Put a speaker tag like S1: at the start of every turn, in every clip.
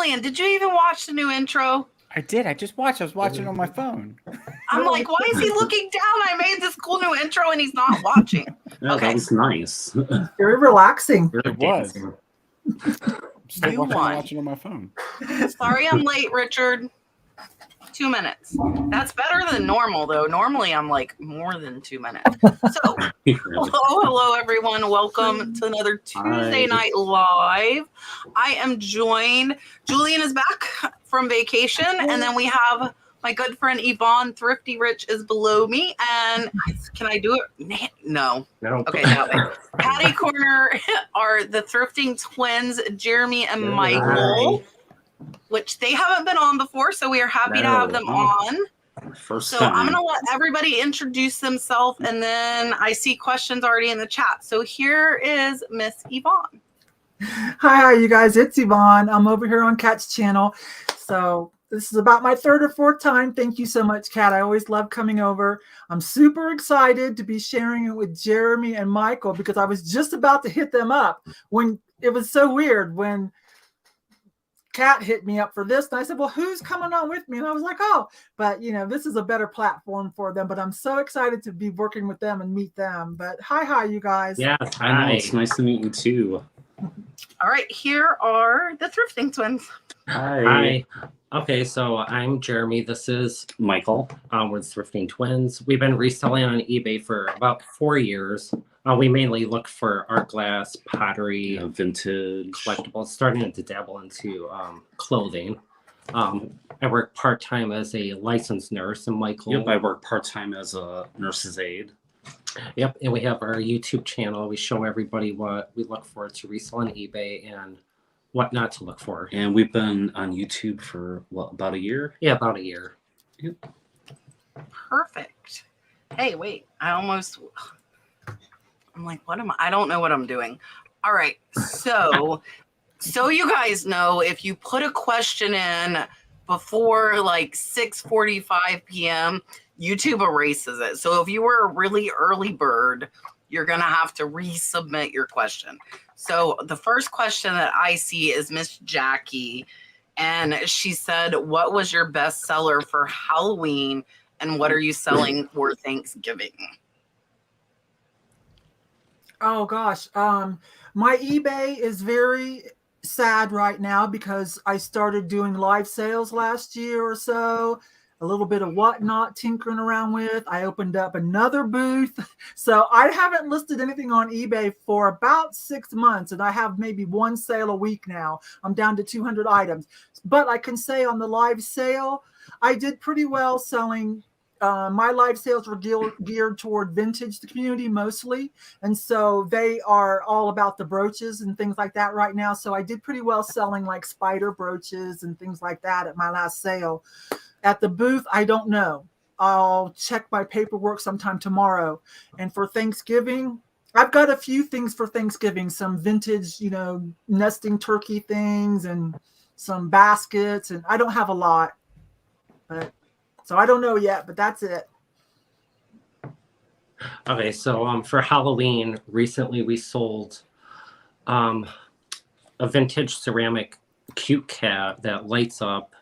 S1: Julian, did you even watch the new intro?
S2: I did. I just watched. I was watching on my phone.
S1: I'm like, why is he looking down? I made this cool new intro and he's not watching.
S3: Yeah,
S1: Okay.
S3: that was nice.
S4: Very relaxing.
S2: It was.
S1: You won.
S2: Watching on my phone.
S1: Sorry I'm late, Richard. 2 minutes. That's better than normal, though. Normally, I'm like more than 2 minutes. So, hello, everyone. Welcome to another Tuesday Night Live. I am joined. Julian is back from vacation, and then we have my good friend YvonThriftyRich is below me. And can I do it? No. Okay, that way. Patty Corner are the Thrifting twins, Jeremy and Michael. Which they haven't been on before, so we are happy to have them on.
S3: First
S1: time. I'm going to let everybody introduce themselves, and then I see questions already in the chat. So here is Miss Yvon.
S4: Hi, you guys. It's Yvon. I'm over here on Kat's channel. So this is about my third or fourth time. Thank you so much, Kat. I always love coming over. I'm super excited to be sharing it with Jeremy and Michael because I was just about to hit them up when it was so weird when Kat hit me up for this, and I said, well, who's coming on with me? And I was like, oh, but you know, this is a better platform for them, but I'm so excited to be working with them and meet them. But hi, you guys.
S3: Yeah, I know. It's nice to meet you too.
S1: All right, here are the Thrifting twins.
S5: Hi. Okay, so I'm Jeremy. This is
S3: Michael.
S5: We're the Thrifting twins. We've been reselling on eBay for about 4 years. We mainly look for art glass, pottery,
S3: vintage,
S5: collectibles, starting to dabble into clothing. I work part-time as a licensed nurse, and Michael...
S3: Yep, I work part-time as a nurse's aide.
S5: Yep, and we have our YouTube channel. We show everybody what we look for to resell on eBay and what not to look for.
S3: And we've been on YouTube for, what, about a year?
S5: Yeah, about a year.
S3: Yep.
S1: Perfect. Hey, wait, I'm like, what am I don't know what I'm doing. All right. So you guys know, if you put a question in before like 6:45 p.m., YouTube erases it. So if you were a really early bird, you're going to have to resubmit your question. So the first question that I see is Miss Jackie. And she said, what was your best seller for Halloween? And what are you selling for Thanksgiving?
S4: Oh gosh, my eBay is very sad right now because I started doing live sales last year or so, a little bit of whatnot tinkering around with. I opened up another booth, so I haven't listed anything on eBay for about 6 months, and I have maybe one sale a week now. I'm down to 200 items, but I can say on the live sale, I did pretty well selling. My live sales were geared toward vintage, the community mostly. And so they are all about the brooches and things like that right now. So I did pretty well selling like spider brooches and things like that at my last sale. At the booth, I don't know. I'll check my paperwork sometime tomorrow. And for Thanksgiving, I've got a few things for Thanksgiving, some vintage, you know, nesting turkey things and some baskets. And I don't have a lot, but so I don't know yet, but that's it.
S5: Okay, so for Halloween, recently we sold a vintage ceramic cute cat that lights up.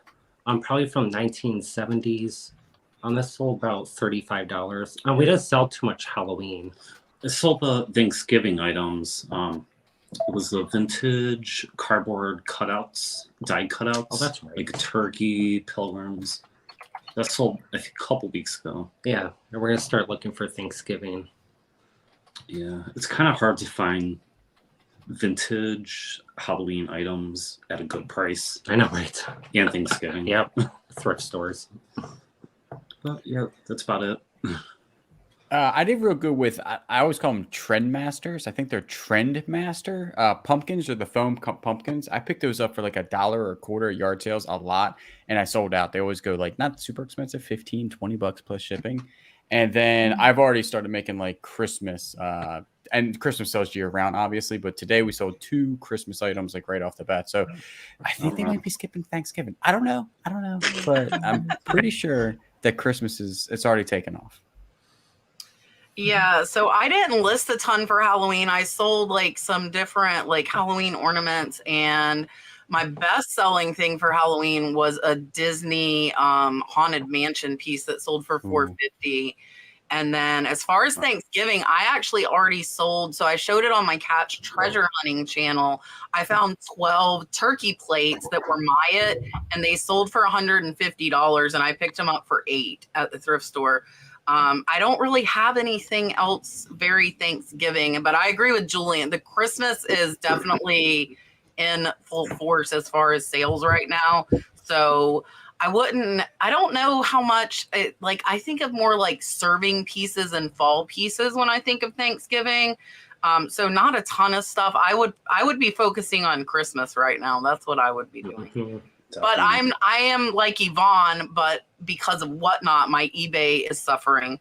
S5: Probably from 1970s. This sold about $35. We didn't sell too much Halloween.
S3: I sold the Thanksgiving items. It was the vintage cardboard cutouts, die cutouts.
S5: Oh, that's right.
S3: Like turkey, pilgrims. That sold a couple weeks ago.
S5: Yeah, and we're going to start looking for Thanksgiving.
S3: Yeah, it's kind of hard to find vintage Halloween items at a good price.
S5: I know, right?
S3: And Thanksgiving.
S5: Yep, thrift stores.
S3: But yeah, that's about it.
S2: I did real good with, I always call them Trend Masters. I think they're Trend Master. Pumpkins or the foam pumpkins. I picked those up for like $1 or a quarter at yard sales a lot. And I sold out. They always go like not super expensive, 15, 20 bucks plus shipping. And then I've already started making like Christmas. And Christmas sells year round, obviously. But today we sold 2 Christmas items like right off the bat. So I think they might be skipping Thanksgiving. I don't know. But I'm pretty sure that Christmas it's already taken off.
S1: Yeah, so I didn't list a ton for Halloween. I sold like some different like Halloween ornaments, and My best selling thing for Halloween was a Disney Haunted Mansion piece that sold for $450. And then as far as Thanksgiving, I actually already sold. So I showed it on my Catch Treasure Hunting channel. I found 12 turkey plates that were Myatt, and they sold for $150. And I picked them up for $8 at the thrift store. I don't really have anything else very Thanksgiving, but I agree with Julian. The Christmas is definitely in full force as far as sales right now. So I don't know how much I think of more like serving pieces and fall pieces when I think of Thanksgiving. So not a ton of stuff. I would be focusing on Christmas right now. That's what I would be doing. But I am like Yvon, but because of Whatnot, my eBay is suffering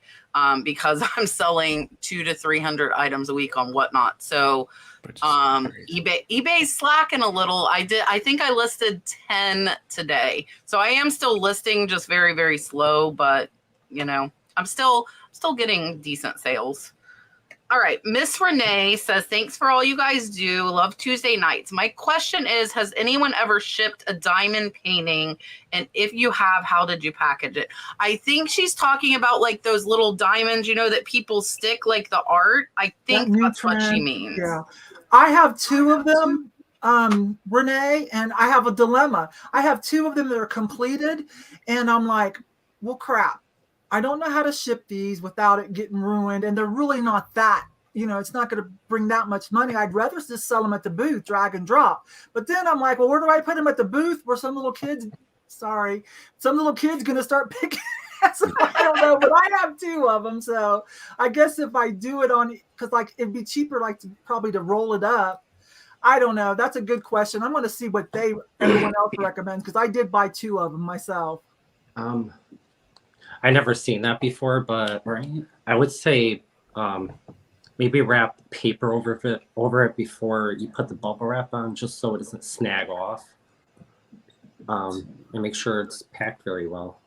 S1: because I'm selling 200 to 300 items a week on Whatnot. So eBay's slacking a little. I think I listed 10 today. So I am still listing, just very, very slow, but I'm still getting decent sales. All right. Miss Renee says, thanks for all you guys do. Love Tuesday nights. My question is, has anyone ever shipped a diamond painting? And if you have, how did you package it? I think she's talking about like those little diamonds, that people stick like the art. I think that's what she means.
S4: Yeah. I have 2 of them, Renee, and I have a dilemma. I have 2 of them that are completed, and I'm like, well, crap. I don't know how to ship these without it getting ruined, and they're really not that, it's not going to bring that much money. I'd rather just sell them at the booth, drag and drop. But then I'm like, well, where do I put them at the booth where some little kid's going to start picking? So I don't know, but I have 2 of them. So I guess if I do it because it'd be cheaper, probably to roll it up. I don't know. That's a good question. I'm going to see what everyone else recommends, because I did buy 2 of them myself.
S5: I never seen that before, but I would say maybe wrap paper over it before you put the bubble wrap on, just so it doesn't snag off. And make sure it's packed very well.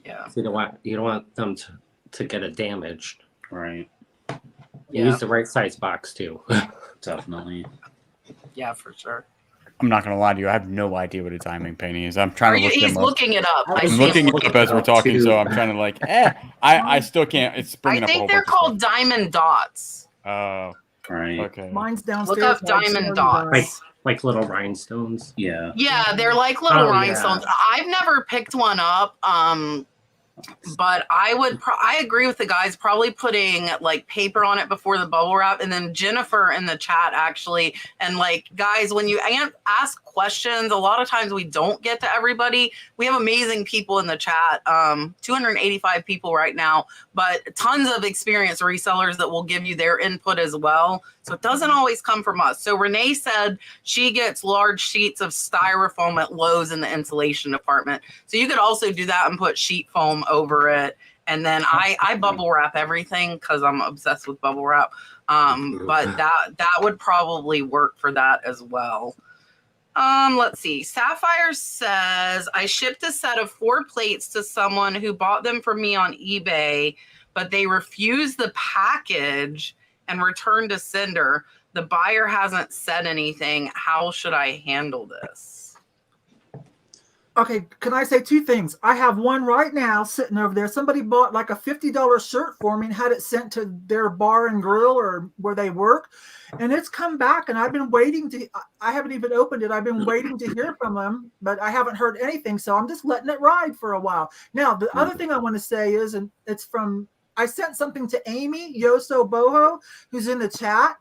S1: Yeah.
S5: So you don't want them to get it damaged.
S3: Right.
S5: Use the right size box too.
S3: Definitely.
S1: Yeah, for sure.
S2: I'm not gonna lie to you. I have no idea what a diamond painting is. I'm trying to look
S1: He's
S2: them up.
S1: looking it up.
S2: I'm looking it up as we're talking, so I'm trying to I still can't. It's bringing up a whole bunch of stuff.
S1: I think they're called diamond dots.
S2: Oh,
S3: right.
S2: Okay.
S4: Mine's downstairs.
S1: Look up diamond dots.
S5: Like little rhinestones.
S3: Yeah.
S1: Yeah, they're like little rhinestones.
S5: Yeah.
S1: I've never picked one up. But I agree with the guys, probably putting like paper on it before the bubble wrap. And then Jennifer in the chat actually, and guys, when you ask questions, a lot of times we don't get to everybody. We have amazing people in the chat, 285 people right now, but tons of experienced resellers that will give you their input as well. So it doesn't always come from us. So Renee said she gets large sheets of styrofoam at Lowe's in the insulation department. So you could also do that and put sheet foam over it. And then I bubble wrap everything because I'm obsessed with bubble wrap. But that would probably work for that as well. Let's see. Sapphire says, I shipped a set of 4 plates to someone who bought them from me on eBay, but they refused the package and returned to sender. The buyer hasn't said anything. How should I handle this?
S4: Okay, can I say 2 things? I have one right now sitting over there. Somebody bought like a $50 shirt for me and had it sent to their bar and grill or where they work. And it's come back, and I've been waiting I haven't even opened it. I've been waiting to hear from them, but I haven't heard anything. So I'm just letting it ride for a while. Now, the other thing I want to say is, and it's I sent something to Amy Yoso Boho, who's in the chat,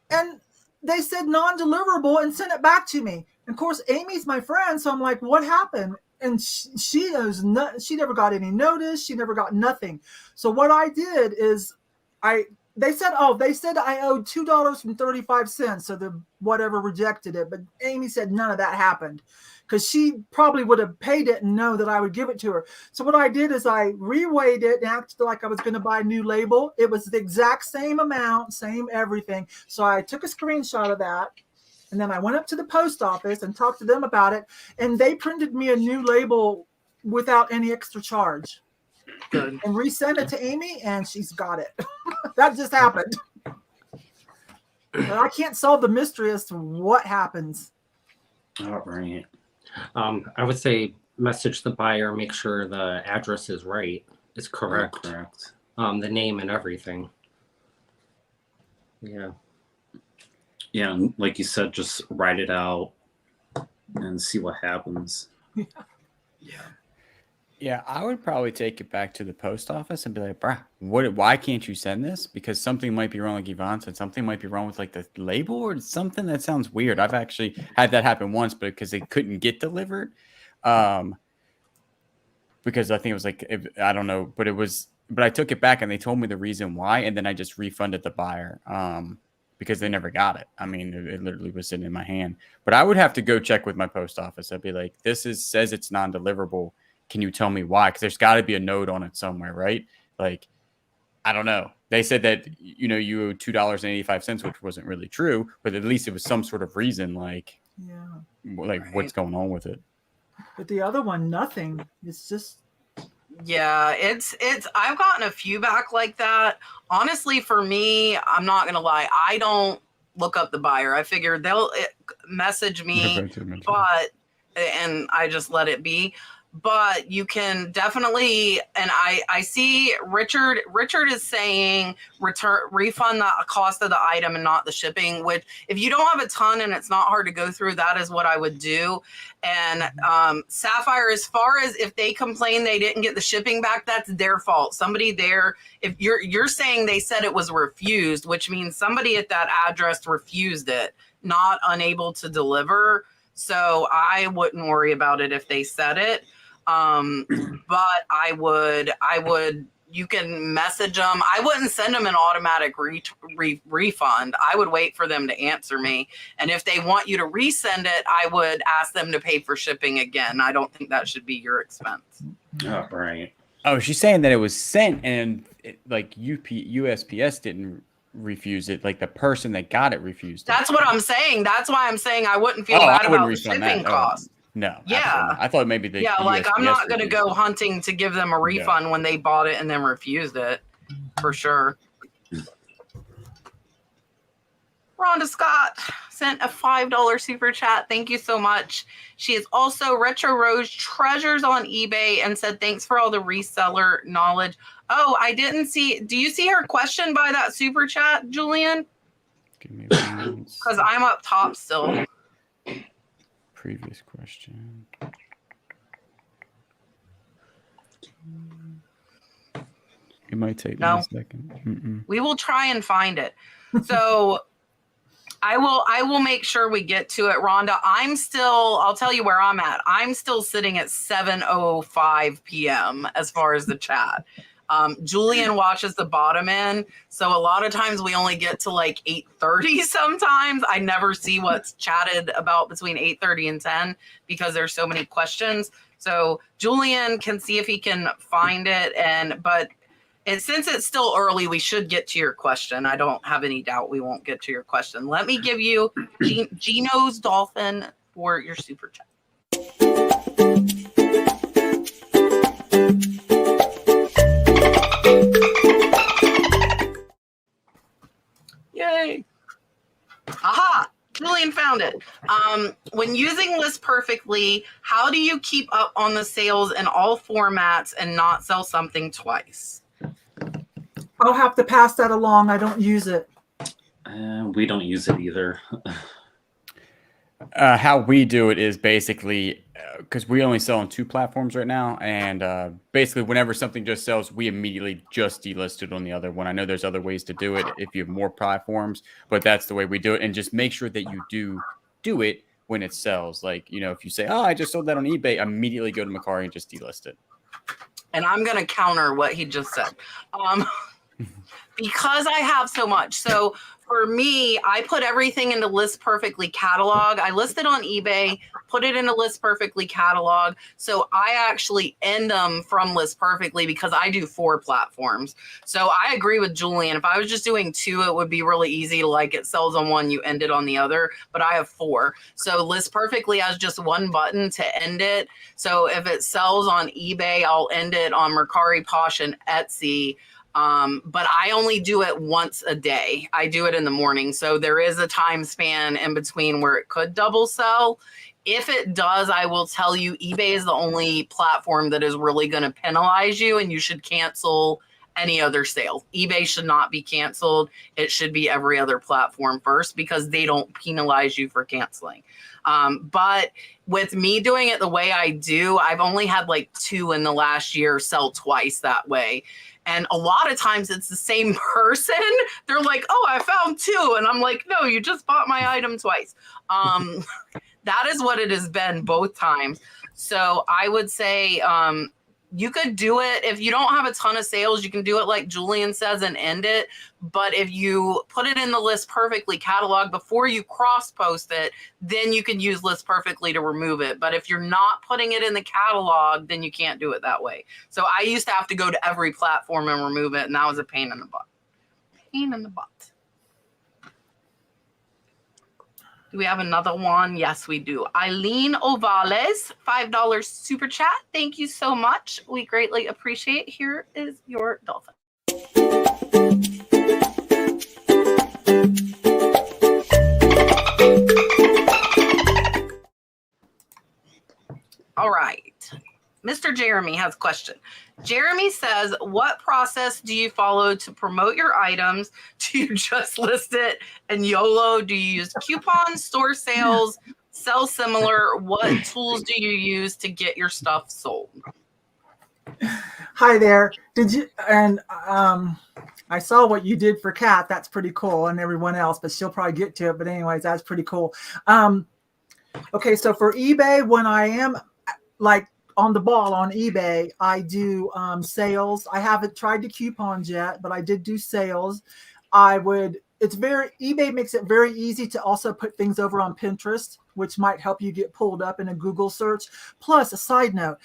S4: and they said non-deliverable and sent it back to me. And of course, Amy's my friend, so I'm like, what happened? And she never got any notice. She never got nothing. So what I did is they said I owed $2.35. So the whatever rejected it. But Amy said none of that happened, because she probably would have paid it and know that I would give it to her. So what I did is I reweighed it and acted like I was going to buy a new label. It was the exact same amount, same everything. So I took a screenshot of that. And then I went up to the post office and talked to them about it. And they printed me a new label without any extra charge.
S1: Good.
S4: And resent it to Amy, and she's got it. That just happened. But I can't solve the mystery as to what happens.
S3: All right.
S5: I would say message the buyer, make sure the address is right, is correct,
S3: Correct.
S5: the name and everything. Yeah.
S3: Yeah, and like you said, just write it out and see what happens.
S2: Yeah, I would probably take it back to the post office and be like, bruh, why can't you send this? Because something might be wrong, like Yvon said, something might be wrong with like the label or something that sounds weird. I've actually had that happen once, but because they couldn't get delivered. Because I think it was like, I don't know, but I took it back and they told me the reason why. And then I just refunded the buyer because they never got it. I mean, it literally was sitting in my hand, but I would have to go check with my post office. I'd be like, says it's non-deliverable. Can you tell me why? Because there's got to be a note on it somewhere, right? Like, I don't know. They said that, you owe $2.85, which wasn't really true, but at least it was some sort of reason, like, what's going on with it.
S4: But the other one, nothing. It's just.
S1: Yeah, it's I've gotten a few back like that. Honestly, for me, I'm not going to lie. I don't look up the buyer. I figure they'll message me, and I just let it be. But you can definitely, and I see Richard is saying refund the cost of the item and not the shipping, which if you don't have a ton and it's not hard to go through, that is what I would do. And Sapphire, as far as if they complain they didn't get the shipping back, that's their fault. Somebody there, if you're saying they said it was refused, which means somebody at that address refused it, not unable to deliver. So I wouldn't worry about it if they said it. But I would, you can message them. I wouldn't send them an automatic refund. I would wait for them to answer me. And if they want you to resend it, I would ask them to pay for shipping again. I don't think that should be your expense.
S3: Oh, right.
S2: Oh, she's saying that it was sent and USPS didn't refuse it. Like the person that got it refused it.
S1: That's what I'm saying. That's why I'm saying I wouldn't feel bad about the shipping cost.
S2: No.
S1: Yeah.
S2: I thought maybe the
S1: like
S2: USPS
S1: I'm not going to go hunting to give them a refund when they bought it and then refused it, for sure. Rhonda Scott sent a $5 super chat. Thank you so much. She is also Retro Rose Treasures on eBay and said, thanks for all the reseller knowledge. Oh, I didn't see. Do you see her question by that super chat, Julian?
S2: Give me because
S1: I'm up top still.
S2: Previous question. It might take me a second.
S1: We will try and find it. So I will make sure we get to it, Rhonda. I'll tell you where I'm at. I'm still sitting at 7:05 p.m. as far as the chat. Julian watches the bottom end. So a lot of times we only get to like 8:30 sometimes. I never see what's chatted about between 8:30 and 10 because there's so many questions. So Julian can see if he can find it. But since it's still early, we should get to your question. I don't have any doubt we won't get to your question. Let me give you Gino's Dolphin for your super chat. Yay. Aha, Julian found it. When using List Perfectly, how do you keep up on the sales in all formats and not sell something twice?
S4: I'll have to pass that along. I don't use it.
S3: We don't use it either.
S2: How we do it is basically because we only sell on 2 platforms right now, and basically whenever something just sells, we immediately just delist it on the other one. I know there's other ways to do it if you have more platforms, but that's the way we do it. And just make sure that you do it when it sells. Like, if you say, oh, I just sold that on eBay, immediately go to Mercari and just delist it.
S1: And I'm going to counter what he just said. Because I have so much. So for me, I put everything into List Perfectly catalog. I list it on eBay, put it into List Perfectly catalog. So I actually end them from List Perfectly because I do 4 platforms. So I agree with Julian. If I was just doing 2, it would be really easy. Like it sells on one, you end it on the other. But I have 4. So List Perfectly has just one button to end it. So if it sells on eBay, I'll end it on Mercari, Posh, and Etsy. But I only do it once a day. I do it in the morning. So there is a time span in between where it could double sell. If it does, I will tell you, eBay is the only platform that is really going to penalize you, and you should cancel any other sale. eBay should not be canceled. It should be every other platform first, because they don't penalize you for canceling. But with me doing it the way I do, I've only had like 2 in the last year sell twice that way. And a lot of times it's the same person. They're like, oh, I found 2. And I'm like, no, you just bought my item twice. That is what it has been both times. So I would say you could do it. If you don't have a ton of sales, you can do it like Julian says and end it. But if you put it in the list perfectly catalog before you cross post it, then you can use list perfectly to remove it. But if you're not putting it in the catalog, then you can't do it that way. So I used to have to go to every platform and remove it, and that was a pain in the butt. Pain in the butt. Do we have another one? Yes, we do. Eileen Ovales, $5 super chat. Thank you so much. We greatly appreciate. Here is your dolphin. All right. Mr. Jeremy has a question. Jeremy says, what process do you follow to promote your items? Do you just list it and YOLO? Do you use coupons, store sales, sell similar? What tools do you use to get your stuff sold?
S4: Hi there. Did you, and I saw what you did for Kat. That's pretty cool, and everyone else, but she'll probably get to it. But anyways, that's pretty cool. Okay, so for eBay, when I am like on the ball on eBay, I do sales. I haven't tried the coupons yet, but I did do sales. eBay makes it very easy to also put things over on Pinterest, which might help you get pulled up in a Google search. Plus, a side note,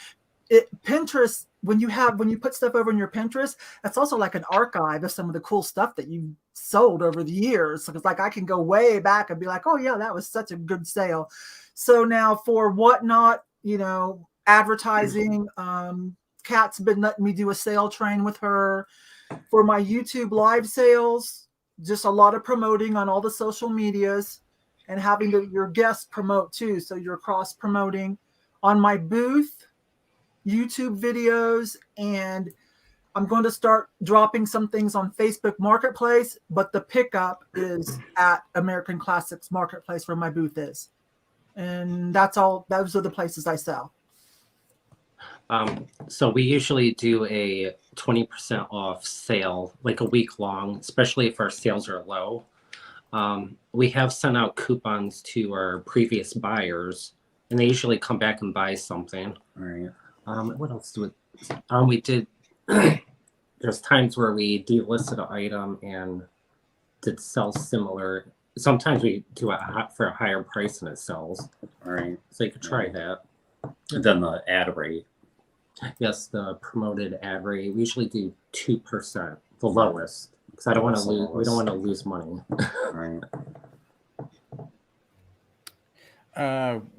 S4: Pinterest, when you put stuff over in your Pinterest, that's also like an archive of some of the cool stuff that you sold over the years. So it's like I can go way back and be like, oh yeah, that was such a good sale. So now for Whatnot, advertising, Kat's been letting me do a sale train with her. For my YouTube live sales, just a lot of promoting on all the social medias and having your guests promote too. So you're cross promoting on my booth, YouTube videos, and I'm going to start dropping some things on Facebook Marketplace, but the pickup is at American Classics Marketplace where my booth is. And that's all. Those are the places I sell.
S5: So we usually do a 20% off sale, like a week long, especially if our sales are low. We have sent out coupons to our previous buyers, and they usually come back and buy something.
S3: All right.
S5: What else do we did? There's times where we delisted an item and did sell similar. Sometimes we do it for a higher price than it sells.
S3: All right.
S5: So you could try that.
S3: And then the ad rate.
S5: Yes, the promoted ad rate. We usually do 2%, the lowest, because I don't want to lose. We don't want to lose money.
S3: Right.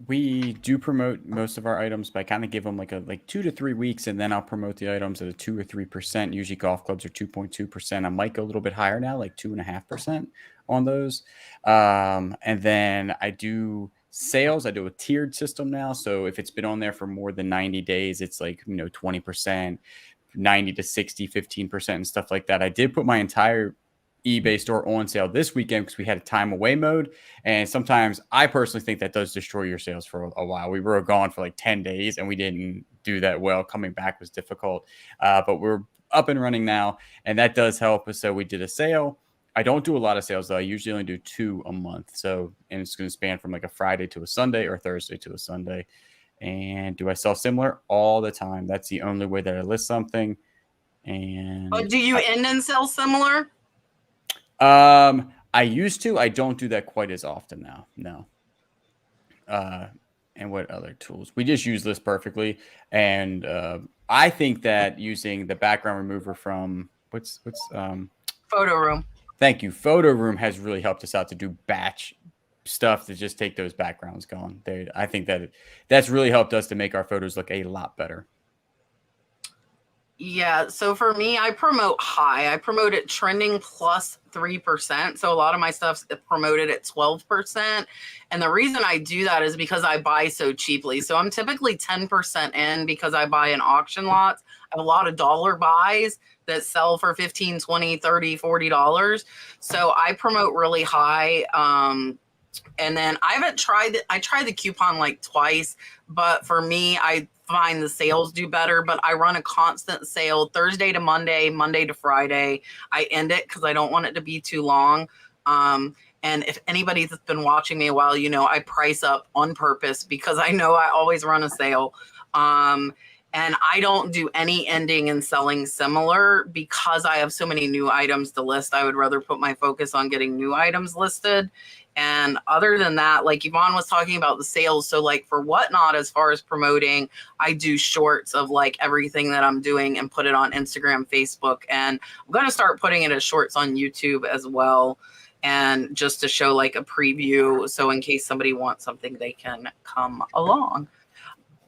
S2: We do promote most of our items, but I kind of give them like 2 to 3 weeks, and then I'll promote the items at a 2 or 3%. Usually golf clubs are 2.2%. I might go a little bit higher now, like 2.5% on those. And then I do sales. I do a tiered system now. So if it's been on there for more than 90 days, it's like, 20%, 90 to 60, 15% and stuff like that. I did put my entire eBay store on sale this weekend because we had a time away mode. And sometimes I personally think that does destroy your sales for a while. We were gone for like 10 days and we didn't do that well. Coming back was difficult, but we're up and running now, and that does help us. So we did a sale. I don't do a lot of sales though. I usually only do 2 a month. So, and it's going to span from like a Friday to a Sunday or Thursday to a Sunday. And do I sell similar? All the time. That's the only way that I list something. And
S1: do you end and sell similar?
S2: I used to. I don't do that quite as often now. No. And what other tools? We just use List Perfectly. And I think that using the background remover from what's
S1: Photo Room.
S2: Thank you. Photo Room has really helped us out to do batch stuff to just take those backgrounds gone. I think that's really helped us to make our photos look a lot better.
S1: Yeah. So for me, I promote high. I promote it trending plus 3%. So a lot of my stuff's promoted at 12%. And the reason I do that is because I buy so cheaply. So I'm typically 10% in because I buy in auction lots. I have a lot of dollar buys that sell for $15, $20, $30, $40. So I promote really high. And then I tried the coupon like twice, but for me, I find the sales do better. But I run a constant sale Thursday to Monday, Monday to Friday. I end it because I don't want it to be too long. And if anybody's been watching me a while, you know I price up on purpose because I know I always run a sale. And I don't do any ending and selling similar because I have so many new items to list. I would rather put my focus on getting new items listed. And other than that, like Yvon was talking about the sales. So like for Whatnot, as far as promoting, I do shorts of like everything that I'm doing and put it on Instagram, Facebook. And I'm going to start putting it as shorts on YouTube as well. And just to show like a preview. So in case somebody wants something, they can come along.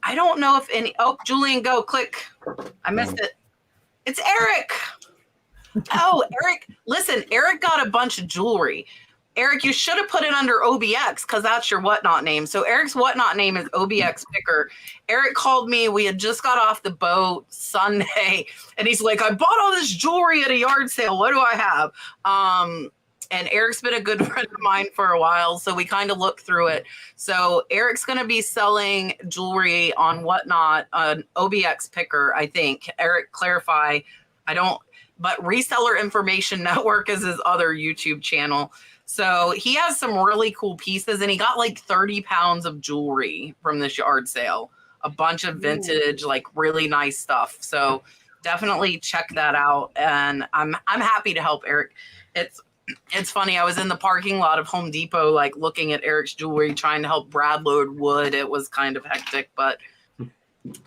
S1: I don't know if any, oh, Julian, go click. I missed it. It's Eric. Oh, Eric, listen, Eric got a bunch of jewelry. Eric, you should have put it under OBX because that's your Whatnot name. So Eric's Whatnot name is OBX Picker. Eric called me. We had just got off the boat Sunday, and he's like, I bought all this jewelry at a yard sale. What do I have? And Eric's been a good friend of mine for a while, so we kind of looked through it. So Eric's going to be selling jewelry on Whatnot, an OBX Picker, I think. Eric, clarify. But Reseller Information Network is his other YouTube channel. So he has some really cool pieces, and he got like 30 pounds of jewelry from this yard sale. A bunch of vintage, like really nice stuff. So definitely check that out. And I'm happy to help Eric. It's funny. I was in the parking lot of Home Depot, like looking at Eric's jewelry, trying to help Brad load wood. It was kind of hectic, but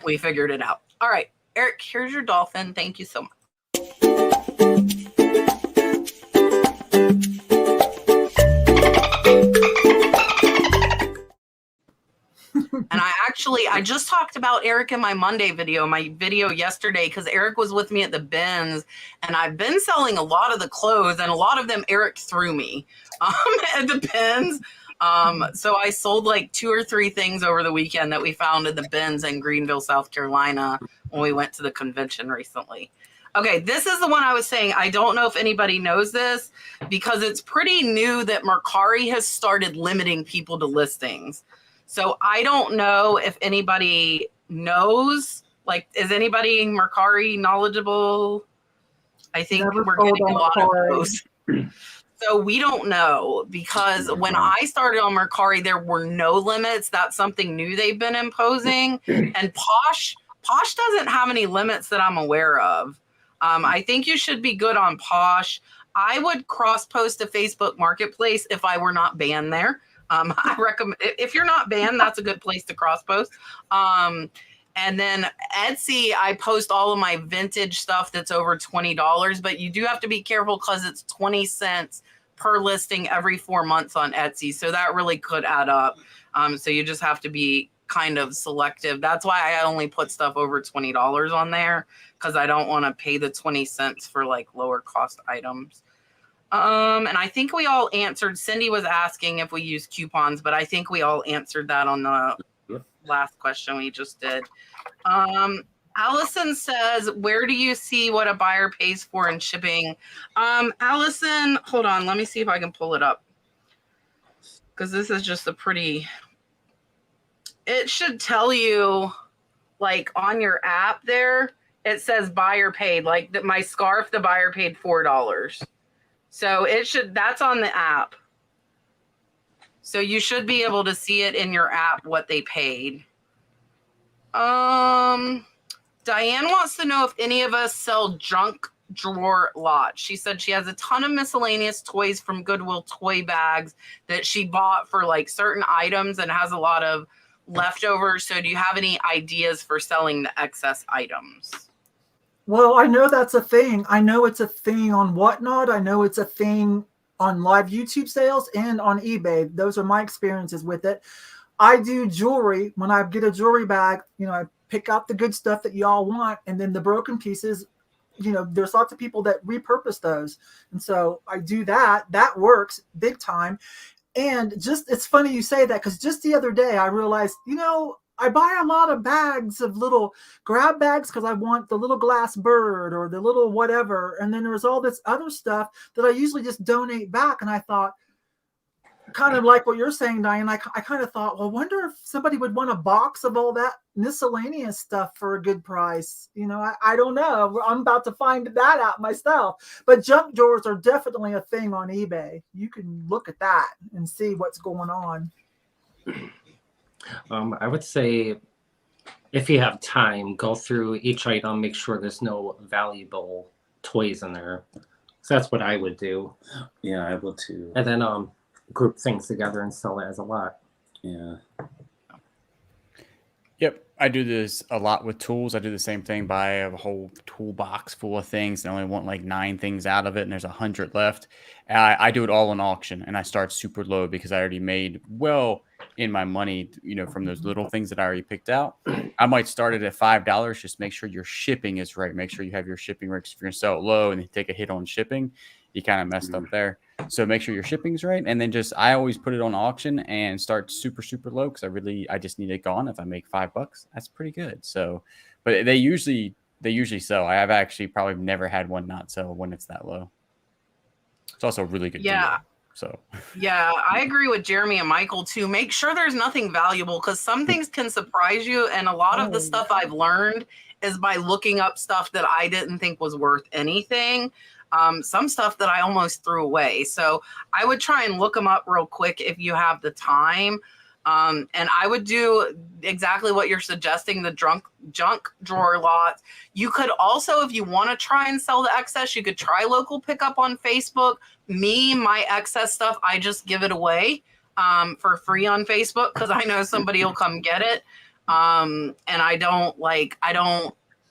S1: we figured it out. All right, Eric, here's your dolphin. Thank you so much. And I just talked about Eric in my Monday video, my video yesterday, because Eric was with me at the bins, and I've been selling a lot of the clothes, and a lot of them Eric threw me at the bins. So I sold like 2 or 3 things over the weekend that we found in the bins in Greenville, South Carolina, when we went to the convention recently. Okay, this is the one I was saying. I don't know if anybody knows this because it's pretty new that Mercari has started limiting people to listings. So I don't know if anybody knows, like, is anybody Mercari knowledgeable? I think we're getting a lot of those. So we don't know because when I started on Mercari, there were no limits. That's something new they've been imposing. And Posh doesn't have any limits that I'm aware of. I think you should be good on Posh. I would cross-post to Facebook Marketplace if I were not banned there. I recommend, if you're not banned, that's a good place to cross-post. And then Etsy, I post all of my vintage stuff that's over $20, but you do have to be careful because it's 20 cents per listing every 4 months on Etsy. So that really could add up. So you just have to be kind of selective. That's why I only put stuff over $20 on there, because I don't want to pay the 20 cents for like lower cost items. And I think we all answered. Cindy was asking if we use coupons, but I think we all answered that on the last question we just did. Allison says, where do you see what a buyer pays for in shipping? Allison, hold on. Let me see if I can pull it up. Because this is just a pretty... It should tell you, like, on your app there, it says buyer paid. Like, my scarf, the buyer paid $4. So it should, that's on the app. So you should be able to see it in your app, what they paid. Diane wants to know if any of us sell junk drawer lot. She said she has a ton of miscellaneous toys from Goodwill toy bags that she bought for like certain items and has a lot of leftovers. So do you have any ideas for selling the excess items?
S4: Well, I know that's a thing. I know it's a thing on Whatnot. I know it's a thing on live YouTube sales and on eBay. Those are my experiences with it. I do jewelry. When I get a jewelry bag, you know, I pick out the good stuff that y'all want, and then the broken pieces, there's lots of people that repurpose those. And so I do that. That works big time. And it's funny you say that, because just the other day I realized, I buy a lot of bags of little grab bags because I want the little glass bird or the little whatever. And then there's all this other stuff that I usually just donate back. And I thought, kind of like what you're saying, Diane, I kind of thought, well, I wonder if somebody would want a box of all that miscellaneous stuff for a good price. I don't know. I'm about to find that out myself. But junk drawers are definitely a thing on eBay. You can look at that and see what's going on.
S5: I would say, if you have time, go through each item, make sure there's no valuable toys in there. So that's what I would do.
S3: Yeah, I would too.
S5: And then group things together and sell it as a lot.
S3: Yeah.
S2: Yep. I do this a lot with tools. I do the same thing, buy a whole toolbox full of things and I only want like 9 things out of it and there's 100 left. I do it all on auction and I start super low because I already made well in my money, from those little things that I already picked out. I might start it at $5. Just make sure your shipping is right. Make sure you have your shipping right. If you're going to sell it low and you take a hit on shipping, you kind of messed up there. So make sure your shipping's right. And then I always put it on auction and start super, super low because I just need it gone. If I make $5, that's pretty good. So, but they usually sell. I have actually probably never had one not sell when it's that low. It's also a really good deal. So
S1: yeah, I agree with Jeremy and Michael too. Make sure there's nothing valuable because some things can surprise you. And a lot of the stuff I've learned is by looking up stuff that I didn't think was worth anything. Some stuff that I almost threw away. So I would try and look them up real quick if you have the time. And I would do exactly what you're suggesting, the junk drawer lot. You could also, if you want to try and sell the excess, you could try local pickup on Facebook. My excess stuff, I just give it away for free on Facebook because I know somebody will come get it. And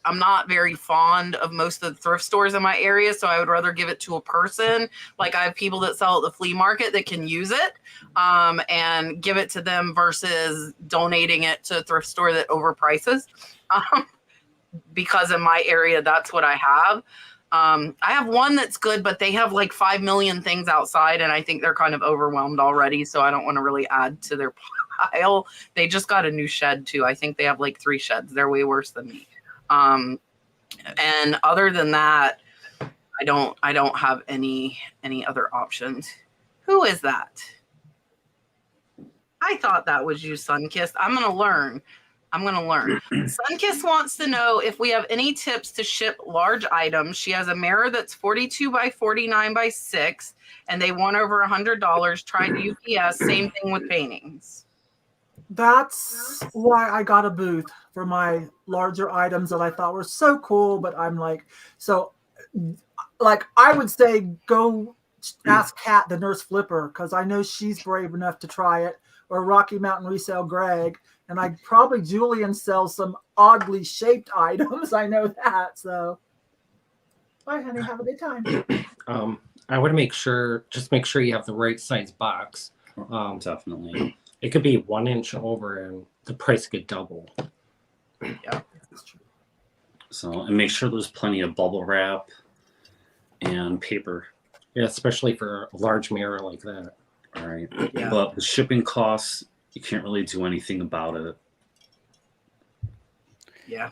S1: I'm not very fond of most of the thrift stores in my area, so I would rather give it to a person. Like I have people that sell at the flea market that can use it and give it to them versus donating it to a thrift store that overprices. Because in my area, that's what I have. I have one that's good, but they have like 5 million things outside, and I think they're kind of overwhelmed already, so I don't want to really add to their pile. They just got a new shed, too. I think they have like 3 sheds. They're way worse than me. And other than that, I don't have any other options. Who is that? I thought that was you, Sunkissed. I'm going to learn. Sunkissed wants to know if we have any tips to ship large items. She has a mirror that's 42 by 49 by 6, and they want over $100. Tried UPS. Same thing with paintings.
S4: That's why I got a booth for my larger items that I thought were so cool. But I'm like, I would say go ask Kat, the nurse flipper, because I know she's brave enough to try it, or Rocky Mountain Resale Greg. And Julian sells some oddly shaped items. I know that. So bye, honey. Have a good time.
S5: I would make sure you have the right size box.
S3: Definitely.
S5: It could be 1 inch over and the price could double.
S1: Yeah,
S4: That's true.
S3: So, and make sure there's plenty of bubble wrap and paper.
S5: Yeah, especially for a large mirror like that.
S3: All right.
S1: Yeah.
S3: But the shipping costs, you can't really do anything about it.
S1: Yeah.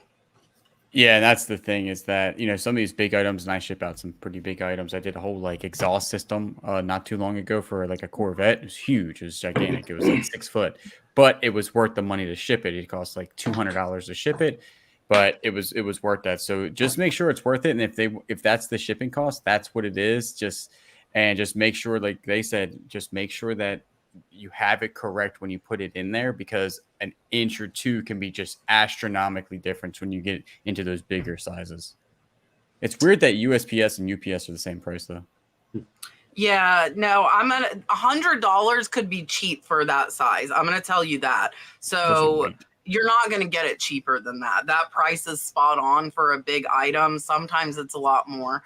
S2: Yeah, and that's the thing is that, some of these big items, and I ship out some pretty big items. I did a whole exhaust system not too long ago for a Corvette. It was huge. It was gigantic. It was 6 foot, but it was worth the money to ship it. It cost $200 to ship it, but it was worth that. So just make sure it's worth it. And if that's the shipping cost, that's what it is. Just make sure, like they said, just make sure that you have it correct when you put it in there, because an inch or 2 can be just astronomically different when you get into those bigger sizes. It's weird that USPS and UPS are the same price though.
S1: Yeah, no, $100 could be cheap for that size. I'm going to tell you that. So you're not going to get it cheaper than that. That price is spot on for a big item. Sometimes it's a lot more.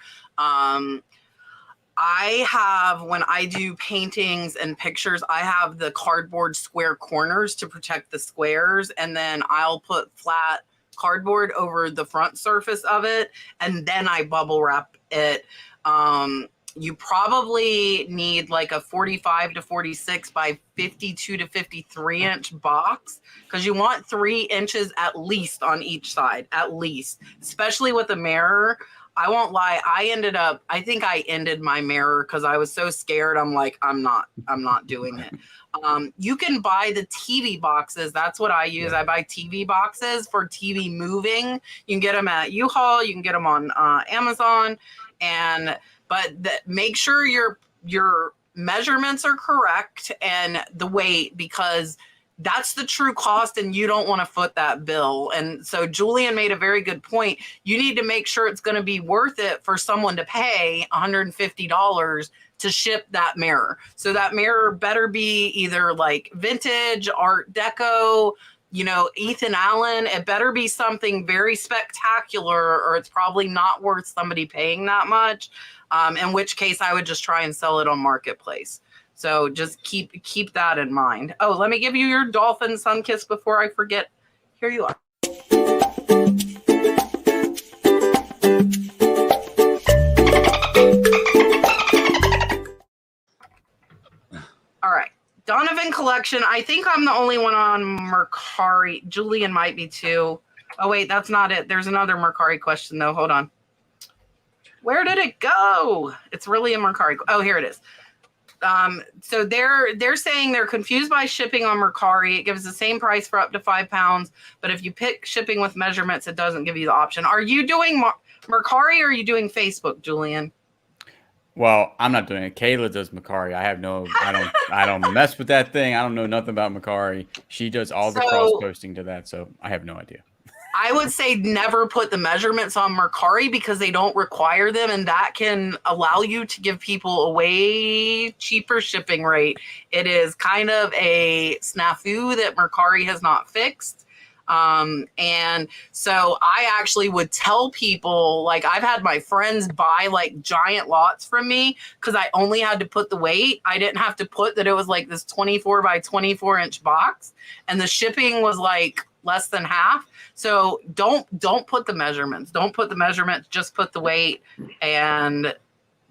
S1: I have, when I do paintings and pictures, I have the cardboard square corners to protect the squares, and then I'll put flat cardboard over the front surface of it, and then I bubble wrap it. You probably need like a 45 to 46 by 52 to 53 inch box, because you want 3 inches at least on each side, at least, especially with a mirror. I won't lie. I think I ended my mirror because I was so scared. I'm like, I'm not doing it. You can buy the TV boxes. That's what I use. I buy TV boxes for TV moving. You can get them at U-Haul. You can get them on Amazon. But make sure your measurements are correct and the weight, because that's the true cost, and you don't want to foot that bill. And so Julian made a very good point. You need to make sure it's going to be worth it for someone to pay $150 to ship that mirror. So that mirror better be either like vintage, Art Deco, Ethan Allen. It better be something very spectacular, or it's probably not worth somebody paying that much. In which case I would just try and sell it on Marketplace. So just keep that in mind. Oh, let me give you your dolphin sun kiss before I forget. Here you are. All right. Donovan collection. I think I'm the only one on Mercari. Julian might be too. Oh, wait, that's not it. There's another Mercari question, though. Hold on. Where did it go? It's really a Mercari. Oh, here it is. So they're saying they're confused by shipping on Mercari. It gives the same price for up to 5 pounds, but if you pick shipping with measurements, it doesn't give you the option. Are you doing Mercari, or are you doing Facebook, Julian?
S2: Well, I'm not doing it. Kayla does Mercari. I don't mess with that thing. I don't know nothing about Mercari. She does all the cross posting to that, so I have no idea.
S1: I would say never put the measurements on Mercari, because they don't require them, and that can allow you to give people a way cheaper shipping rate. It is kind of a snafu that Mercari has not fixed. And so I actually would tell people, like, I've had my friends buy like giant lots from me because I only had to put the weight. I didn't have to put that it was like this 24 by 24 inch box, and the shipping was like less than half. So don't put the measurements. Don't put the measurements. Just put the weight, and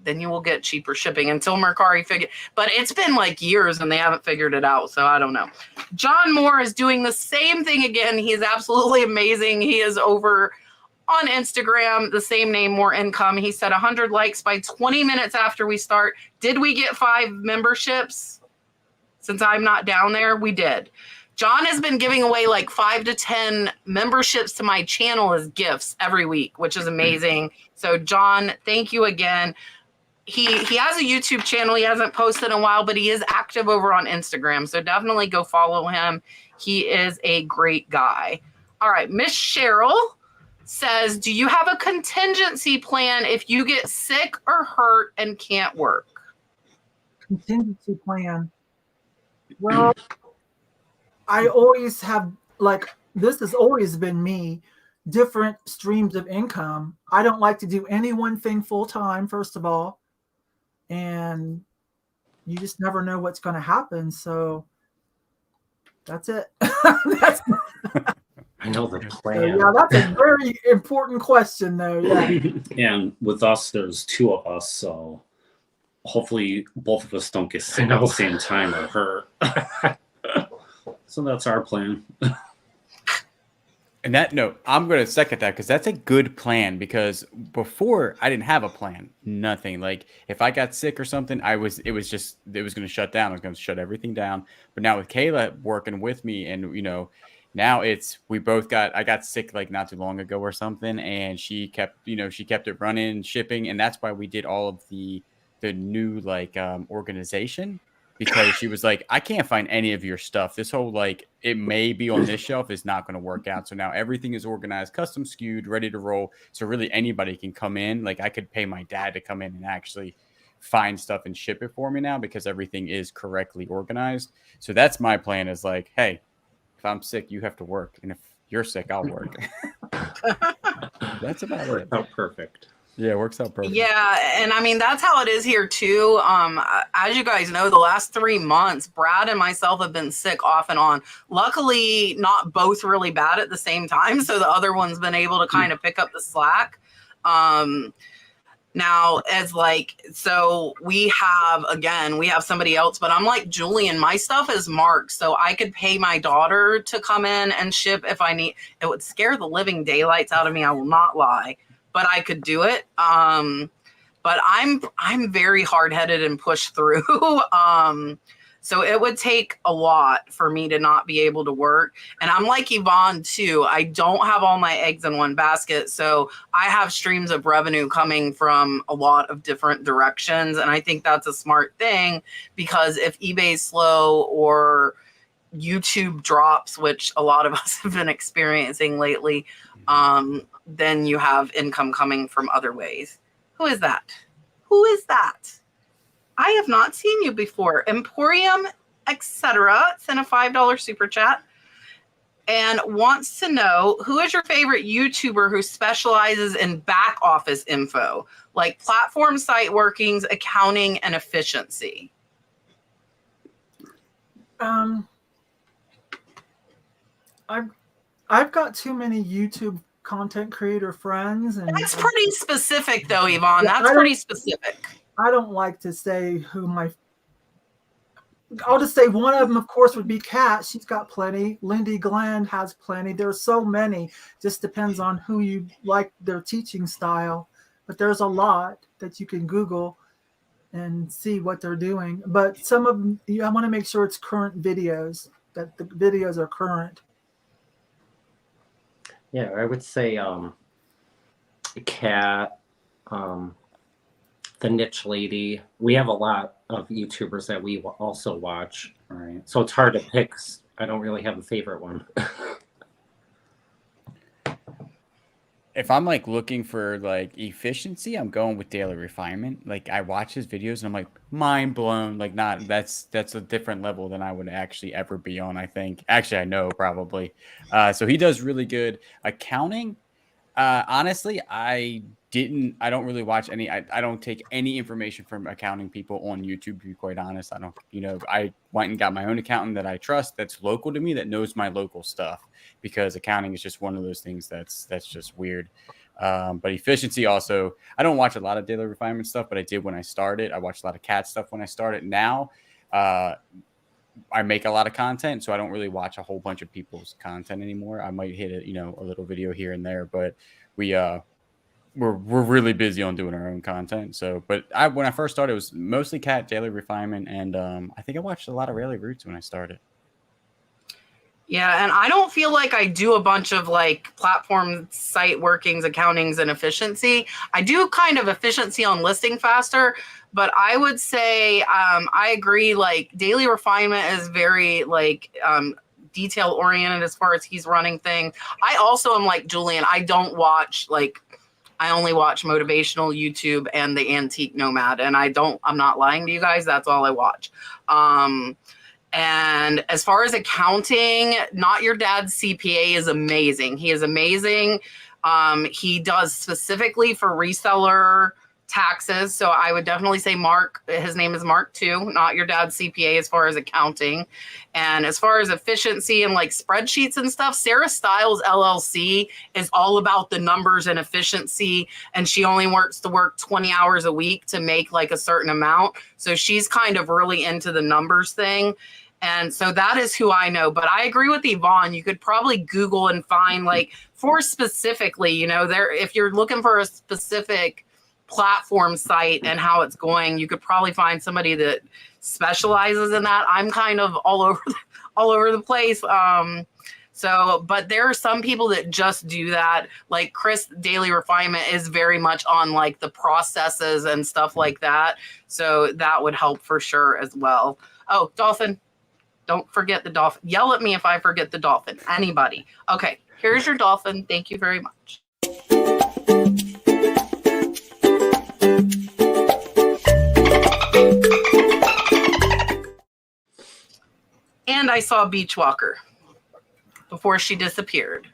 S1: then you will get cheaper shipping until Mercari figure. But it's been like years and they haven't figured it out. So I don't know. John Moore is doing the same thing again. He is absolutely amazing. He is over on Instagram, the same name, More Income. He said 100 likes by 20 minutes after we start. Did we get 5 memberships? Since I'm not down there, we did. John has been giving away like 5 to 10 memberships to my channel as gifts every week, which is amazing. So John, thank you again. He has a YouTube channel. He hasn't posted in a while, but he is active over on Instagram. So definitely go follow him. He is a great guy. All right. Miss Cheryl says, do you have a contingency plan if you get sick or hurt and can't work?
S4: Contingency plan. Well, I always have, like, this has always been me, different streams of income. I don't like to do any one thing full time, first of all. And you just never know what's going to happen. So that's it.
S5: I know the plan.
S4: Yeah, that's a very important question, though. Yeah.
S3: And with us, there's 2 of us. So hopefully both of us don't get sick at the same time or hurt. So that's our plan.
S2: And that note, I'm going to second that, because that's a good plan, because before I didn't have a plan, nothing. Like if I got sick or something, it was going to shut down. I was going to shut everything down. But now with Kayla working with me, and now I got sick like not too long ago or something, and she kept it running, shipping. And that's why we did all of the new organization. Because she was like, I can't find any of your stuff. This whole, it may be on this shelf is not going to work out. So now everything is organized, custom skewed, ready to roll. So really anybody can come in. Like I could pay my dad to come in and actually find stuff and ship it for me now, because everything is correctly organized. So that's my plan, is like, hey, if I'm sick, you have to work. And if you're sick, I'll work. That's about it.
S3: Oh, perfect.
S2: Yeah, it works out perfect.
S1: Yeah, and I mean that's how it is here too. As you guys know, the last 3 months, Brad and myself have been sick off and on. Luckily, not both really bad at the same time, so the other one's been able to kind of pick up the slack. Now, as so we have somebody else, but I'm like Julian, my stuff is marked, so I could pay my daughter to come in and ship if I need. It would scare the living daylights out of me, I will not lie, but I could do it. But I'm very hard-headed and push through. So it would take a lot for me to not be able to work. And I'm like Yvon too. I don't have all my eggs in one basket. So I have streams of revenue coming from a lot of different directions. And I think that's a smart thing, because if eBay's slow or YouTube drops, which a lot of us have been experiencing lately, then you have income coming from other ways. Who is that? Who is that? I have not seen you before. Emporium, etc. Sent a $5 super chat and wants to know, who is your favorite YouTuber who specializes in back office info, like platform site workings, accounting, and efficiency?
S4: I've got too many YouTube content creator friends, and
S1: That's pretty specific though, Yvon.
S4: Yeah,
S1: That's pretty specific.
S4: I don't like to say who I'll just say one of them, of course, would be Kat. She's got plenty. Lindy Glenn has plenty. There's so many. Just depends on who you like their teaching style. But there's a lot that you can Google and see what they're doing. But some of them, I want to make sure it's current videos, that the videos are current.
S5: Yeah, I would say Kat, the Niche Lady. We have a lot of YouTubers that we also watch.
S3: Right.
S5: So it's hard to pick. I don't really have a favorite one.
S2: If I'm like looking for like efficiency, I'm going with Daily Refinement. Like I watch his videos and I'm like mind blown. Like that's a different level than I would actually ever be on, I think. Actually, I know probably. So he does really good. Accounting, honestly, I don't really watch any. I don't take any information from accounting people on YouTube, to be quite honest. I don't, I went and got my own accountant that I trust, that's local to me, that knows my local stuff, because accounting is just one of those things that's just weird. But efficiency also, I don't watch a lot of Daily Refinement stuff, but I did when I started. I watched a lot of cat stuff when I started. Now, I make a lot of content, so I don't really watch a whole bunch of people's content anymore. I might hit a little video here and there, but we're really busy on doing our own content. So, but when I first started, it was mostly Cat, Daily Refinement, and I think I watched a lot of Rayleigh Roots when I started.
S1: Yeah, and I don't feel like I do a bunch of like platform site workings, accountings, and efficiency. I do kind of efficiency on listing faster, but I would say I agree. Like Daily Refinement is very detail oriented as far as he's running things. I also am like Julian. I don't watch I only watch motivational YouTube and the Antique Nomad, and I'm not lying to you guys. That's all I watch. And as far as accounting, Not Your Dad's CPA is amazing. He is amazing. He does specifically for reseller taxes. So I would definitely say Mark, his name is Mark too, Not Your Dad's CPA, as far as accounting. And as far as efficiency and like spreadsheets and stuff, Sarah Stiles LLC is all about the numbers and efficiency. And she only work 20 hours a week to make like a certain amount. So she's kind of really into the numbers thing. And so that is who I know. But I agree with Yvon. You could probably Google and find for specifically, if you're looking for a specific platform site and how it's going, you could probably find somebody that specializes in that. I'm kind of all over the place. But there are some people that just do that. Like Chris Daily Refinement is very much on like the processes and stuff like that. So that would help for sure as well. Oh, Dolphin. Don't forget the dolphin. Yell at me if I forget the dolphin. Anybody. Okay, here's your dolphin. Thank you very much. And I saw Beachwalker before she disappeared.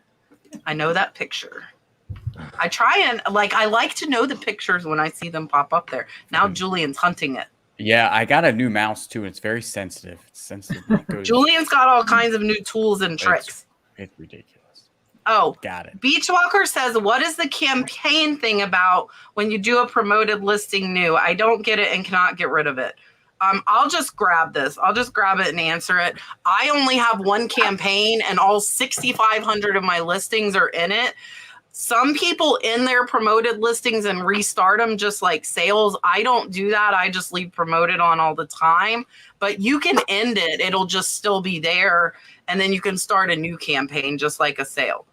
S1: I know that picture. I try and I like to know the pictures when I see them pop up there. Now Julian's hunting it.
S2: Yeah, I got a new mouse too. It's very sensitive. It's sensitive.
S1: Julian's got all kinds of new tools and tricks.
S2: It's ridiculous.
S1: Oh,
S2: got it.
S1: Beachwalker says, what is the campaign thing about when you do a promoted listing new? I don't get it and cannot get rid of it. I'll just grab this. I'll just grab it and answer it. I only have one campaign and all 6,500 of my listings are in it. Some people in their promoted listings and restart them just like sales. I don't do that. I just leave promoted on all the time. But you can end it. It'll just still be there. And then you can start a new campaign just like a sale.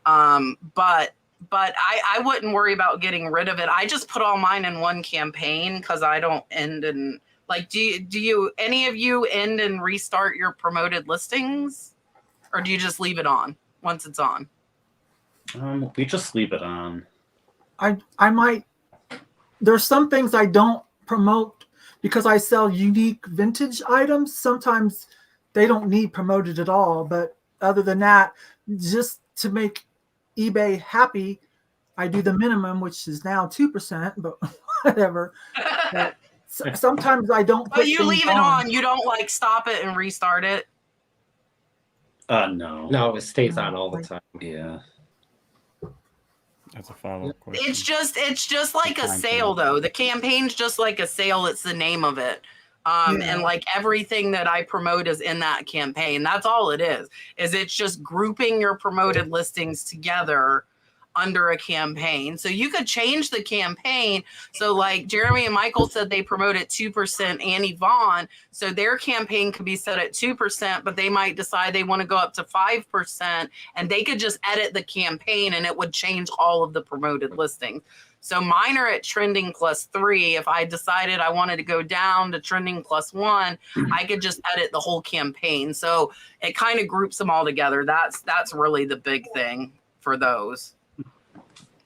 S1: But I wouldn't worry about getting rid of it. I just put all mine in one campaign because I don't end and do you any of you end and restart your promoted listings, or do you just leave it on once it's on?
S3: We just leave it on.
S4: I might. There's some things I don't promote because I sell unique vintage items. Sometimes they don't need promoted at all. But other than that, just to make eBay happy, I do the minimum, which is now 2%, but whatever. But sometimes I don't.
S1: But you leave it on. You don't stop it and restart it.
S3: No.
S5: No, it stays on all the time.
S3: Yeah.
S2: That's a follow-up question.
S1: It's just like a sale though. The campaign's just like a sale. It's the name of it. And everything that I promote is in that campaign. That's all it is it's just grouping your promoted listings together under a campaign. So you could change the campaign. So like Jeremy and Michael said, they promote at 2% and Yvon. So their campaign could be set at 2%, but they might decide they want to go up to 5%, and they could just edit the campaign and it would change all of the promoted listings. So mine are at trending +3. If I decided I wanted to go down to trending +1, I could just edit the whole campaign. So it kind of groups them all together. That's really the big thing for those.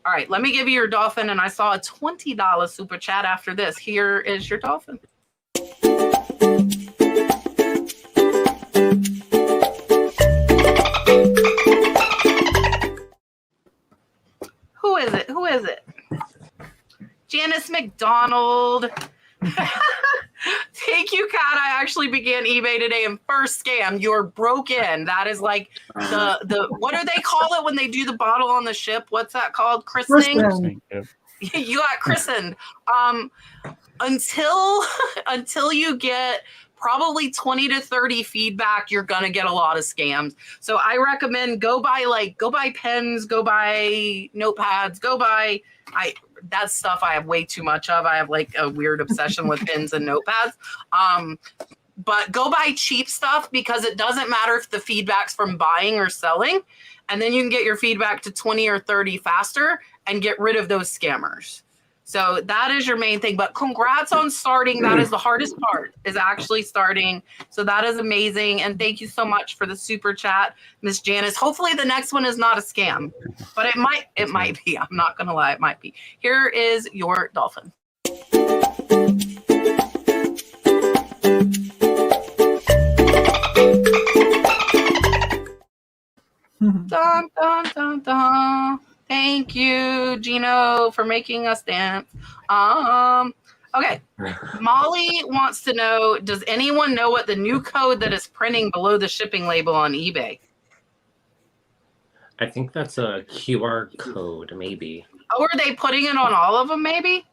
S1: All right, let me give you your dolphin. And I saw a $20 super chat after this. Here is your dolphin. Who is it? Who is it? Janice McDonald. Thank you, Kat. I actually began eBay today and first scam. You're broken. That is like the what do they call it when they do the bottle on the ship? What's that called? Christening? You got christened. Until you get probably 20 to 30 feedback, you're gonna get a lot of scams. So I recommend go buy pens, go buy notepads, that's stuff I have way too much of. I have a weird obsession with pens and notepads. But go buy cheap stuff because it doesn't matter if the feedback's from buying or selling. And then you can get your feedback to 20 or 30 faster and get rid of those scammers. So that is your main thing. But congrats on starting. That is the hardest part, is actually starting. So that is amazing. And thank you so much for the super chat, Miss Janice. Hopefully the next one is not a scam, but it might be. I'm not going to lie. It might be. Here is your dolphin. Dun, dun, dun, dun. Thank you, Gino, for making us dance. Okay. Molly wants to know, does anyone know what the new code that is printing below the shipping label on eBay?
S5: I think that's a QR code, maybe.
S1: Oh, are they putting it on all of them, maybe?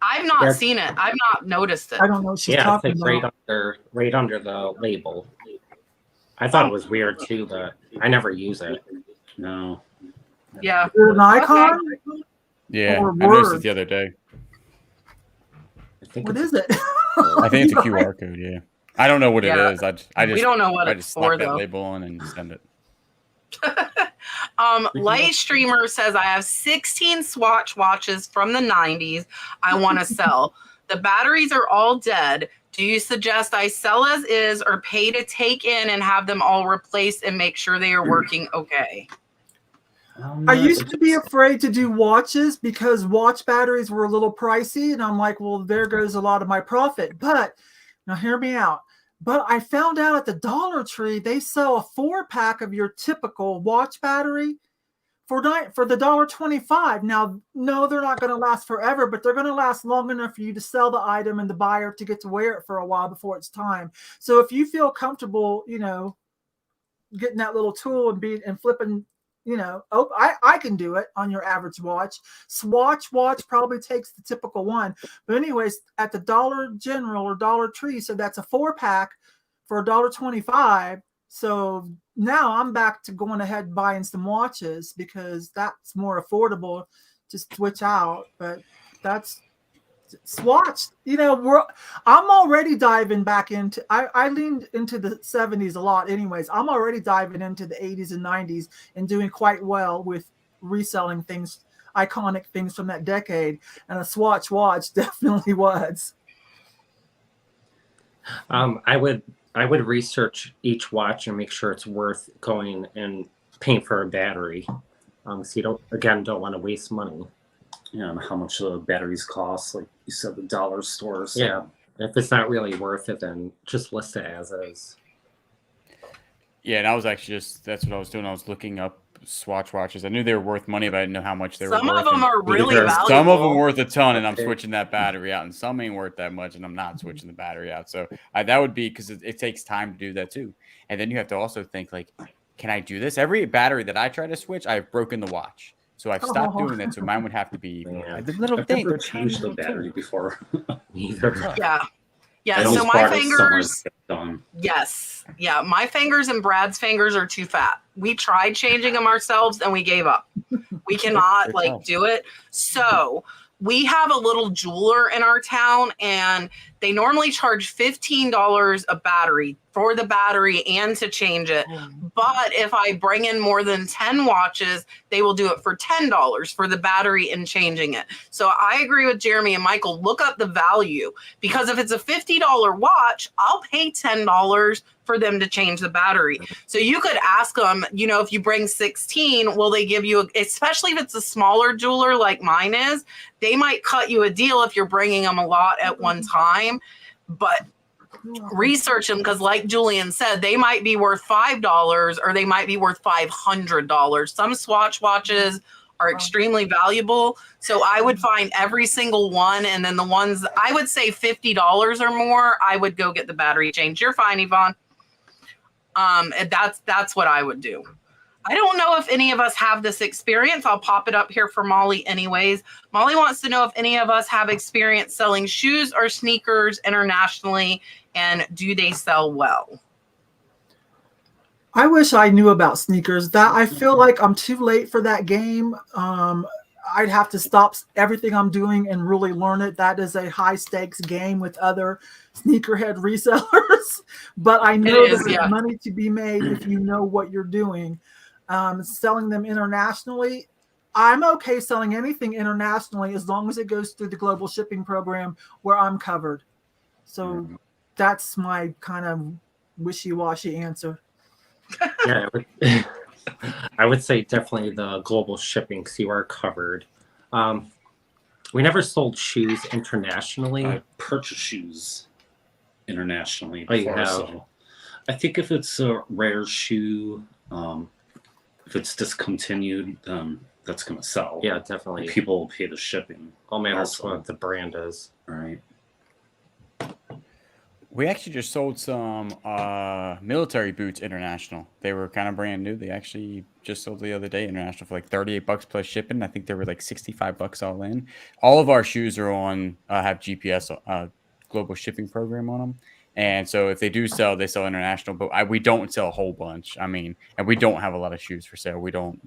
S1: I've not seen it. I've not noticed it.
S4: I don't know what she's talking about.
S5: Right under the label. I thought it was weird, too, but I never use it.
S3: No.
S1: Yeah.
S4: Is it an icon?
S2: Yeah,
S4: Or
S2: I noticed it
S4: word?
S2: the other day.
S4: What is it?
S2: I think it's a QR code, yeah. I don't know what it is. I just
S1: we don't know what
S2: I
S1: it's
S2: just
S1: for,
S2: slap that
S1: though.
S2: label on and send it.
S1: Light Streamer says, I have 16 Swatch watches from the 90s I want to sell. The batteries are all dead. Do you suggest I sell as is or pay to take in and have them all replaced and make sure they are working okay?
S4: I used to be afraid to do watches because watch batteries were a little pricey. And I'm like, well, there goes a lot of my profit. But now hear me out. But I found out at the Dollar Tree, they sell a 4-pack of your typical watch battery for the $1.25. Now, no, they're not going to last forever, but they're going to last long enough for you to sell the item and the buyer to get to wear it for a while before it's time. So if you feel comfortable, getting that little tool and flipping, I can do it on your average watch. Swatch watch probably takes the typical one. But anyways, at the Dollar General or Dollar Tree, so that's a 4-pack for $1.25. So now I'm back to going ahead and buying some watches because that's more affordable to switch out. But that's Swatch. I'm already diving back into. I leaned into the 70s a lot, anyways. I'm already diving into the 80s and 90s and doing quite well with reselling things, iconic things from that decade. And a Swatch watch definitely was.
S5: I would research each watch and make sure it's worth going and paying for a battery. So you don't want to waste money.
S3: Yeah, and how much the batteries cost, like you said, the dollar stores. So.
S5: Yeah, if it's not really worth it, then just list it as is.
S2: Yeah, and I was actually that's what I was doing. I was looking up Swatch watches. I knew they were worth money, but I didn't know how much they were worth.
S1: Some of them are really valuable.
S2: Some of them worth a ton, and I'm switching that battery out, and some ain't worth that much, and I'm not switching the battery out. So that would be because it takes time to do that too. And then you have to also think, like, can I do this? Every battery that I try to switch, I've broken the watch. So I've stopped doing that. So mine would have to be the little thing.
S3: I've never changed the battery before.
S5: Either.
S1: Yeah. So my fingers. Yes. Yeah. My fingers and Brad's fingers are too fat. We tried changing them ourselves and we gave up. We cannot do it. So we have a little jeweler in our town and they normally charge $15 a battery for the battery and to change it. But if I bring in more than 10 watches, they will do it for $10 for the battery and changing it. So I agree with Jeremy and Michael. Look up the value because if it's a $50 watch, I'll pay $10 for them to change the battery. So you could ask them, if you bring 16, will they give you, especially if it's a smaller jeweler like mine is, they might cut you a deal if you're bringing them a lot at one time. But research them because like Julian said, they might be worth $5 or they might be worth $500. Some Swatch watches are extremely valuable. So I would find every single one. And then the ones I would say $50 or more, I would go get the battery changed. You're fine, Yvon. And that's what I would do. I don't know if any of us have this experience. I'll pop it up here for Molly anyways. Molly wants to know if any of us have experience selling shoes or sneakers internationally, and do they sell well?
S4: I wish I knew about sneakers. That I feel like I'm too late for that game. I'd have to stop everything I'm doing and really learn it. That is a high stakes game with other sneakerhead resellers. But I know there's money to be made if you know what you're doing. Selling them internationally, I'm okay selling anything internationally as long as it goes through the global shipping program where I'm covered. So that's my kind of wishy-washy answer.
S5: Yeah, I would say definitely the global shipping, so you are covered. We never sold shoes internationally.
S3: I purchased shoes internationally
S5: before,
S3: you have. So I think if it's a rare shoe, if it's discontinued, that's going to sell.
S5: Yeah, definitely.
S3: People will pay the shipping.
S5: All matters what the brand is.
S3: Right.
S2: We actually just sold some military boots international. They were kind of brand new. They actually just sold the other day international for like $38 plus shipping. I think they were like $65 all in. All of our shoes are on have GPS global shipping program on them. And so if they do sell, they sell international, but we don't sell a whole bunch. I mean, and we don't have a lot of shoes for sale. We don't,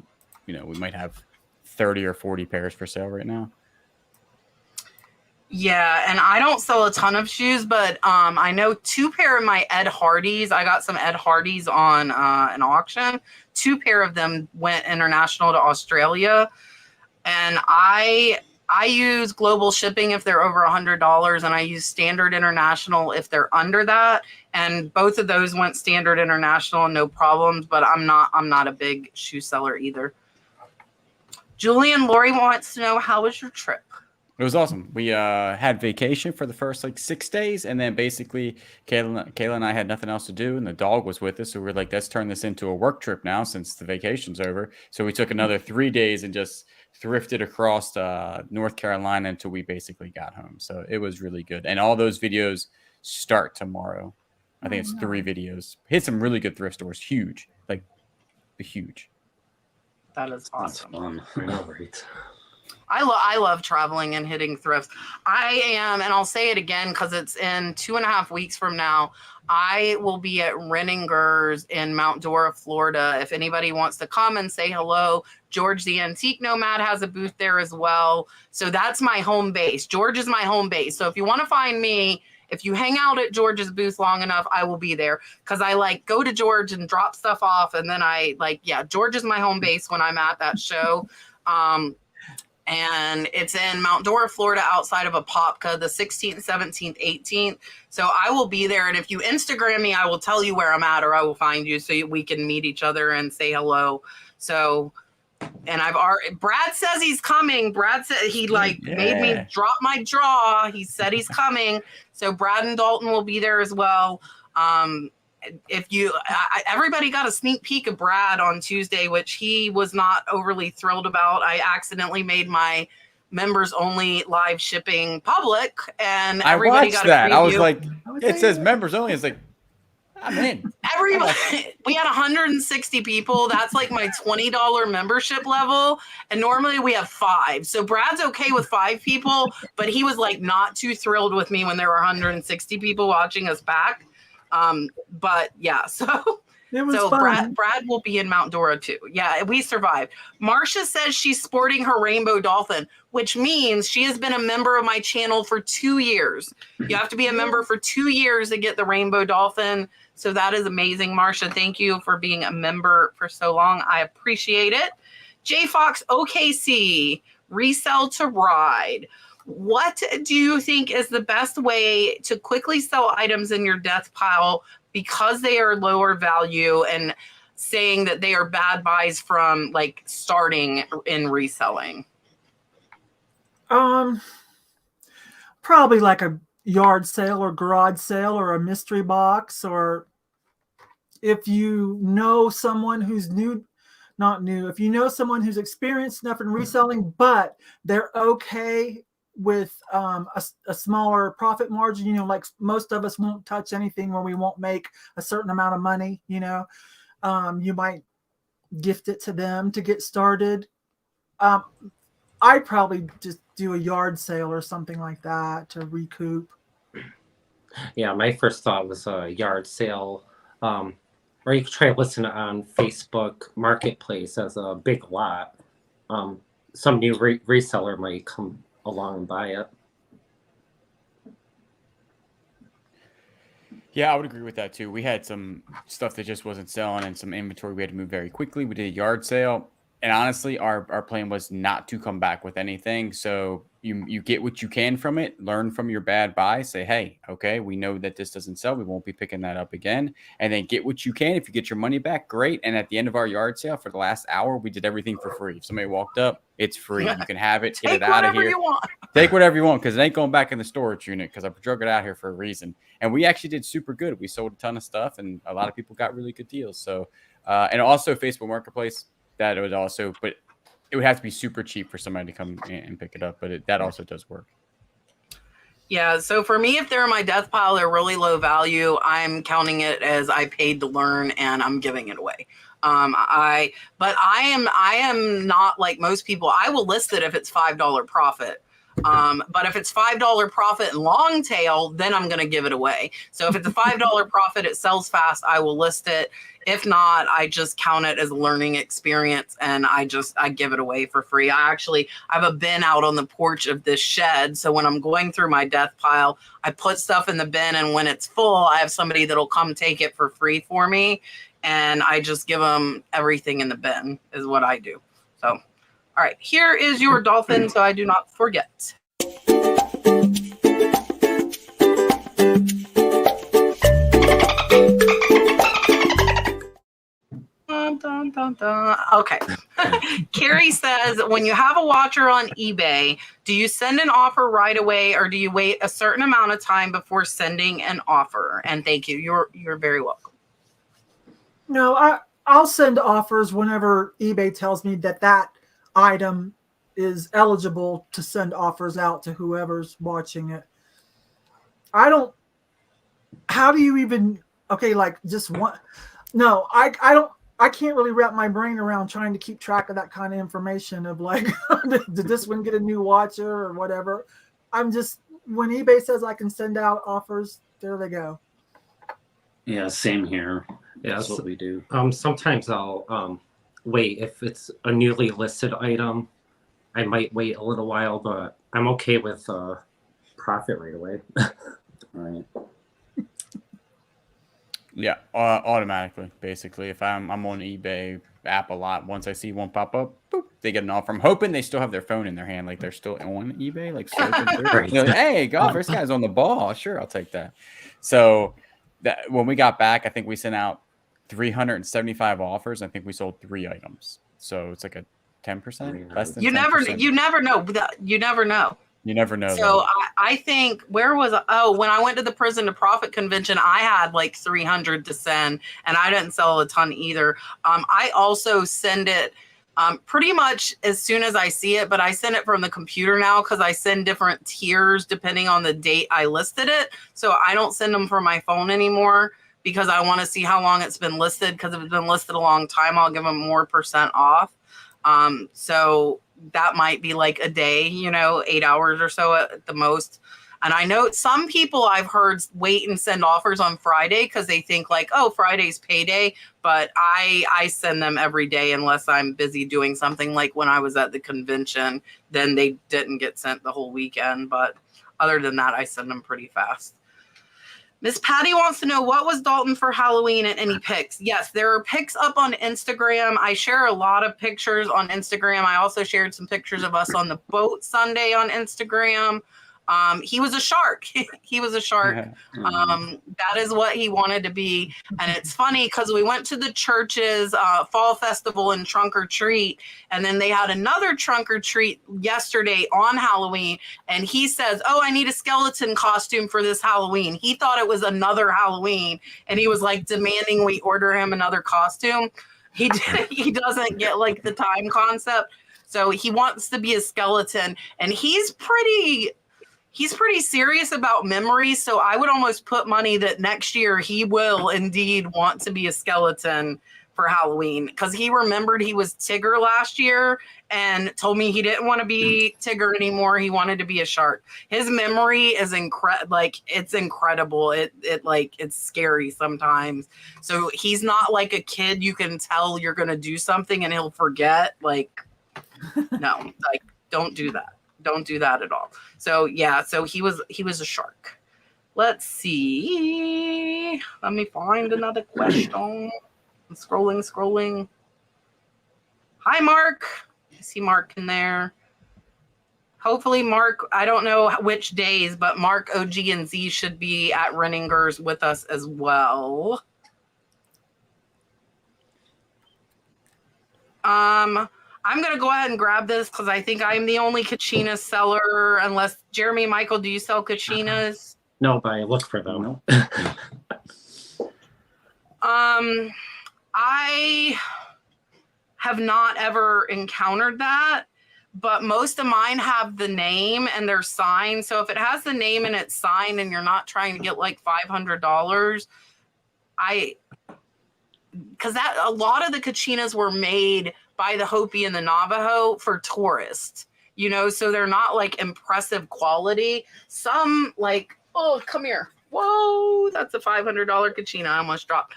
S2: we might have 30 or 40 pairs for sale right now.
S1: Yeah, and I don't sell a ton of shoes, but I know 2 pair of my Ed Hardys. I got some Ed Hardys on an auction. 2 pair of them went international to Australia, and I use global shipping if they're over $100, and I use standard international if they're under that. And both of those went standard international, no problems. But I'm not a big shoe seller either. Julian, Lori wants to know, how was your trip?
S2: It was awesome. We had vacation for the first like 6 days, and then basically Kayla and I had nothing else to do, and the dog was with us. So we're like, let's turn this into a work trip now since the vacation's over. So we took another 3 days and just thrifted across North Carolina until we basically got home. So it was really good. And all those videos start tomorrow. I think it's 3 videos. Hit some really good thrift stores. Huge. Like huge.
S1: That is awesome.
S3: Fun.
S5: I know, right?
S1: I love traveling and hitting thrifts. I am, and I'll say it again because it's in 2.5 weeks from now. I will be at Renninger's in Mount Dora, Florida. If anybody wants to come and say hello, George the Antique Nomad has a booth there as well. So that's my home base. George is my home base. So if you want to find me, if you hang out at George's booth long enough, I will be there because I like go to George and drop stuff off. And then George is my home base when I'm at that show. And it's in Mount Dora, Florida, outside of Apopka, the 16th, 17th, 18th. So I will be there. And if you Instagram me, I will tell you where I'm at, or I will find you so we can meet each other and say hello. So, and Brad says he's coming. Brad said he made me drop my jaw. He said he's coming. So Brad and Dalton will be there as well. Everybody got a sneak peek of Brad on Tuesday, which he was not overly thrilled about. I accidentally made my members only live shipping public, and everybody got a preview.
S2: I was like, it says members only. It's like, I'm in.
S1: We had 160 people. That's like my $20 membership level, and normally we have 5. So Brad's okay with 5 people, but he was like not too thrilled with me when there were 160 people watching us back. But yeah, so
S4: fun.
S1: Brad will be in Mount Dora too. Yeah, we survived. Marcia says she's sporting her rainbow dolphin, which means she has been a member of my channel for 2 years. You have to be a member for 2 years to get the rainbow dolphin. So that is amazing, Marcia. Thank you for being a member for so long. I appreciate it. J Fox OKC, resell to ride. What do you think is the best way to quickly sell items in your death pile because they are lower value, and saying that they are bad buys from like starting in reselling?
S4: Probably like a yard sale or garage sale or a mystery box, or if you know someone who's if you know someone who's experienced enough in reselling, but they're okay with a smaller profit margin, like most of us won't touch anything where we won't make a certain amount of money, you might gift it to them to get started. I'd probably just do a yard sale or something like that to recoup.
S5: Yeah, my first thought was a yard sale, or you could try to listen on Facebook Marketplace as a big lot. Some new reseller might come along and buy it.
S2: Yeah, I would agree with that too. We had some stuff that just wasn't selling and some inventory we had to move very quickly. We did a yard sale, and honestly, our plan was not to come back with anything. So you get what you can from it, learn from your bad buy, say, hey, okay, we know that this doesn't sell. We won't be picking that up again. And then get what you can. If you get your money back, great. And at the end of our yard sale for the last hour, we did everything for free. If somebody walked up, it's free. You can have it, get it out of here. Take whatever you want, because it ain't going back in the storage unit, because I drug it out here for a reason. And we actually did super good. We sold a ton of stuff, and a lot of people got really good deals. So, and also Facebook Marketplace, that would also, but it would have to be super cheap for somebody to come and pick it up. But that also does work.
S1: Yeah. So for me, if they're in my death pile, they're really low value. I'm counting it as I paid to learn, and I'm giving it away. I am not like most people. I will list it if it's $5 profit. But if it's $5 profit and long tail, then I'm going to give it away. So if it's a $5 profit, it sells fast, I will list it. If not, I just count it as a learning experience, and I give it away for free. I have a bin out on the porch of this shed. So when I'm going through my death pile, I put stuff in the bin, and when it's full, I have somebody that'll come take it for free for me. And I just give them everything in the bin is what I do. So, all right, here is your dolphin, so I do not forget. Dun, dun, Dun, dun, dun. Okay. Carrie says, when you have a watcher on eBay, do you send an offer right away or do you wait a certain amount of time before sending an offer? And thank you. You're very welcome.
S4: No, I'll send offers whenever eBay tells me that item is eligible to send offers out to whoever's watching it. How do you even, okay, like just one? No, I can't really wrap my brain around trying to keep track of that kind of information of like, did this one get a new watcher or whatever? I'm just, when eBay says I can send out offers, there they go.
S3: Yeah, same here.
S5: Yeah,
S3: That's what we do.
S5: Sometimes I'll wait if it's a newly listed item. I might wait a little while, but I'm okay with profit right away.
S3: Right.
S2: Yeah, automatically, basically. If I'm on eBay app a lot, once I see one pop up, boop, they get an offer. I'm hoping they still have their phone in their hand, like they're still on eBay, like surfing through. They're like, hey, golf, this guy's on the ball. Sure, I'll take that. So that when we got back, I think we sent out 375 offers. I think we sold 3 items. So it's like a 10%, less than 10%.
S1: You never know. You never know.
S2: You never know.
S1: So I think when I went to the Prison to Profit convention, I had like 300 to send, and I didn't sell a ton either. I also send it pretty much as soon as I see it, but I send it from the computer now because I send different tiers depending on the date I listed it. So I don't send them from my phone anymore because I want to see how long it's been listed. Because if it's been listed a long time, I'll give them more % off. So that might be like a day, 8 hours or so at the most. And I know some people I've heard wait and send offers on Friday because they think like, oh, Friday's payday. But I send them every day unless I'm busy doing something. Like when I was at the convention, then they didn't get sent the whole weekend. But other than that, I send them pretty fast. Miss Patty wants to know, what was Dalton for Halloween and any pics? Yes, there are pics up on Instagram. I share a lot of pictures on Instagram. I also shared some pictures of us on the boat Sunday on Instagram. He was a shark. He was a shark. That is what he wanted to be. And it's funny because we went to the church's fall festival and trunk or treat. And then they had another trunk or treat yesterday on Halloween. And he says, oh, I need a skeleton costume for this Halloween. He thought it was another Halloween. And he was like demanding we order him another costume. He doesn't get like the time concept. So he wants to be a skeleton. And he's pretty serious about memories, so I would almost put money that next year he will indeed want to be a skeleton for Halloween because he remembered he was Tigger last year and told me he didn't want to be Tigger anymore. He wanted to be a shark. His memory is it's incredible. It's scary sometimes. So he's not like a kid you can tell you're going to do something and he'll forget. No, don't do that. Don't do that at all. So yeah, so he was a shark. Let's see. Let me find another question. I'm scrolling. Hi, Mark. I see Mark in there. Hopefully, Mark, I don't know which days, but Mark, OG, and Z should be at Renninger's with us as well. I'm going to go ahead and grab this because I think I'm the only Kachina seller, unless Jeremy, Michael, do you sell Kachinas?
S5: No, but I look for them.
S1: I have not ever encountered that, but most of mine have the name and they're signed. So if it has the name and it's signed and you're not trying to get like $500, because a lot of the Kachinas were made by the Hopi and the Navajo for tourists, so they're not like impressive quality. Some like, oh, come here. Whoa, that's a $500 Kachina. I almost dropped.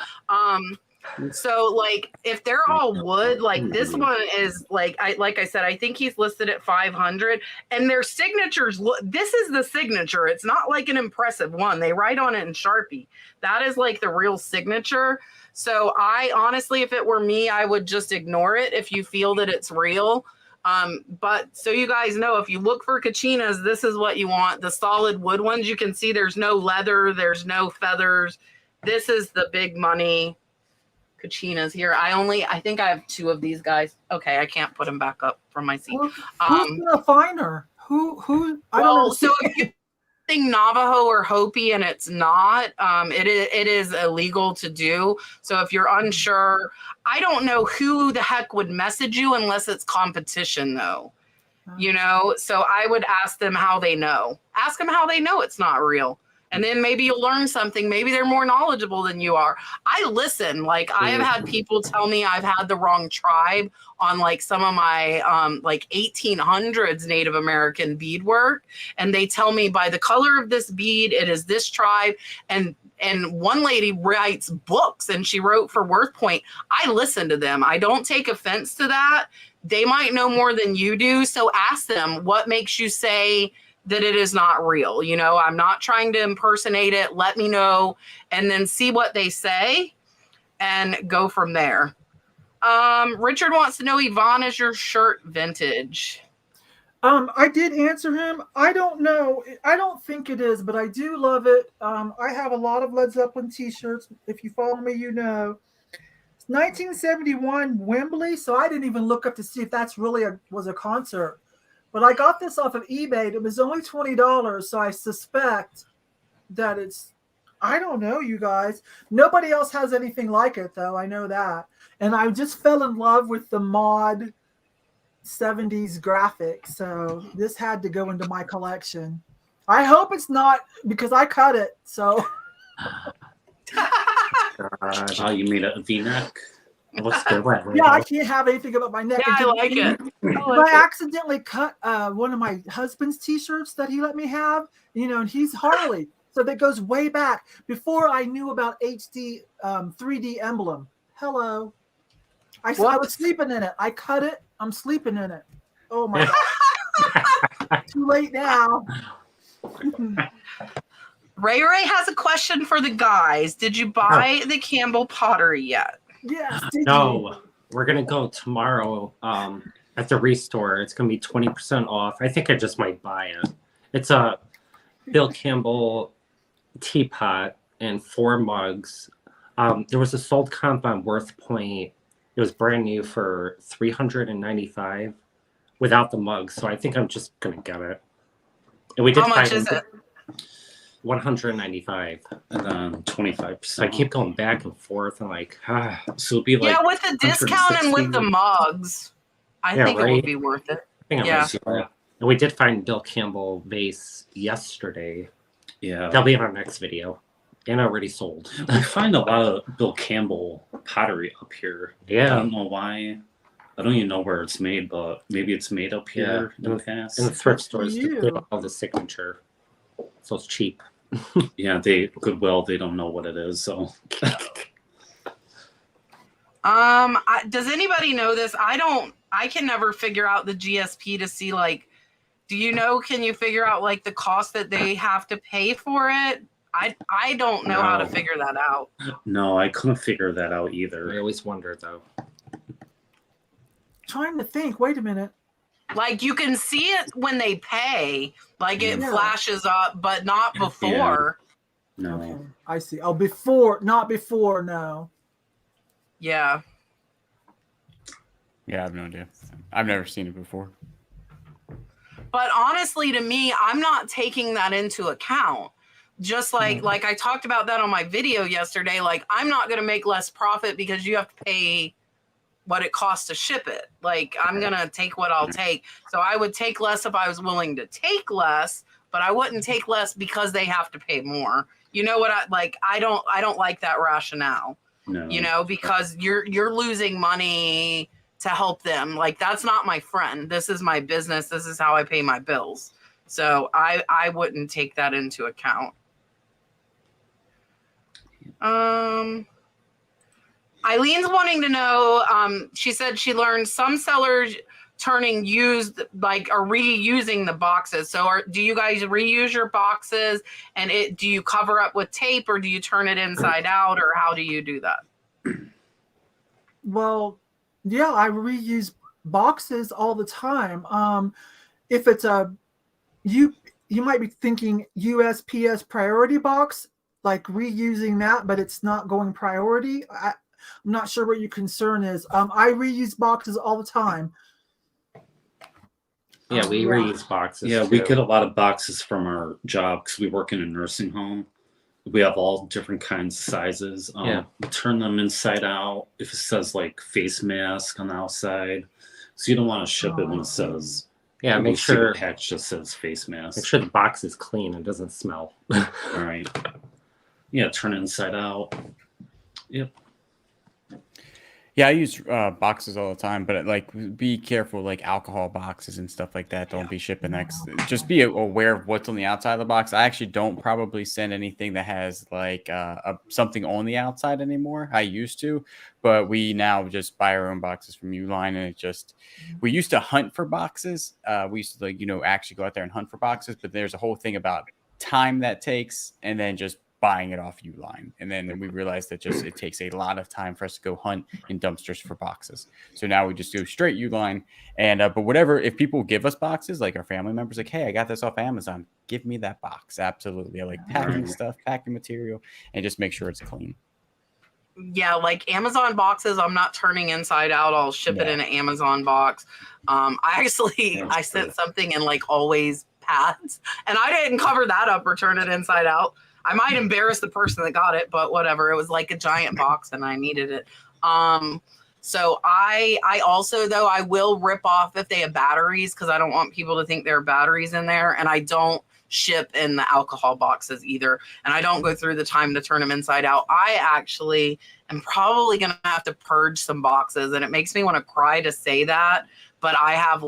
S1: So like if they're all wood, like this one is like I said, I think he's listed at 500 and their signatures. This is the signature. It's not like an impressive one. They write on it in Sharpie. That is like the real signature. So I honestly, if it were me, I would just ignore it if you feel that it's real. But so you guys know, if you look for Kachinas, this is what you want. The solid wood ones, you can see there's no leather, there's no feathers. This is the big money Kachina's here. I think I have 2 of these guys. Okay, I can't put them back up from my seat.
S4: Who's gonna find her? Who? I don't
S1: Well,
S4: know.
S1: so if you think Navajo or Hopi and it's not, it is illegal to do. So if you're unsure, I don't know who the heck would message you unless it's competition though. You know, so I would ask them how they know. Ask them how they know it's not real. And then maybe you'll learn something. Maybe they're more knowledgeable than you are. I listen. Like I have had people tell me I've had the wrong tribe on like some of my like 1800s Native American beadwork. And they tell me by the color of this bead, it is this tribe. And one lady writes books and she wrote for WorthPoint. I listen to them. I don't take offense to that. They might know more than you do. So ask them, what makes you say that it is not real? You know, I'm not trying to impersonate it. Let me know, and then see what they say and go from there. Richard wants to know, Yvon, is your shirt vintage?
S4: I did answer him. I don't know. I don't think it is, but I do love it. I have a lot of Led Zeppelin t-shirts. If you follow me, you know. It's 1971 Wembley, so I didn't even look up to see if that's really was a concert. But I got this off of eBay. It was only $20, so I suspect that it's, I don't know, you guys. Nobody else has anything like it, though. I know that. And I just fell in love with the mod 70s graphics, so this had to go into my collection. I hope it's not, because I cut it, so.
S3: Oh, you made a V-neck?
S5: Looks good.
S4: Yeah, I can't have anything about my neck.
S1: Yeah, I like it.
S4: I accidentally cut one of my husband's t-shirts that he let me have, you know, and he's Harley. So that goes way back before I knew about HD 3D emblem. Hello. I was sleeping in it. I cut it. I'm sleeping in it. Oh my God. Too late now.
S1: Ray has a question for the guys. Did you buy the Campbell pottery yet?
S4: Yes.
S5: No, we're gonna go tomorrow at the Restore. It's gonna be 20% off. I think I just might buy it. It's a Bill Campbell teapot and 4 mugs. There was a sold comp on WorthPoint. It was brand new for $395 without the mugs. So I think I'm just gonna get it. And we did.
S1: How much is it?
S5: $195.
S3: And then 25%.
S5: I keep going back and forth and like,
S3: So it'd be like,
S1: yeah, with the discount and with the mugs, I think it would be worth it.
S5: I think
S1: Yeah.
S5: And we did find Bill Campbell vase yesterday.
S3: yeah.
S5: That'll be in our next video. And already sold.
S3: We find a lot of Bill Campbell pottery up here. I
S5: Yeah.
S3: don't know why. I don't even know where it's made, but maybe it's made up here in the past.
S5: In the thrift stores,
S4: You.
S5: they all the signature. So it's cheap.
S3: Yeah, Goodwill, they don't know what it is, so.
S1: Does anybody know this? I can never figure out the GSP to see, like, do you know, can you figure out like the cost that they have to pay for it? I don't know how to figure that out.
S3: No, I couldn't figure that out
S5: I
S3: either.
S5: always wonder though.
S4: Trying to think. Wait a minute.
S1: Like you can see it when they pay, like it
S4: Yeah.
S1: flashes up, but not before.
S3: No.
S4: Okay, I see. Oh, before, not before. No.
S1: Yeah.
S2: Yeah, I have no idea. I've never seen it before.
S1: But honestly, to me, I'm not taking that into account. Just like I talked about that on my video yesterday. Like I'm not going to make less profit because you have to pay what it costs to ship it. Like I'm going to take what I'll take. So I would take less if I was willing to take less, but I wouldn't take less because they have to pay more. You know what I like? I don't like that rationale.
S3: No.
S1: You know, because you're losing money to help them. Like that's not my friend. This is my business. This is how I pay my bills. So I wouldn't take that into account. Eileen's wanting to know, she said she learned some sellers turning used, like, are reusing the boxes. So do you guys reuse your boxes, and do you cover up with tape, or do you turn it inside out, or how do you do that?
S4: Well, yeah, I reuse boxes all the time. If it's you might be thinking USPS priority box, like reusing that, but it's not going priority. I'm not sure what your concern is. I reuse boxes all the time.
S5: Yeah, we reuse boxes.
S3: Yeah,
S5: too.
S3: we get a lot of boxes from our job because we work in a nursing home. We have all different kinds of sizes. We turn them inside out if it says like face mask on the outside. So you don't want to ship it when it says,
S5: make sure
S3: the patch just says face mask.
S5: Make sure the box is clean and doesn't smell.
S3: All right. Yeah, turn it inside out. Yep.
S2: Yeah, I use boxes all the time, but like be careful, like alcohol boxes and stuff like that. Don't be shipping next. Just be aware of what's on the outside of the box. I actually don't probably send anything that has like something on the outside anymore. I used to, but we now just buy our own boxes from Uline, and we used to hunt for boxes. We used to actually go out there and hunt for boxes, but there's a whole thing about time that takes, and then just buying it off Uline. And then we realized that it takes a lot of time for us to go hunt in dumpsters for boxes. So now we just go straight Uline. And but whatever, if people give us boxes, like our family members, like, hey, I got this off Amazon, give me that box. Absolutely. I like packing stuff, packing material, and just make sure it's clean.
S1: Yeah, like Amazon boxes, I'm not turning inside out. I'll ship it in an Amazon box. I sent something in like always pads, and I didn't cover that up or turn it inside out. I might embarrass the person that got it, but whatever. It was like a giant box and I needed it. So I also, though, I will rip off if they have batteries, because I don't want people to think there are batteries in there. And I don't ship in the alcohol boxes either. And I don't go through the time to turn them inside out. I actually am probably going to have to purge some boxes. And it makes me want to cry to say that. But I have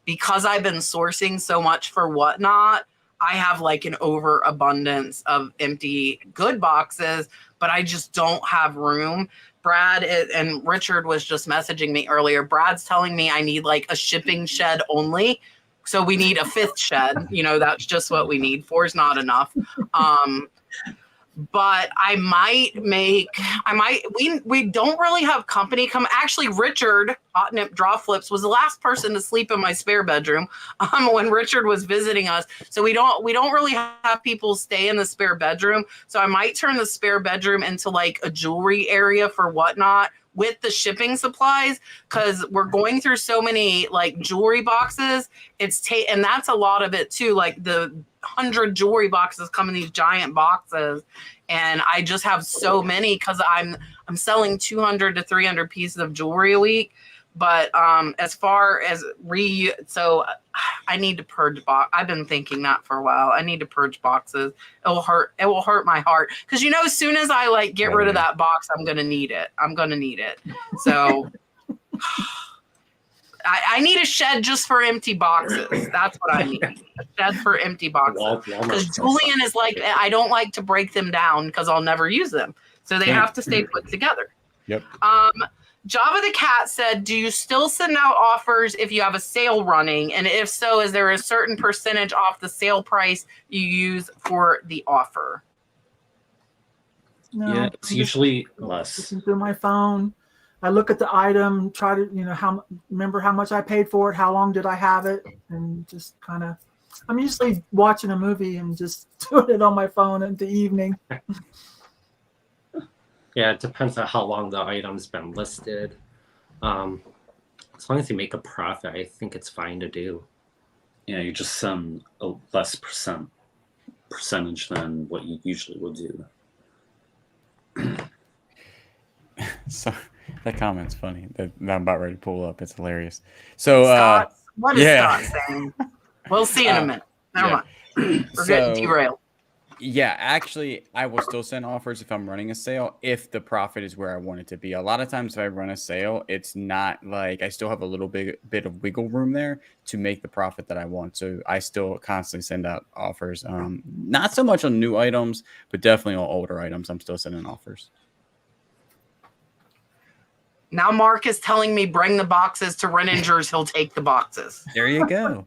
S1: because I've been sourcing so much for Whatnot, I have like an overabundance of empty good boxes, but I just don't have room. Brad and Richard was just messaging me earlier. Brad's telling me I need like a shipping shed only. So we need a 5th shed. That's just what we need. 4 is not enough. But we don't really have company come. Actually, Richard Otnip Draw Flips was the last person to sleep in my spare bedroom when Richard was visiting us. So we don't really have people stay in the spare bedroom. So I might turn the spare bedroom into like a jewelry area for Whatnot with the shipping supplies, because we're going through so many like jewelry boxes. And that's a lot of it too. Like the 100 jewelry boxes come in these giant boxes, and I just have so many because I'm selling 200 to 300 pieces of jewelry a week. But as far as so I need to purge box. I've been thinking that for a while. I need to purge boxes. It will hurt my heart, because as soon as I get rid of that box, I'm gonna need it. So I need a shed just for empty boxes. That's what I need. A shed for empty boxes. Because Julian is like, I don't like to break them down because I'll never use them. So they have to stay put together.
S2: Yep.
S1: Java the Cat said, do you still send out offers if you have a sale running? And if so, is there a certain percentage off the sale price you use for the offer?
S4: No,
S3: Yeah, it's usually less.
S4: Looking through my phone, I look at the item, try to, remember how much I paid for it, how long did I have it, and just kind of, I'm usually watching a movie and just doing it on my phone in the evening.
S5: Yeah, it depends on how long the item's been listed. As long as you make a profit, I think it's fine to do.
S3: Yeah, you just send a less percentage than what you usually would do.
S2: So that comment's funny. That I'm about ready to pull up. It's hilarious. So
S1: Scott, what is Scott saying? We'll see in a minute. Never mind. We're getting derailed.
S2: Yeah, actually, I will still send offers if I'm running a sale, if the profit is where I want it to be. A lot of times if I run a sale, it's not like I still have a little bit of wiggle room there to make the profit that I want. So I still constantly send out offers. Not so much on new items, but definitely on older items. I'm still sending offers.
S1: Now Mark is telling me bring the boxes to Renninger's. He'll take the boxes.
S2: There you go.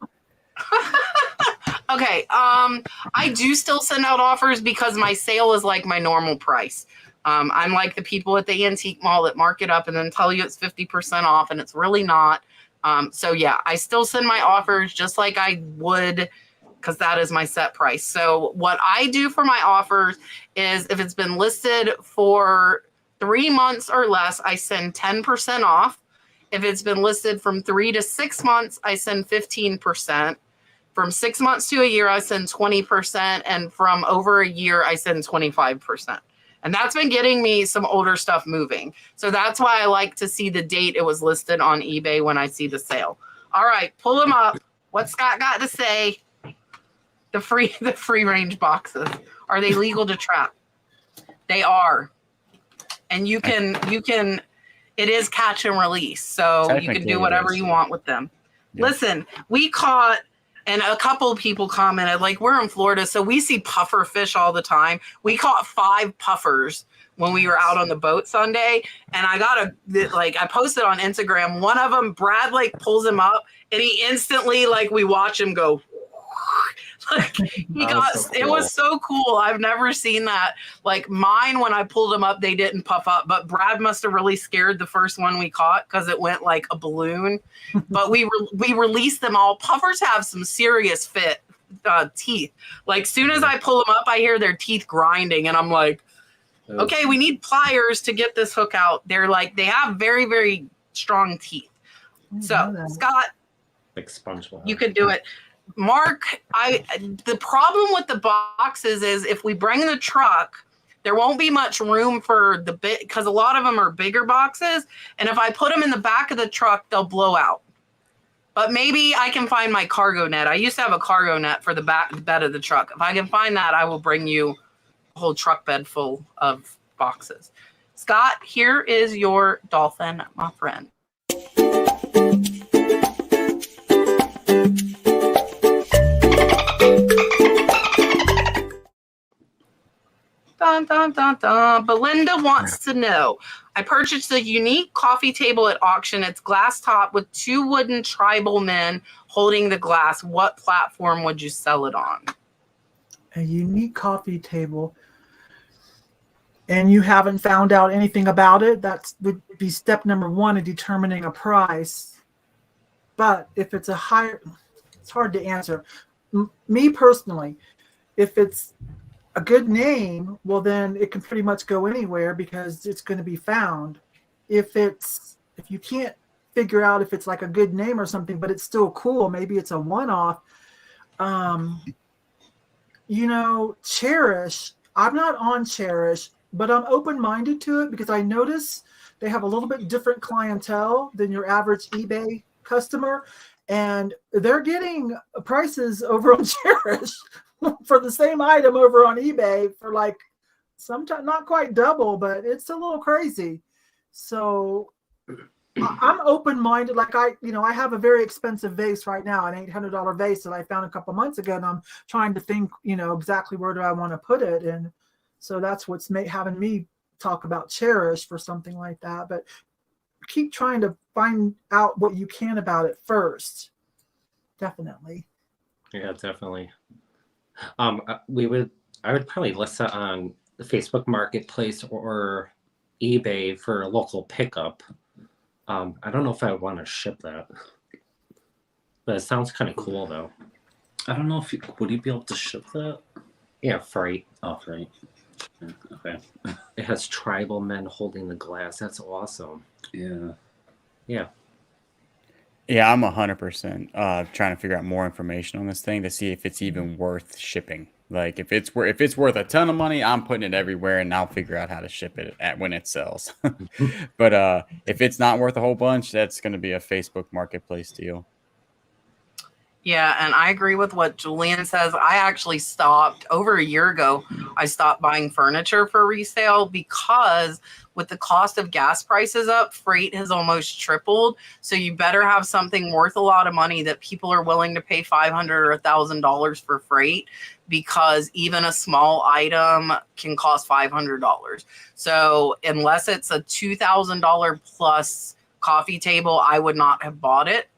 S1: Okay. I do still send out offers because my sale is like my normal price. I'm like the people at the antique mall that mark it up and then tell you it's 50% off, and it's really not. So yeah, I still send my offers just like I would, because that is my set price. So what I do for my offers is if it's been listed for 3 months or less, I send 10% off. If it's been listed from 3 to 6 months, I send 15%. From 6 months to a year, I send 20%. And from over a year, I send 25%. And that's been getting me some older stuff moving. So that's why I like to see the date it was listed on eBay when I see the sale. All right, pull them up. What's Scott got to say? The free range boxes. Are they legal to trap? They are. And you can it is catch and release. So you can do whatever you want with them. Yeah. Listen, we caught, and a couple of people commented, like, we're in Florida, so we see puffer fish all the time. We caught 5 puffers when we were out on the boat Sunday. And I posted on Instagram, one of them, Brad, like, pulls him up, and he instantly, like, we watch him go, like, it was so cool. I've never seen that. Like, mine, when I pulled them up, they didn't puff up, but Brad must have really scared the first one we caught because it went like a balloon. But we released them all. Puffers have some serious teeth. Like, soon as I pull them up, I hear their teeth grinding, and I'm like, okay, we need pliers to get this hook out. They're like, they have very, very strong teeth. So, Scott,
S5: like SpongeBob,
S1: you can do it. Mark, the problem with the boxes is if we bring the truck, there won't be much room for the bit, because a lot of them are bigger boxes. And if I put them in the back of the truck, they'll blow out. But maybe I can find my cargo net. I used to have a cargo net for the bed of the truck. If I can find that, I will bring you a whole truck bed full of boxes. Scott, here is your dolphin, my friend. Dun, dun, dun, dun. Belinda wants to know, I purchased a unique coffee table at auction. It's glass top with 2 wooden tribal men holding the glass. What platform would you sell it on?
S4: A unique coffee table. And you haven't found out anything about it? That would be step number 1 in determining a price. But if it's it's hard to answer. Me personally, if it's a good name, well, then it can pretty much go anywhere because it's going to be found. If you can't figure out if it's like a good name or something, but it's still cool, maybe it's a one-off. Cherish. I'm not on Cherish, but I'm open-minded to it because I notice they have a little bit different clientele than your average eBay customer, and they're getting prices over on Cherish for the same item over on eBay for like sometimes not quite double, but it's a little crazy. So I'm open-minded. Like I have a very expensive vase right now, an $800 vase that I found a couple months ago, and I'm trying to think, exactly where do I want to put it. And so that's what's having me talk about Cherish for something like that. But keep trying to find out what you can about it first. Definitely.
S5: Yeah, definitely. I would probably list it on the Facebook Marketplace or eBay for a local pickup. I don't know if I want to ship that, but it sounds kind of cool though.
S3: I don't know would you be able to ship that?
S5: Yeah, freight.
S3: Oh, freight. Okay.
S5: It has tribal men holding the glass. That's awesome.
S3: Yeah.
S5: Yeah.
S2: Yeah, I'm 100% trying to figure out more information on this thing to see if it's even worth shipping. Like if it's worth a ton of money, I'm putting it everywhere, and I'll figure out how to ship it when it sells. But if it's not worth a whole bunch, that's going to be a Facebook Marketplace deal.
S1: Yeah, and I agree with what Julian says. I actually stopped over a year ago. I stopped buying furniture for resale because with the cost of gas prices up, freight has almost tripled. So you better have something worth a lot of money that people are willing to pay $500 or $1,000 for freight, because even a small item can cost $500. So unless it's a $2,000 plus coffee table, I would not have bought it.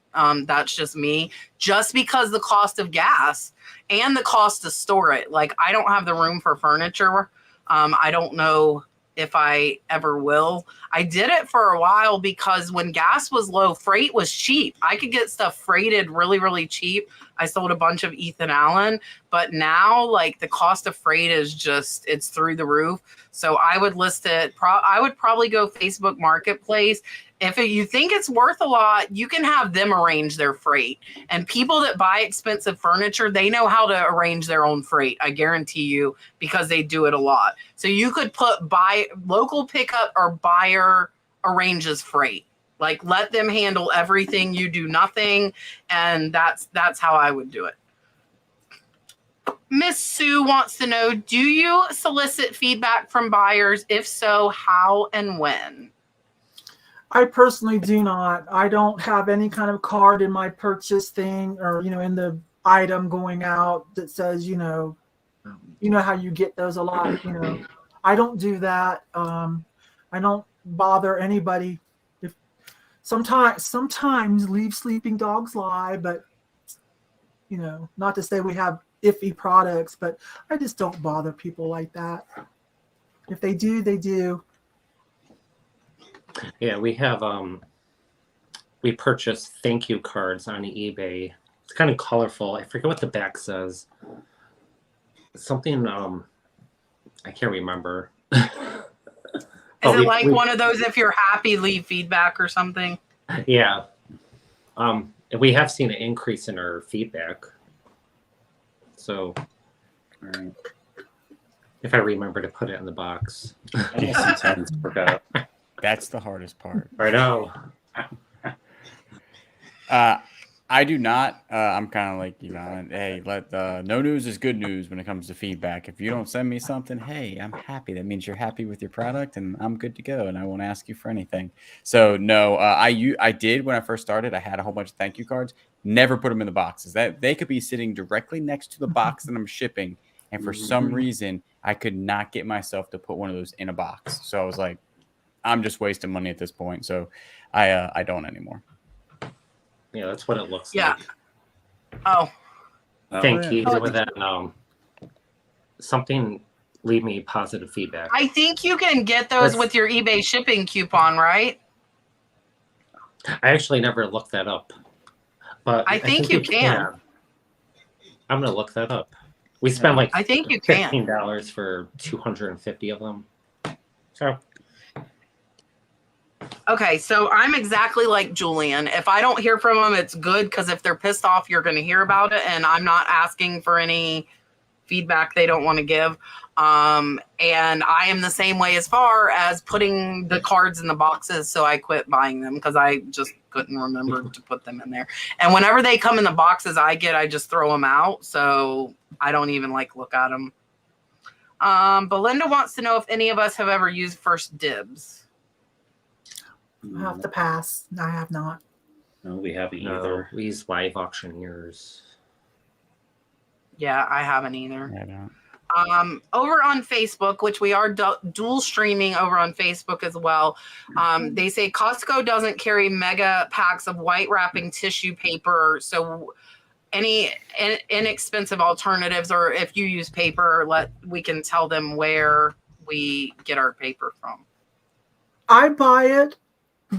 S1: That's just me, just because the cost of gas and the cost to store it. Like, I don't have the room for furniture. I don't know if I ever will. I did it for a while because when gas was low, freight was cheap. I could get stuff freighted really, really cheap. I sold a bunch of Ethan Allen, but now like the cost of freight is just, it's through the roof. So I would list it. I would probably go Facebook Marketplace. If you think it's worth a lot, you can have them arrange their freight. And people that buy expensive furniture, they know how to arrange their own freight. I guarantee you, because they do it a lot. So you could put local pickup or buyer arranges freight. Like let them handle everything. You do nothing. And that's how I would do it. Miss Sue wants to know, do you solicit feedback from buyers? If so, how and when?
S4: I personally do not. I don't have any kind of card in my purchase thing or, in the item going out that says, you know how you get those a lot, I don't do that. I don't bother anybody. If sometimes leave sleeping dogs lie, but, not to say we have iffy products, but I just don't bother people like that. If they do, they do.
S5: Yeah, we have we purchased thank you cards on eBay. It's kind of colorful. I forget what the back says. Something I can't remember.
S1: Is it like one of those if you're happy, leave feedback or something?
S5: Yeah. We have seen an increase in our feedback. So if I remember to put it in the box.
S3: I sometimes forgot.
S2: That's the hardest part.
S5: I know.
S2: I do not. I'm kind of like Yvon. Hey, no news is good news when it comes to feedback. If you don't send me something, hey, I'm happy. That means you're happy with your product, and I'm good to go, and I won't ask you for anything. So no, I did when I first started. I had a whole bunch of thank you cards. Never put them in the boxes. That they could be sitting directly next to the box that I'm shipping, and for some reason, I could not get myself to put one of those in a box. So I was like, I'm just wasting money at this point. So I don't anymore.
S5: Yeah, that's what it looks
S1: Yeah.
S5: like.
S1: Oh.
S5: Thank you for that. Something leave me positive feedback.
S1: I think you can get those with your eBay shipping coupon, right?
S5: I actually never looked that up. But
S1: I think you can.
S5: I'm going to look that up. We spent
S1: I think you can.
S5: $15 for 250 of them. So
S1: okay, so I'm exactly like Julian. If I don't hear from them, it's good, because if they're pissed off, you're going to hear about it, and I'm not asking for any feedback they don't want to give. And I am the same way as far as putting the cards in the boxes, so I quit buying them because I just couldn't remember to put them in there. And whenever they come in the boxes I just throw them out, so I don't even look at them. Belinda wants to know if any of us have ever used First Dibs.
S4: I have to pass. I have not.
S3: No, we haven't
S5: no,
S3: either.
S5: we use live auctioneers.
S1: Yeah, I haven't either.
S2: I don't.
S1: Over on Facebook, which we are dual streaming over on Facebook as well, they say Costco doesn't carry mega packs of white wrapping tissue paper. So any inexpensive alternatives, or if you use paper, we can tell them where we get our paper from.
S4: I buy it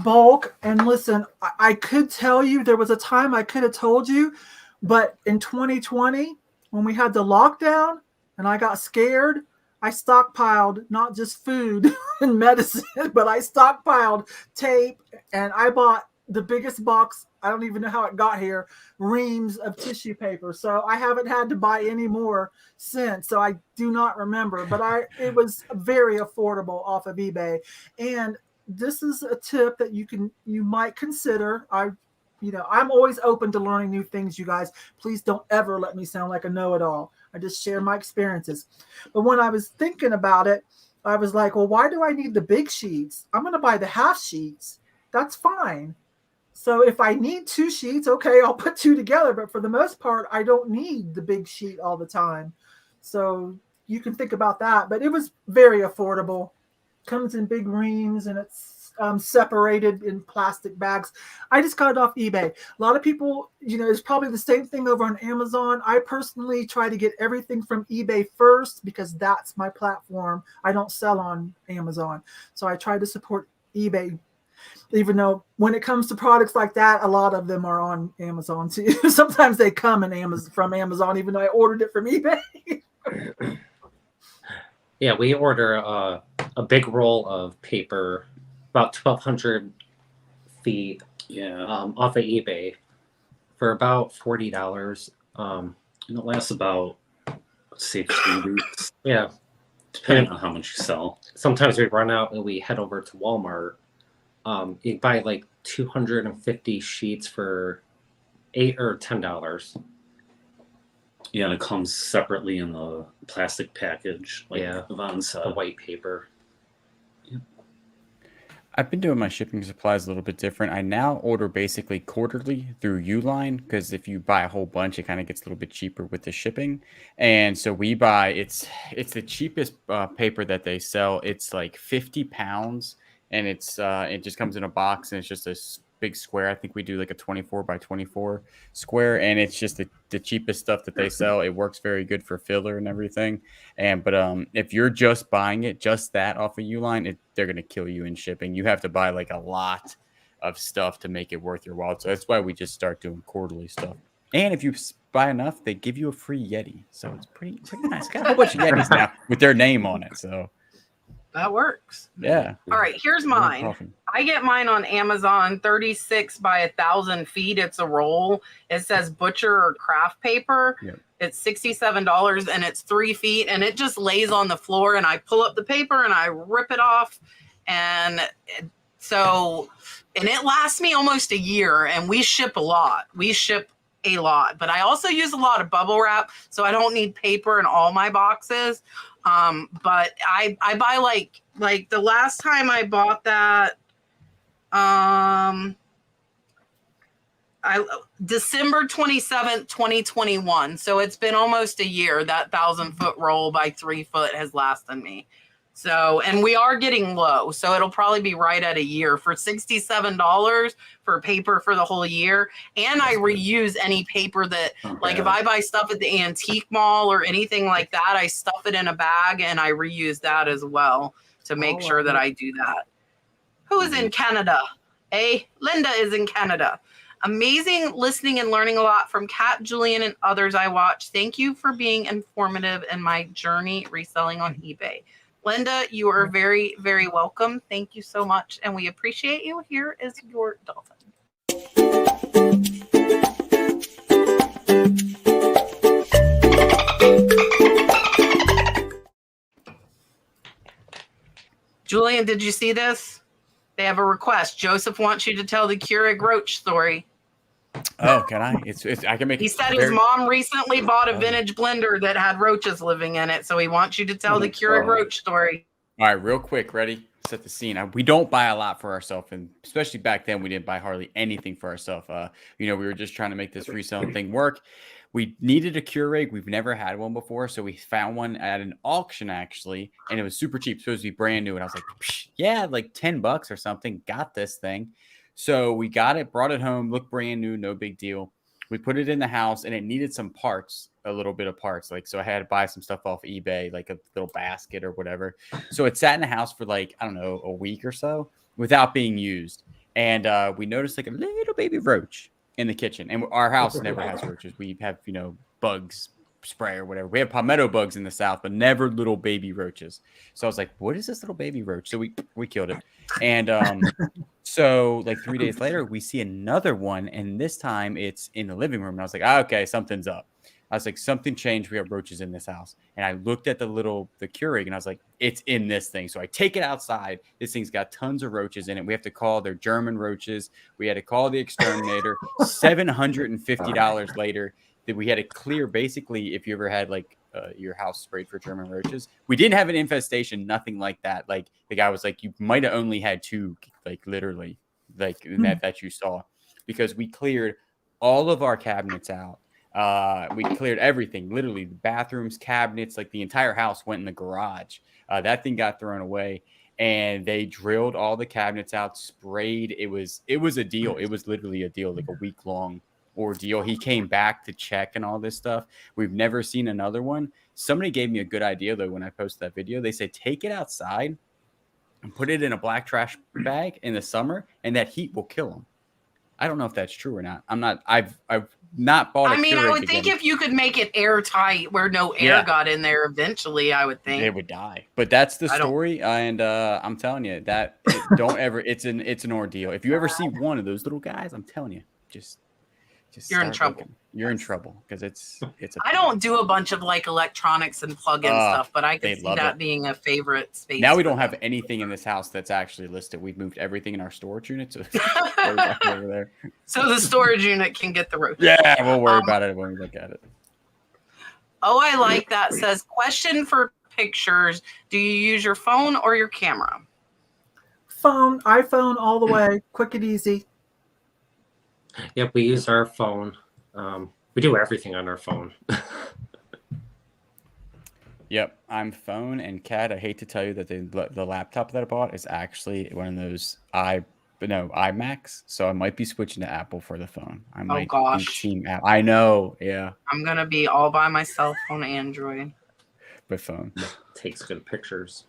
S4: bulk, and listen, I could tell you, there was a time I could have told you, but in 2020, when we had the lockdown and I got scared, I stockpiled not just food and medicine, but I stockpiled tape, and I bought the biggest box. I don't even know how it got here, reams of tissue paper. So I haven't had to buy any more since. So I do not remember, but it was very affordable off of eBay. And this is a tip that you might consider. I'm always open to learning new things, you guys. Please don't ever let me sound like a know-it-all. I just share my experiences. But when I was thinking about it, I was like, well, why do I need the big sheets? I'm going to buy the half sheets. That's fine. So if I need 2 sheets, okay, I'll put 2 together. But for the most part, I don't need the big sheet all the time. So you can think about that. But it was very affordable. Comes in big reams, and it's separated in plastic bags. I just got it off eBay. A lot of people, it's probably the same thing over on Amazon. I personally try to get everything from eBay first because that's my platform. I don't sell on Amazon. So I try to support eBay, even though when it comes to products like that, a lot of them are on Amazon too. Sometimes they come from Amazon, even though I ordered it from eBay.
S5: Yeah, we order a big roll of paper, about 1,200 feet, off of eBay for about $40.
S3: And it lasts about, say, 3 weeks.
S5: Yeah,
S3: Depending on how much you sell.
S5: sometimes we run out and we head over to Walmart. You buy like 250 sheets for $8 or $10.
S3: Yeah, and it comes separately in the plastic package, like Yvonne said.
S5: The white paper.
S2: I've been doing my shipping supplies a little bit different. I now order basically quarterly through Uline because if you buy a whole bunch, it kind of gets a little bit cheaper with the shipping. And so we buy it's the cheapest paper that they sell. It's like 50 pounds, and it just comes in a box, and it's just a big square. I think we do like a 24 by 24 square, and it's just the cheapest stuff that they sell. It works very good for filler and everything. But if you're just buying it, just that off of Uline, they're going to kill you in shipping. You have to buy like a lot of stuff to make it worth your while. So that's why we just start doing quarterly stuff. And if you buy enough, they give you a free Yeti. So it's pretty nice. Got a whole bunch of Yetis now with their name on it. So
S1: that works.
S2: Yeah.
S1: All right, here's mine. I get mine on Amazon, 36 by 1,000 feet. It's a roll. It says butcher or craft paper.
S2: Yep.
S1: It's $67 and it's 3 feet, and it just lays on the floor, and I pull up the paper and I rip it off. And it lasts me almost a year, and we ship a lot. But I also use a lot of bubble wrap, so I don't need paper in all my boxes. But I buy like the last time I bought that, December 27th, 2021. So it's been almost a year. That 1,000-foot roll by 3 foot has lasted me. So, and we are getting low, so it'll probably be right at a year for $67 for paper for the whole year. And I reuse any paper that, like if I buy stuff at the antique mall or anything like that, I stuff it in a bag and I reuse that as well to make sure that I do that. Who is in Canada? Linda is in Canada. Amazing listening and learning a lot from Kat, Julian, and others I watch. Thank you for being informative in my journey reselling on eBay. Linda, you are very, very welcome. Thank you so much, and we appreciate you. Here is your dolphin. Julian, did you see this? They have a request. Joseph wants you to tell the Keurig roach story.
S2: Oh, can I? I can make.
S1: He said his mom recently bought a vintage blender that had roaches living in it, so he wants you to tell the Keurig roach story.
S2: All right, real quick, ready? Set the scene. We don't buy a lot for ourselves, and especially back then, we didn't buy hardly anything for ourselves. We were just trying to make this reselling thing work. We needed a Keurig. We've never had one before, so we found one at an auction actually, and it was super cheap. Supposed to be brand new, and I was like, yeah, like $10 or something. Got this thing. So we got it, brought it home, looked brand new, no big deal. We put it in the house, and it needed some parts, a little bit of parts. So I had to buy some stuff off eBay, like a little basket or whatever. So it sat in the house for like, I don't know, a week or so without being used. And we noticed like a little baby roach in the kitchen. And our house never has roaches. We have, bugs spray or whatever. We have palmetto bugs in the South, but never little baby roaches. So I was like, what is this little baby roach? So we killed it. And so like 3 days later, we see another one. And this time it's in the living room. And I was like, okay, something's up. I was like, something changed. We have roaches in this house. And I looked at the Keurig and I was like, it's in this thing. So I take it outside. This thing's got tons of roaches in it. We have to call their German roaches. We had to call the exterminator. $750 later that we had to clear. Basically, if you ever had like your house sprayed for German roaches, we didn't have an infestation, nothing like that. Like the guy was like, you might have only had 2, like literally, like that you saw, because we cleared all of our cabinets out. We cleared everything, literally the bathrooms, cabinets, like the entire house went in the garage. That thing got thrown away. and they drilled all the cabinets out, sprayed. It was a deal. It was literally a deal, like a week-long ordeal. He came back to check and all this stuff. We've never seen another one. Somebody gave me a good idea, though, when I posted that video. They said, take it outside and put it in a black trash bag in the summer, and that heat will kill them. I don't know if that's true or not. I've not bought a
S1: I mean, I
S2: Keurig
S1: would think
S2: again.
S1: if you could make it airtight where no air got in there eventually, I would think
S2: they would die. But that's the story, and I'm telling you that don't ever. It's an ordeal. If you ever see one of those little guys, I'm telling you, just
S1: you're in trouble.
S2: You're in trouble because it's.
S1: I don't do a bunch of like electronics and plug-in stuff, but I could see that being a favorite space.
S2: Now we don't have anything in this house that's actually listed. We've moved everything in our storage unit to over there.
S1: So the storage unit can get the road.
S2: Yeah, we'll worry about it when we look at it.
S1: Oh, I like that. Says, question for pictures. Do you use your phone or your camera?
S4: Phone, iPhone all the way, quick and easy.
S5: Yep, we use our phone. We do everything on our phone.
S2: Yep, I'm phone and Cat. I hate to tell you that the laptop that I bought is actually one of those iMacs. So I might be switching to Apple for the phone. I might be team Apple. I know, yeah.
S1: I'm gonna be all by myself on Android.
S2: But phone
S5: takes good pictures.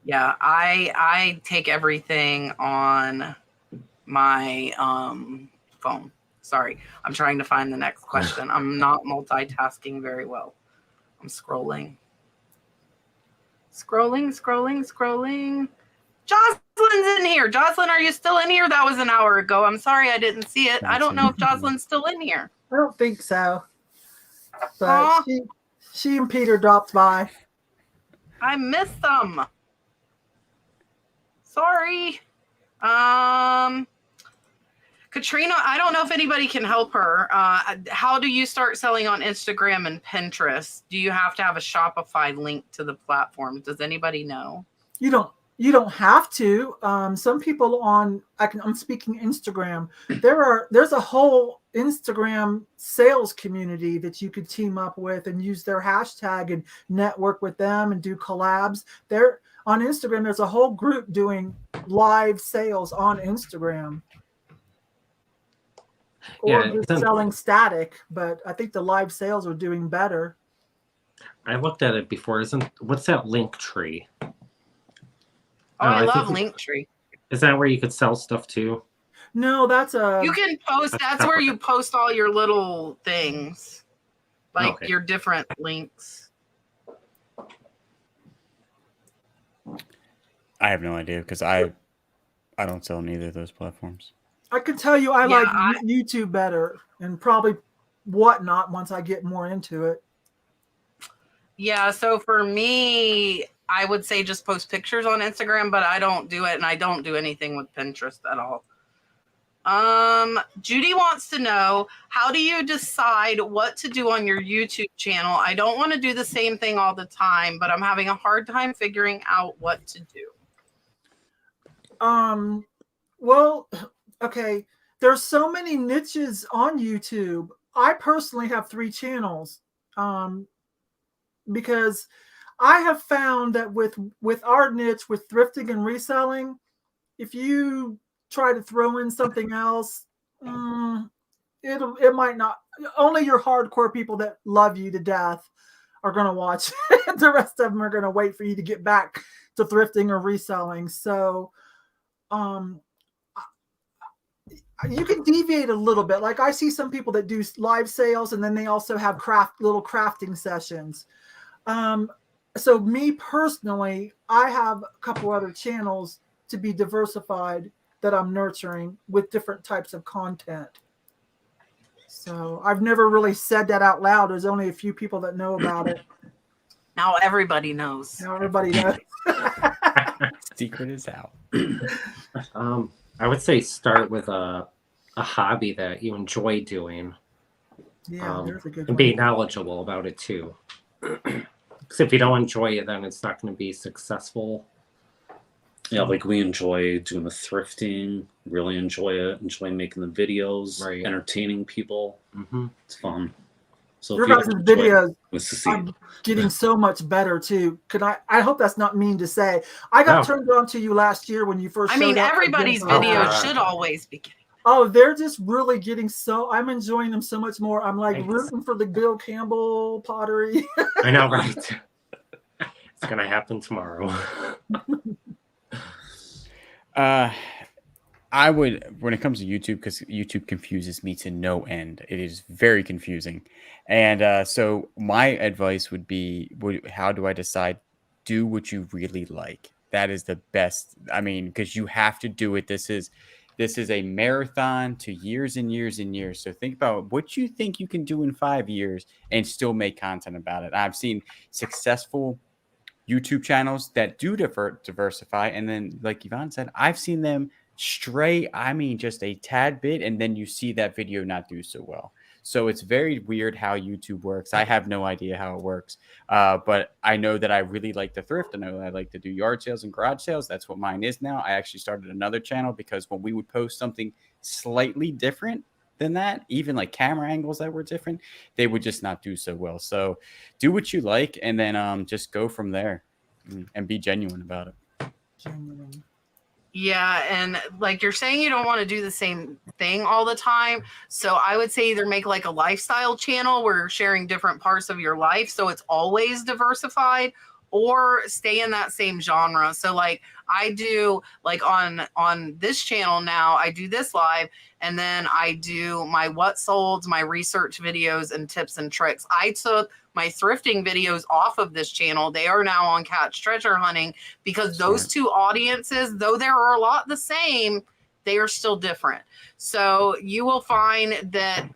S1: Yeah, I take everything on my phone. Sorry, I'm trying to find the next question. I'm not multitasking very well. I'm scrolling. Scrolling. Jocelyn's in here. Jocelyn, are you still in here? That was an hour ago. I'm sorry I didn't see it. I don't know if Jocelyn's still in here.
S4: I don't think so. But she and Peter dropped by.
S1: I missed them. Sorry. Katrina, I don't know if anybody can help her. How do you start selling on Instagram and Pinterest? Do you have to have a Shopify link to the platform? Does anybody know?
S4: You don't have to. Some people I'm speaking Instagram. There's a whole Instagram sales community that you could team up with and use their hashtag and network with them and do collabs. There on Instagram, there's a whole group doing live sales on Instagram. Or just selling static, but I think the live sales are doing better.
S5: I looked at it before. What's that Linktree?
S1: Oh, I love Linktree.
S5: Is that where you could sell stuff too?
S4: No, that's
S1: you can post. That's where you post all your little things, like your different links.
S2: I have no idea because I don't sell on either of those platforms.
S4: I can tell you I like YouTube better and probably Whatnot once I get more into it.
S1: Yeah, so for me, I would say just post pictures on Instagram, but I don't do it, and I don't do anything with Pinterest at all. Judy wants to know, how do you decide what to do on your YouTube channel? I don't want to do the same thing all the time, but I'm having a hard time figuring out what to do.
S4: Well, okay, there's so many niches on YouTube. I personally have 3 channels because I have found that with our niche, with thrifting and reselling, if you try to throw in something else, it might not. Only your hardcore people that love you to death are going to watch. The rest of them are going to wait for you to get back to thrifting or reselling. So you can deviate a little bit. Like I see some people that do live sales and then they also have little crafting sessions. So me personally, I have a couple other channels to be diversified that I'm nurturing with different types of content. So I've never really said that out loud. There's only a few people that know about it.
S1: Now everybody knows.
S4: Now everybody knows.
S2: Secret is out.
S5: I would say start with a hobby that you enjoy doing.
S4: Yeah, there's a good one.
S5: And be knowledgeable about it too. Because if you don't enjoy it, then it's not going to be successful.
S3: Yeah, like we enjoy doing the thrifting, really enjoy it, enjoy making the videos, entertaining people.
S5: Mm-hmm.
S3: It's fun. So
S4: Your
S3: if you
S4: guys'
S3: enjoy it,
S4: videos
S3: let's see.
S4: are getting so much better too. I hope that's not mean to say. I got turned on to you last year when you first
S1: I mean,
S4: showed up.
S1: everybody's videos should always be getting.
S4: Oh, they're just really getting so. I'm enjoying them so much more. I'm like
S5: Thanks.
S4: rooting for the Bill Campbell pottery.
S5: I know, right? It's gonna happen tomorrow.
S2: I would, when it comes to YouTube, because YouTube confuses me to no end. It is very confusing. And so my advice would be, how do I decide? Do what you really like. That is the best. I mean, because you have to do it. This is a marathon to years and years and years. So think about what you think you can do in 5 years and still make content about it. I've seen successful YouTube channels that do diversify. And then, like Yvonne said, I've seen them stray, I mean, just a tad bit, and then you see that video not do so well. So it's very weird how YouTube works. I have no idea how it works, but I know that I really like to thrift. I know that I like to do yard sales and garage sales. That's what mine is now. I actually started another channel because when we would post something slightly different than that, even like camera angles that were different, they would just not do so well. So do what you like, and then just go from there and be genuine about it.
S4: Genuine.
S1: Yeah, and like you're saying, you don't want to do the same thing all the time. So I would say either make like a lifestyle channel where you're sharing different parts of your life, so it's always diversified, or stay in that same genre. So like I do, like on this channel now, I do this live, and then I do my what solds, my research videos, and tips and tricks. I took my thrifting videos off of this channel. They are now on catch treasure hunting, because those two audiences, though there are a lot the same, they are still different. So you will find that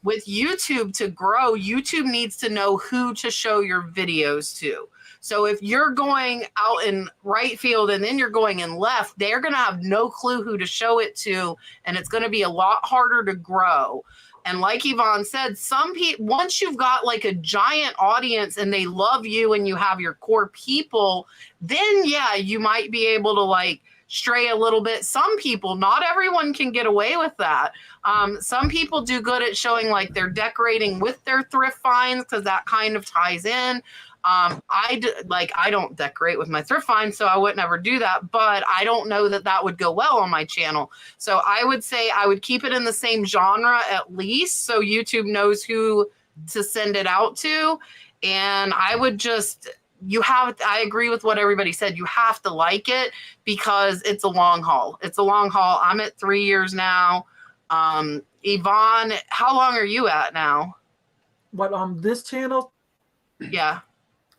S1: with YouTube to grow, YouTube needs to know who to show your videos to. So if you're going out in right field and then you're going in left, they're going to have no clue who to show it to, and it's going to be a lot harder to grow. And like Yvonne said, some people, once you've got like a giant audience and they love you and you have your core people, then yeah, you might be able to like stray a little bit. Some people, not everyone can get away with that. Some people do good at showing like they're decorating with their thrift finds, because that kind of ties in. I don't decorate with my thrift finds, so I would never do that, but I don't know that that would go well on my channel. So I would say I would keep it in the same genre at least, so YouTube knows who to send it out to. And I would just, I agree with what everybody said. You have to like it, because it's a long haul. It's a long haul. I'm at 3 years now. Yvonne, how long are you at now?
S4: What, on this channel?
S1: Yeah.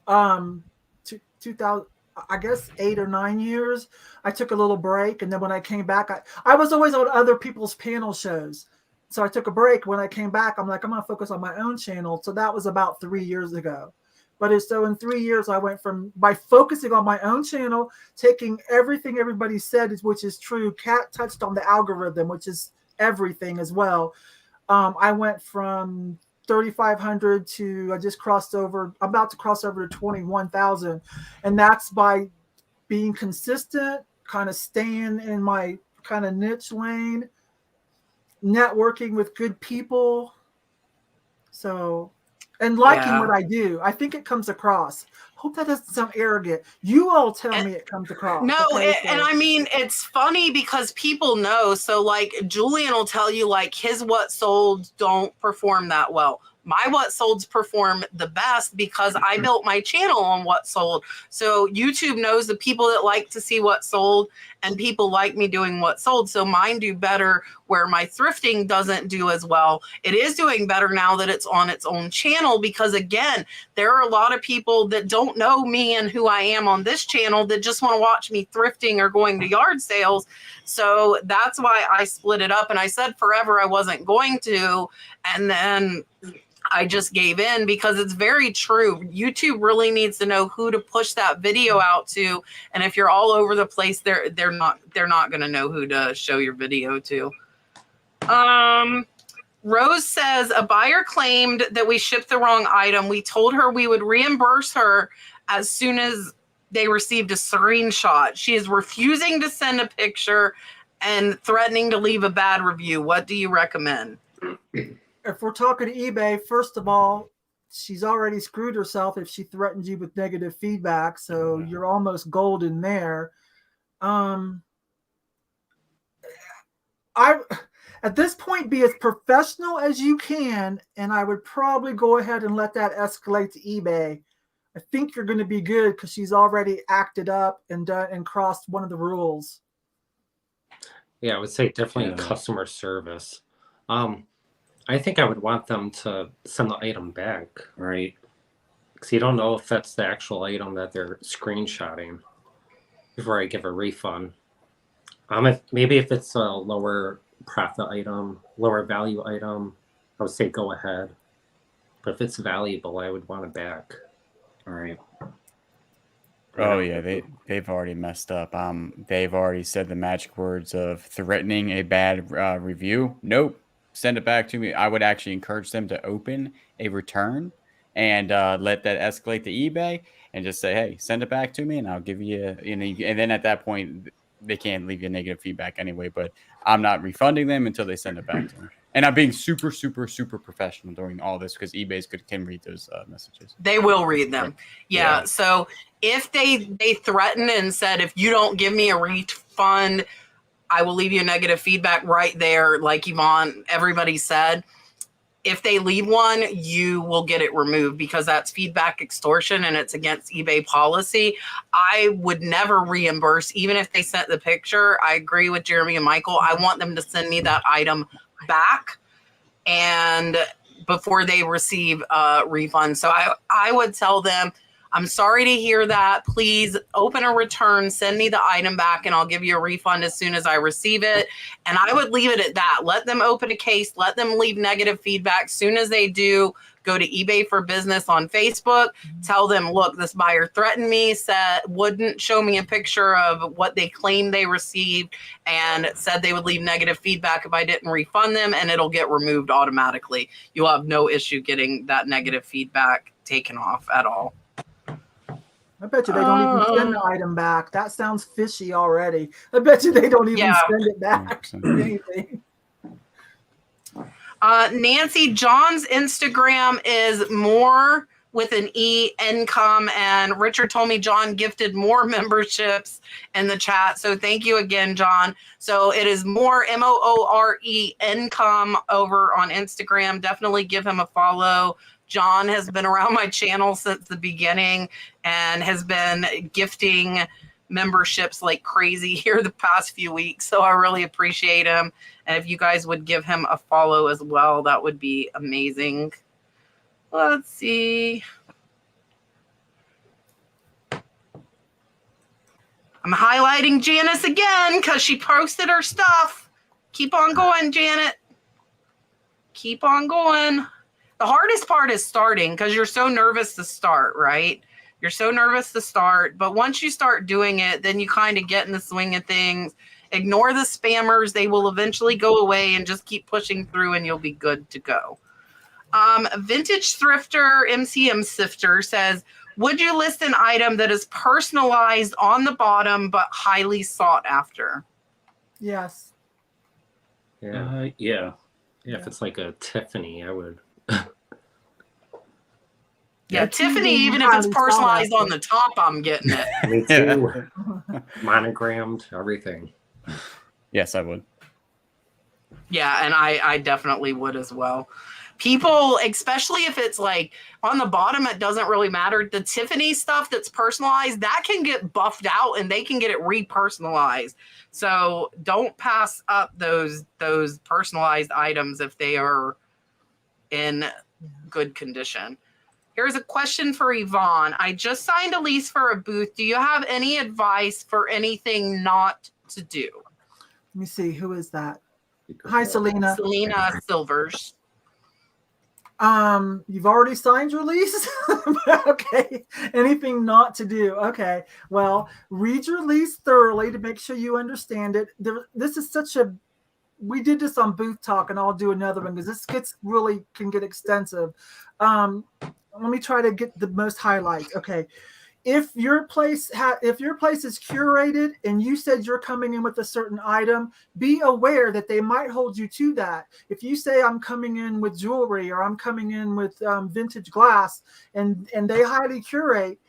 S4: 2000, I guess 8 or 9 years. I took a little break, and then when I came back, I was always on other people's panel shows. So I took a break. When I came back, I'm like, I'm going to focus on my own channel. So that was about 3 years ago. But so in 3 years, I went from, by focusing on my own channel, taking everything everybody said, which is true. Kat touched on the algorithm, which is everything as well. I went from 3,500 to, I just crossed over, I'm about to cross over to 21,000. And that's by being consistent, kind of staying in my kind of niche lane, networking with good people. So, and liking what I do. I think it comes across. Hope that doesn't sound arrogant. You all tell me it comes across.
S1: No,
S4: okay,
S1: and I mean, it's funny because people know. So like Julian will tell you like his what sold don't perform that well. My what solds perform the best because I built my channel on what sold. So YouTube knows the people that like to see what sold, and people like me doing what sold. So mine do better where my thrifting doesn't do as well. It is doing better now that it's on its own channel, because again, there are a lot of people that don't know me and who I am on this channel that just want to watch me thrifting or going to yard sales. So that's why I split it up. And I said forever I wasn't going to. And then I just gave in, because it's very true. YouTube really needs to know who to push that video out to. And if you're all over the place, they're not going to know who to show your video to. Rose says a buyer claimed that we shipped the wrong item. We told her we would reimburse her as soon as they received a screenshot. She is refusing to send a picture and threatening to leave a bad review. What do you recommend?
S4: if we're talking to eBay, first of all, she's already screwed herself if she threatens you with negative feedback. So you're almost golden there. I, at this point, be as professional as you can, and I would probably go ahead and let that escalate to eBay. I think you're going to be good because she's already acted up and done and crossed one of the rules.
S5: Yeah, I would say definitely customer service. I think I would want them to send the item back,
S3: Right.
S5: because you don't know if that's the actual item that they're screenshotting before I give a refund. Maybe if it's a lower profit item, lower value item, I would say go ahead. But if it's valuable, I would want it back.
S3: All right.
S2: Oh yeah, they've already messed up. They've already said the magic words of threatening a bad review. Nope, send it back to me. I would actually encourage them to open a return and let that escalate to eBay and just say, hey, send it back to me, and I'll give you. And then at that point, they can't leave you negative feedback anyway. But I'm not refunding them until they send it back to me. And I'm being super, super, super professional during all this because eBay can read those messages.
S1: They will read them. Yeah. So if they threaten and said, if you don't give me a refund, I will leave you negative feedback right there. Like Yvon, everybody said, if they leave one, you will get it removed because that's feedback extortion and it's against eBay policy. I would never reimburse, even if they sent the picture. I agree with Jeremy and Michael. I want them to send me that item back and before they receive a refund. So I would tell them, I'm sorry to hear that. Please open a return, send me the item back, and I'll give you a refund as soon as I receive it. And I would leave it at that. Let them open a case. Let them leave negative feedback. As soon as they do, go to eBay for Business on Facebook. Tell them, look, this buyer threatened me, said wouldn't show me a picture of what they claimed they received, and said they would leave negative feedback if I didn't refund them, and it'll get removed automatically. You'll have no issue getting that negative feedback taken off at all.
S4: I bet you they don't even send the item back. That sounds fishy already. I bet you they don't even send it back. Anything.
S1: Nancy, John's Instagram is more with an E income, and Richard told me John gifted more memberships in the chat. So thank you again, John. So it is more MOORE income over on Instagram. Definitely give him a follow. John has been around my channel since the beginning and has been gifting memberships like crazy here the past few weeks. So I really appreciate him. And if you guys would give him a follow as well, that would be amazing. Let's see. I'm highlighting Janice again because she posted her stuff. Keep on going, Janet. Keep on going. The hardest part is starting because you're so nervous to start, right? You're so nervous to start. But once you start doing it, then you kind of get in the swing of things. Ignore the spammers. They will eventually go away and just keep pushing through and you'll be good to go. Vintage Thrifter MCM Sifter says, would you list an item that is personalized on the bottom but highly sought after?
S4: Yes.
S5: Yeah. If it's like a Tiffany, I would.
S1: Yeah, Tiffany, even if it's personalized on the top, I'm getting it.
S5: Me too. Monogrammed, everything.
S2: Yes, I would.
S1: Yeah, and I definitely would as well. People, especially if it's like on the bottom, it doesn't really matter. The Tiffany stuff that's personalized, that can get buffed out and they can get it repersonalized. So don't pass up those personalized items if they are in good condition. Here's a question for Yvon. I just signed a lease for a booth. Do you have any advice for anything not to do?
S4: Let me see. Who is that? Hi, Selena.
S1: Selena Silvers.
S4: You've already signed your lease? Okay. Anything not to do. Okay. Well, read your lease thoroughly to make sure you understand it. This is such a, we did this on Booth Talk, and I'll do another one because this can get extensive. Let me try to get the most highlights. Okay. if your place is curated and you said you're coming in with a certain item, be aware that they might hold you to that. If you say I'm coming in with jewelry or I'm coming in with vintage glass, and they highly curate,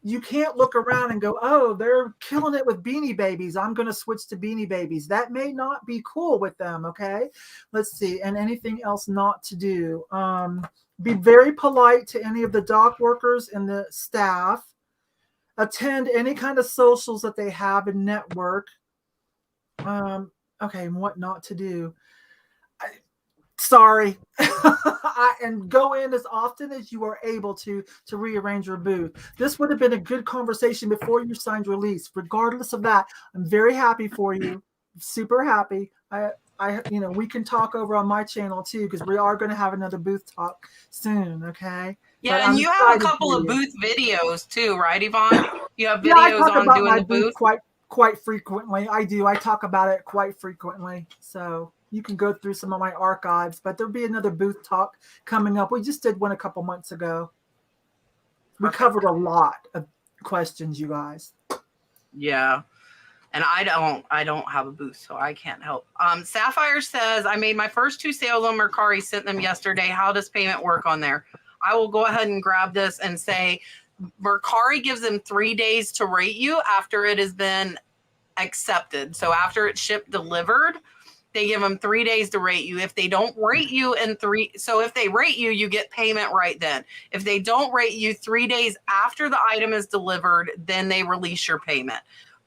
S4: you can't look around and go, oh, they're killing it with Beanie Babies, I'm going to switch to Beanie Babies. That may not be cool with them. Okay, let's see. And anything else not to do? Be very polite to any of the dock workers and the staff. Attend any kind of socials that they have and network. Okay, and what not to do? Sorry. And go in as often as you are able to rearrange your booth. This would have been a good conversation before you signed your lease. Regardless of that, I'm very happy for you. Super happy. We can talk over on my channel too, because we are going to have another booth talk soon. Okay.
S1: Yeah, and you have a couple of booth videos too, right, Yvon? You have videos on doing the booth
S4: quite frequently. I do. I talk about it quite frequently. So you can go through some of my archives, but there'll be another booth talk coming up. We just did one a couple months ago. We covered a lot of questions, you guys.
S1: Yeah. And I don't have a booth, so I can't help. Sapphire says, I made my first 2 sales on Mercari, sent them yesterday. How does payment work on there? I will go ahead and grab this and say Mercari gives them 3 days to rate you after it has been accepted. So after it's shipped delivered, they give them 3 days to rate you. If they don't rate you if they rate you, you get payment right then. If they don't rate you 3 days after the item is delivered, then they release your payment.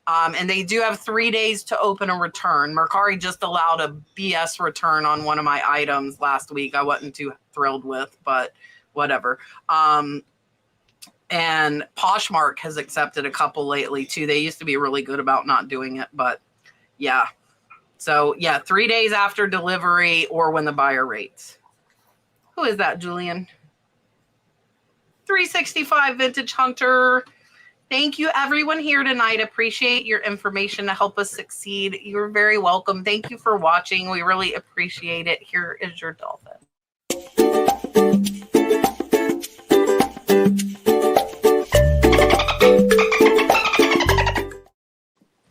S1: And they do have 3 days to open a return. Mercari just allowed a BS return on one of my items last week. I wasn't too thrilled with, but whatever. And Poshmark has accepted a couple lately too. They used to be really good about not doing it, but yeah. So yeah, 3 days after delivery or when the buyer rates. Who is that, Julian? 365 Vintage Hunter. Thank you, everyone here tonight. Appreciate your information to help us succeed. You're very welcome. Thank you for watching. We really appreciate it. Here is your dolphin.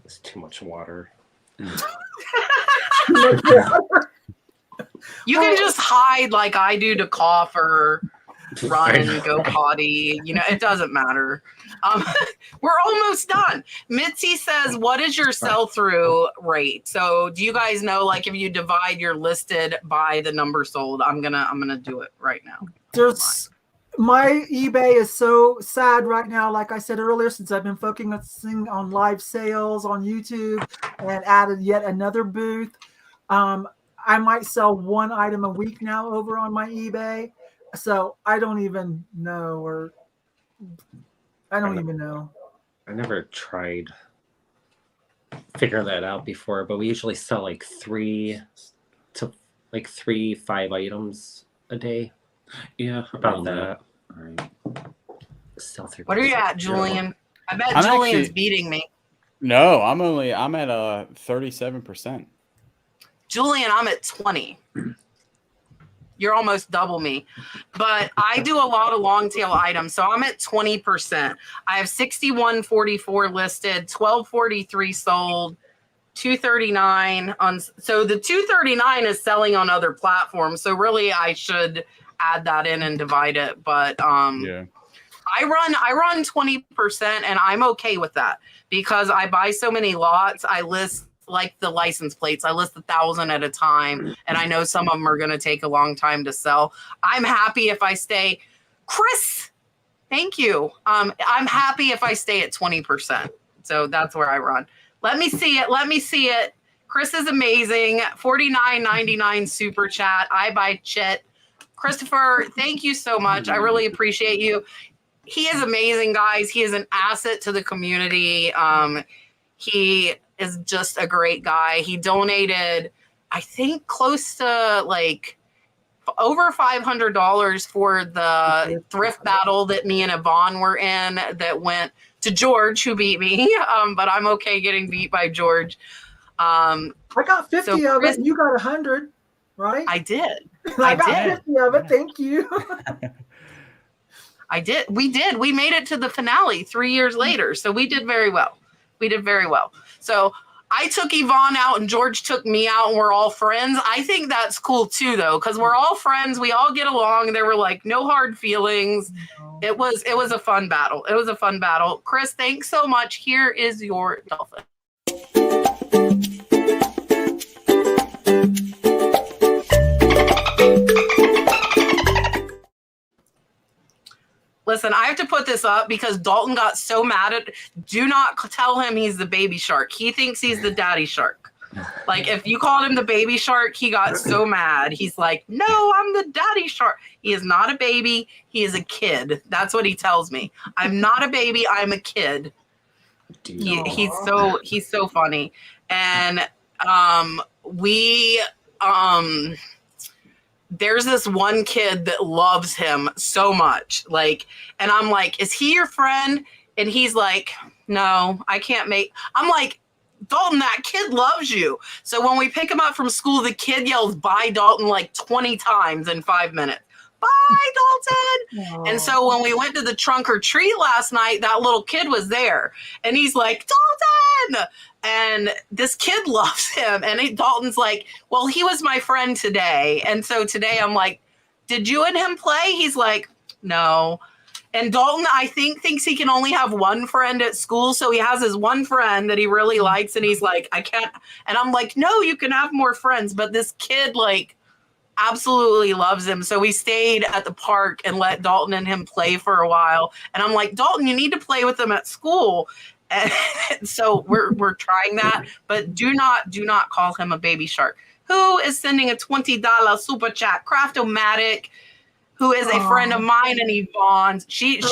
S5: It's too much water.
S1: You can just hide like I do to cough or run and go potty. It doesn't matter. We're almost done. Mitzi says, what is your sell-through rate? So do you guys know, like, if you divide your listed by the number sold? I'm gonna do it right now.
S4: My eBay is so sad right now, like I said earlier, since I've been focusing on live sales on YouTube and added yet another booth. I might sell 1 item a week now over on my eBay. So I don't even know, I never tried
S5: figure that out before, but we usually sell like 3 to 5 items a day.
S3: Yeah,
S5: about that.
S3: All right.
S1: What are you at, Julian? I bet Julian's beating me.
S2: No, I'm at 37%.
S1: Julian, I'm at 20. You're almost double me. But I do a lot of long tail items, so I'm at 20%. I have 6144 listed, 1243 sold, 239 on. So the 239 is selling on other platforms. So really, I should add that in and divide it. But yeah. I run 20%, and I'm okay with that because I buy so many lots. I list like the license plates. I list 1,000 at a time, and I know some of them are going to take a long time to sell. I'm happy if I stay, Chris. Thank you. I'm happy if I stay at 20%. So that's where I run. Let me see it. Chris is amazing. $49.99 super chat. I buy Chet. Christopher, thank you so much. I really appreciate you. He is amazing, guys. He is an asset to the community. He is just a great guy. He donated, I think, close to like over $500 for the thrift battle that me and Yvon were in that went to George, who beat me. But I'm okay getting beat by George.
S4: I got 50 of it, and you got 100, right?
S1: I did.
S4: I got 50 of it. Thank you.
S1: I did. We did. We made it to the finale 3 years later. So we did very well. We did very well. So I took Yvon out and George took me out and we're all friends. I think that's cool too, though, because we're all friends. We all get along. There were like no hard feelings. It was a fun battle. It was a fun battle. Chris, thanks so much. Here is your dolphin. Listen, I have to put this up because Dalton got so mad at. Do not tell him he's the baby shark. He thinks he's the daddy shark. Like if you called him the baby shark, he got so mad. He's like, "No, I'm the daddy shark." He is not a baby. He is a kid. That's what he tells me. I'm not a baby. I'm a kid. He's so funny, and there's this one kid that loves him so much. Like, and I'm like, is he your friend? And he's like, no, I can't make. I'm like, Dalton, that kid loves you. So when we pick him up from school, the kid yells, "Bye, Dalton," like 20 times in 5 minutes. Bye, Dalton. Aww. And so when we went to the trunk or treat last night, that little kid was there. And he's like, "Dalton!" And this kid loves him. And Dalton's like, "Well, he was my friend today." And so today I'm like, "Did you and him play?" He's like, "No." And Dalton, I think, thinks he can only have one friend at school. So he has his one friend that he really likes. And he's like, "I can't." And I'm like, "No, you can have more friends." But this kid, like, absolutely loves him. So we stayed at the park and let Dalton and him play for a while. And I'm like, "Dalton, you need to play with them at school." And so we're trying that, but do not call him a baby shark. Who is sending a $20 super chat? Craftomatic, who is a friend of mine and Yvonne's. She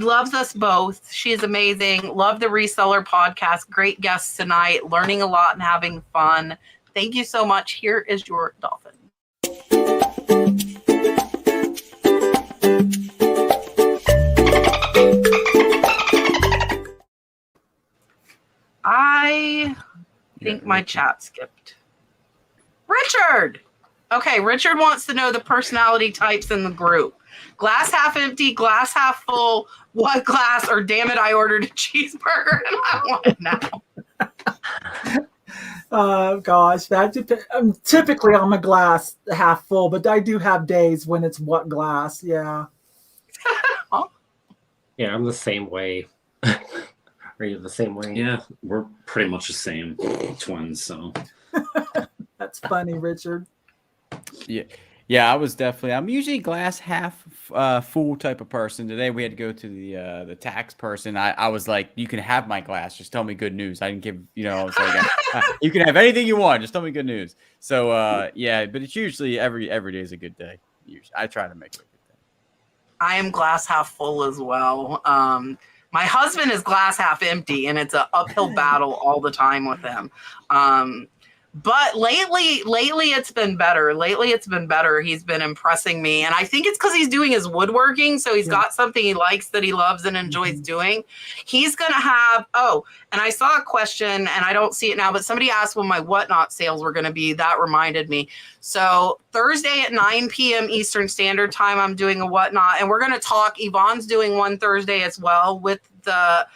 S1: loves us both. She is amazing. Love the Reseller podcast. Great guests tonight. Learning a lot and having fun. Thank you so much. Here is your dolphin. I think my chat skipped. Richard! Okay, Richard wants to know the personality types in the group. Glass half empty, glass half full, what glass, or damn it, I ordered a cheeseburger and I want it now.
S4: Oh gosh, typically I'm a glass half full, but I do have days when it's what glass, yeah.
S5: Yeah, I'm the same way. Are you the same way?
S3: Yeah, we're pretty much the same twins, so.
S4: That's funny, Richard.
S2: Yeah, I'm usually glass half full type of person. Today we had to go to the tax person. I was like, "You can have my glass, just tell me good news." I didn't give, I was like, "You can have anything you want, just tell me good news." So yeah, but it's usually every day is a good day. Usually, I try to make it a good day.
S1: I am glass half full as well. My husband is glass half empty, and it's an uphill battle all the time with him. But lately it's been better. He's been impressing me. And I think it's because he's doing his woodworking. So he's got something he likes that he loves and enjoys doing. He's going to have, and I saw a question and I don't see it now, but somebody asked when my whatnot sales were going to be. That reminded me. So Thursday at 9 p.m. Eastern Standard Time, I'm doing a whatnot. And we're going to talk. Yvonne's doing one Thursday as well with the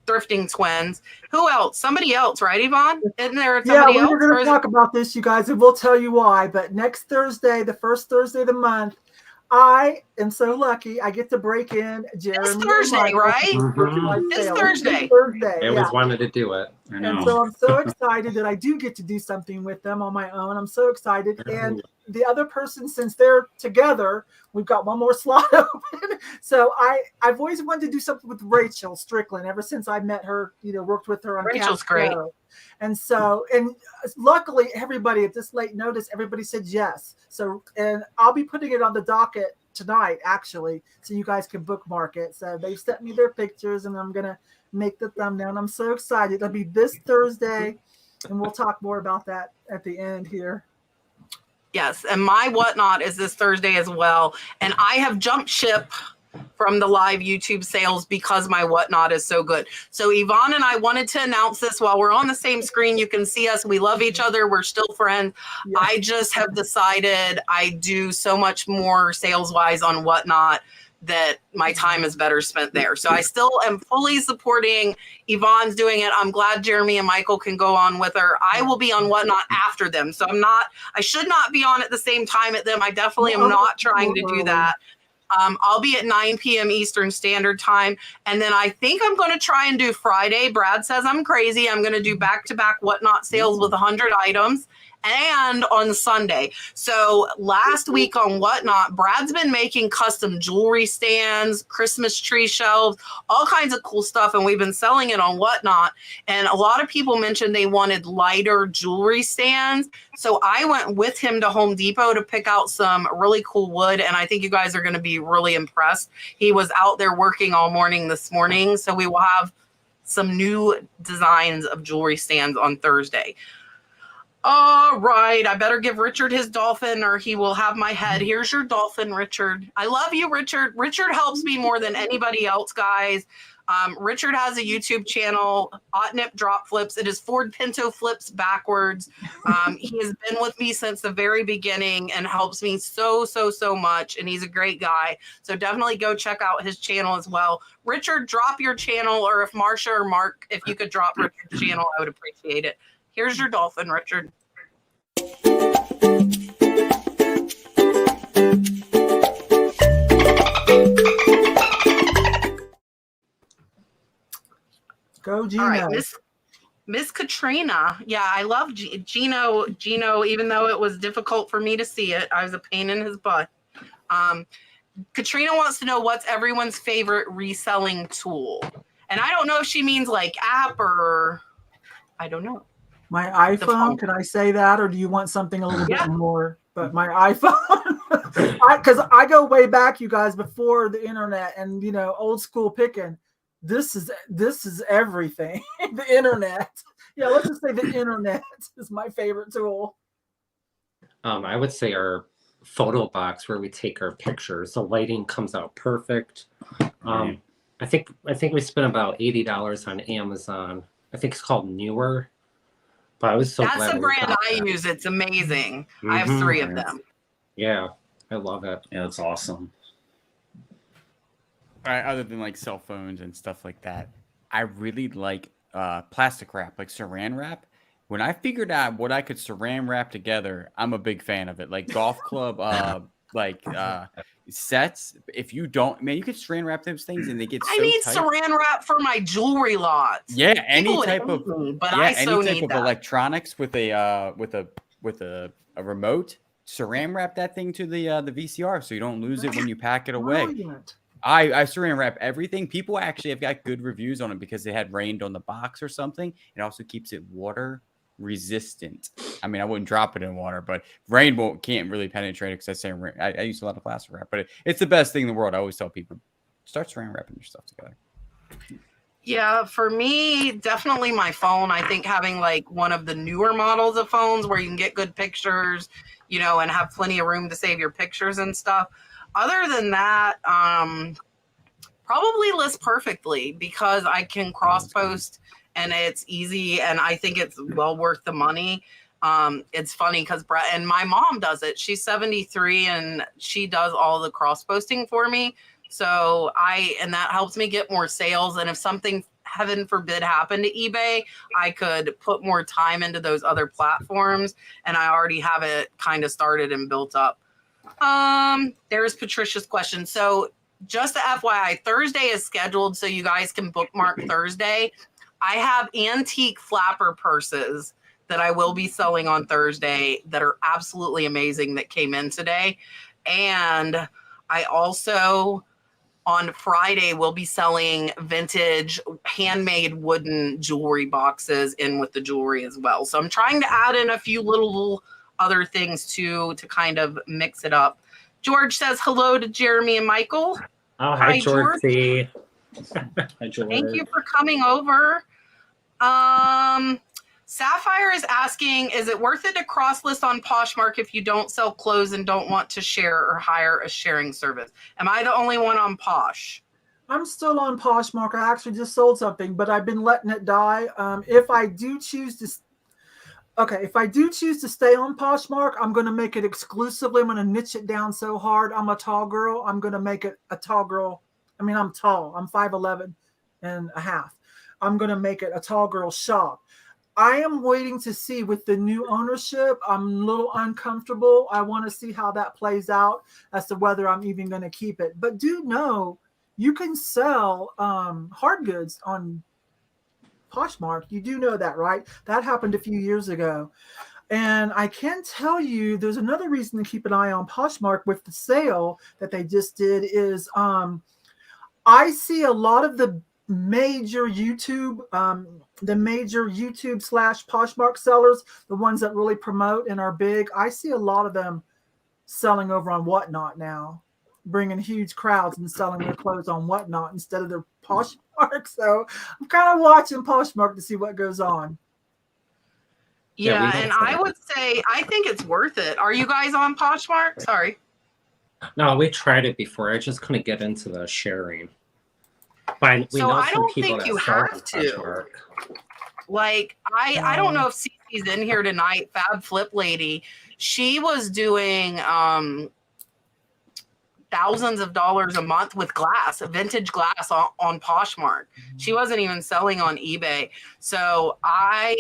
S1: Thrifting Twins. Who else? Somebody else, right, Yvonne? Isn't there somebody else?
S4: Yeah, we're going to talk about this, you guys, and we'll tell you why. But next Thursday, the first Thursday of the month, I am so lucky. I get to break in Jeremy.
S1: It's Thursday, right?
S5: Mm-hmm.
S1: It's Thursday.
S5: I always wanted to do it.
S3: I know.
S4: And so I'm so excited that I do get to do something with them on my own. I'm so excited. And the other person, since they're together, we've got one more slot open. So I've always wanted to do something with Rachel Strickland ever since I met her, worked with her on
S1: Rachel's great.
S4: And so, and luckily everybody at this late notice, everybody said yes. So, and I'll be putting it on the docket tonight, actually, so you guys can bookmark it. So they've sent me their pictures and I'm going to make the thumbnail. And I'm so excited. It'll be this Thursday and we'll talk more about that at the end here.
S1: Yes, and my whatnot is this Thursday as well. And I have jumped ship from the live YouTube sales because my whatnot is so good. So Yvon and I wanted to announce this while we're on the same screen. You can see us. We love each other. We're still friends.
S4: Yes.
S1: I just have decided I do so much more sales-wise on whatnot that my time is better spent there. So I still am fully supporting Yvonne's doing it. I'm glad Jeremy and Michael can go on with her. I will be on whatnot after them. So I should not be on at the same time at them. I definitely am not trying to do that. I'll be at 9 p.m. Eastern Standard Time. And then I think I'm going to try and do Friday. Brad says I'm crazy. I'm going to do back-to-back whatnot sales with 100 items. And on Sunday. So last week on Whatnot, Brad's been making custom jewelry stands, Christmas tree shelves, all kinds of cool stuff. And we've been selling it on Whatnot. And a lot of people mentioned they wanted lighter jewelry stands. So I went with him to Home Depot to pick out some really cool wood. And I think you guys are going to be really impressed. He was out there working all morning this morning. So we will have some new designs of jewelry stands on Thursday. All right, I better give Richard his dolphin or he will have my head. Here's your dolphin, Richard. I love you, Richard. Richard helps me more than anybody else, guys. Richard has a YouTube channel, Otnip Drop Flips. It is Ford Pinto Flips backwards. He has been with me since the very beginning and helps me so much. And he's a great guy. So definitely go check out his channel as well. Richard, drop your channel, or if Marsha or Mark, if you could drop Richard's channel, I would appreciate it. Here's your dolphin, Richard.
S4: Go, Gino.
S1: All right, Miss Katrina. Yeah, I love Gino. Gino, even though it was difficult for me to see it, I was a pain in his butt. Katrina wants to know what's everyone's favorite reselling tool. And I don't know if she means like app or I don't know.
S4: My iPhone, can I say that? Or do you want something a little bit more? But my iPhone, because I go way back, you guys, before the internet and, old school picking. This is everything. The internet. Yeah, let's just say the internet is my favorite tool.
S5: I would say our photo box where we take our pictures. The lighting comes out perfect. I think we spent about $80 on Amazon. I think it's called Newer. But I was so glad.
S1: That's the brand I use. It's amazing. Mm-hmm. I have 3 of them.
S5: Yeah, I love it.
S3: Yeah, it's awesome.
S2: Other than like cell phones and stuff like that, I really like plastic wrap, like saran wrap. When I figured out what I could saran wrap together, I'm a big fan of it. Like golf club, sets. If you don't, man, you could saran wrap those things and they get.
S1: I need tight. Saran wrap for my jewelry lots.
S2: Yeah, any type of electronics with a remote. Saran wrap that thing to the VCR so you don't lose it when you pack it away.
S4: Brilliant.
S2: I saran wrap everything. People actually have got good reviews on it because it had rained on the box or something. It also keeps it water resistant. I mean, I wouldn't drop it in water, but rain can't really penetrate it because I use a lot of plastic wrap, but it's the best thing in the world. I always tell people, start saran wrapping your stuff together.
S1: Yeah, for me, definitely my phone. I think having like one of the newer models of phones where you can get good pictures, and have plenty of room to save your pictures and stuff. Other than that, probably List Perfectly because I can cross post and it's easy and I think it's well worth the money. It's funny because Brett and my mom does it. She's 73 and she does all the cross posting for me. So that helps me get more sales. And if something, heaven forbid, happened to eBay, I could put more time into those other platforms. And I already have it kind of started and built up. There's Patricia's question. So just the FYI, Thursday is scheduled so you guys can bookmark Thursday. I have antique flapper purses that I will be selling on Thursday that are absolutely amazing that came in today. And I also on Friday will be selling vintage handmade wooden jewelry boxes in with the jewelry as well. So I'm trying to add in a few little other things to kind of mix it up. George says hello to Jeremy and Michael.
S5: Oh, hi George.
S3: Hi, George.
S1: Thank you for coming over. Sapphire is asking, is it worth it to cross list on Poshmark if you don't sell clothes and don't want to share or hire a sharing service? Am I the only one on Posh?
S4: I'm still on Poshmark. I actually just sold something, but I've been letting it die. If I do choose to stay on Poshmark, I'm going to make it exclusively. I'm going to niche it down so hard. I'm a tall girl. I'm going to make it a tall girl. I mean, I'm tall. I'm 5'11" and a half. I'm going to make it a tall girl shop. I am waiting to see with the new ownership. I'm a little uncomfortable. I want to see how that plays out as to whether I'm even going to keep it. But do know you can sell hard goods on Poshmark. You do know that, right? That happened a few years ago. And I can tell you there's another reason to keep an eye on Poshmark with the sale that they just did is I see a lot of the major YouTube / Poshmark sellers, the ones that really promote and are big. I see a lot of them selling over on Whatnot now, bringing huge crowds and selling their clothes on Whatnot instead of their Poshmark. So I'm kind of watching Poshmark to see what goes on.
S1: Yeah, and I would say I think it's worth it. Are you guys on Poshmark? Sorry.
S5: No, we tried it before. I just couldn't get into the sharing. But we
S1: So
S5: know
S1: I
S5: some
S1: don't
S5: people
S1: think
S5: that
S1: you
S5: sell on
S1: have to.
S5: Poshmark.
S1: Like, I don't know if Cece's in here tonight, Fab Flip Lady. She was doing thousands of dollars a month with glass, vintage glass on Poshmark. She wasn't even selling on eBay. So I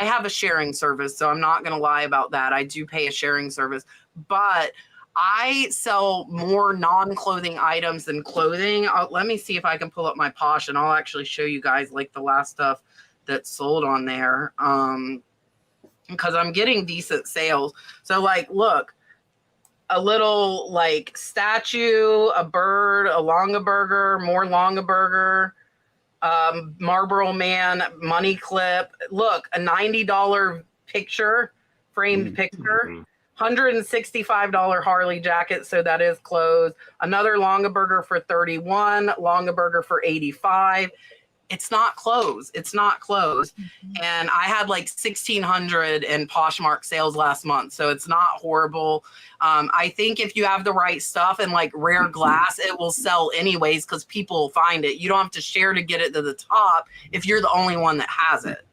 S1: have a sharing service, so I'm not going to lie about that. I do pay a sharing service, but I sell more non-clothing items than clothing. Let me see if I can pull up my Posh, and I'll actually show you guys like the last stuff that's sold on there, because I'm getting decent sales. So like, look, a little like statue, a bird, a Longaberger, more Longaberger, Marlboro Man, money clip. Look, a $90 picture, framed picture. $165 Harley jacket, so that is clothes. Another Longaberger for $31, Longaberger for $85. It's not clothes. It's not clothes. And I had like 1,600 in Poshmark sales last month, so it's not horrible. I think if you have the right stuff and like rare glass, it will sell anyways because people will find it. You don't have to share to get it to the top if you're the only one that has it.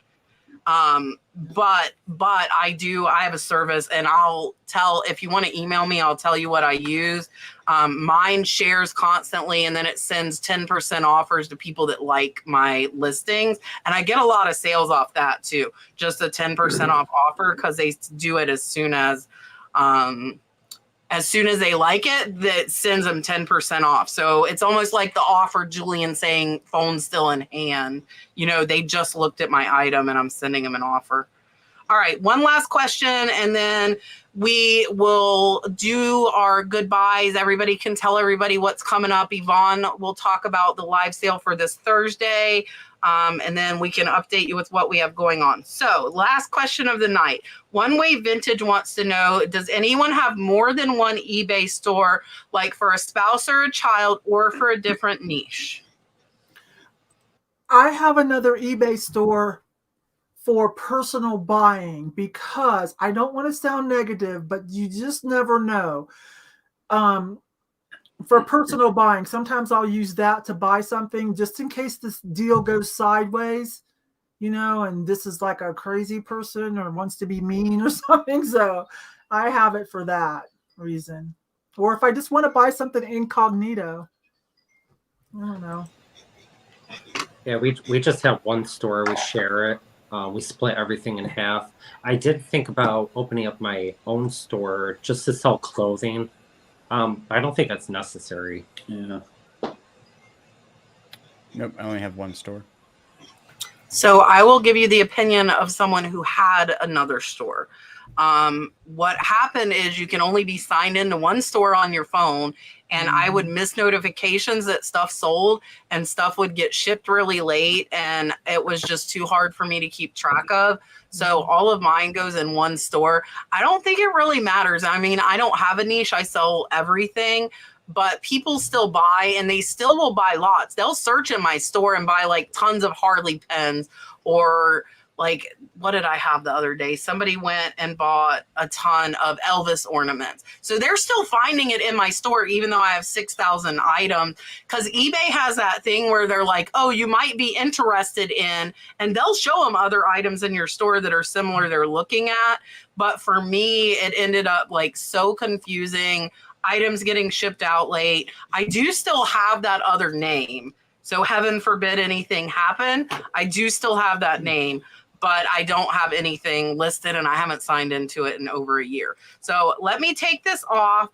S1: But I have a service, and I'll tell, if you want to email me, I'll tell you what I use. Mine shares constantly, and then it sends 10% offers to people that like my listings. And I get a lot of sales off that too. Just a 10% off offer, because they do it as soon as they like it, that sends them 10% off. So it's almost like the offer Julian saying phone still in hand. You know, they just looked at my item and I'm sending them an offer. All right, one last question, and then we will do our goodbyes. Everybody can tell everybody what's coming up. Yvon will talk about the live sale for this Thursday, and then we can update you with what we have going on. So last question of the night. One Way Vintage wants to know, does anyone have more than one eBay store, like for a spouse or a child, or for a different niche?
S4: I have another eBay store for personal buying, because I don't want to sound negative, but you just never know. For personal buying, sometimes I'll use that to buy something just in case this deal goes sideways, you know, and this is like a crazy person or wants to be mean or something. So I have it for that reason. Or if I just want to buy something incognito, I don't know.
S5: Yeah, we just have one store. We share it. We split everything in half. I did think about opening up my own store just to sell clothing. I don't think that's necessary.
S3: Yeah.
S2: Nope, I only have one store.
S1: So I will give you the opinion of someone who had another store. What happened is you can only be signed into one store on your phone, and I would miss notifications that stuff sold, and stuff would get shipped really late, and it was just too hard for me to keep track of. So all of mine goes in one store. I don't think it really matters. I mean, I don't have a niche. I sell everything, but people still buy, and they still will buy lots. They'll search in my store and buy like tons of Harley pens, or like, what did I have the other day? Somebody went and bought a ton of Elvis ornaments. So they're still finding it in my store, even though I have 6,000 items, because eBay has that thing where they're like, oh, you might be interested in, and they'll show them other items in your store that are similar they're looking at. But for me, it ended up like so confusing, items getting shipped out late. I do still have that other name. So heaven forbid anything happen, I do still have that name, but I don't have anything listed and I haven't signed into it in over a year. So let me take this off.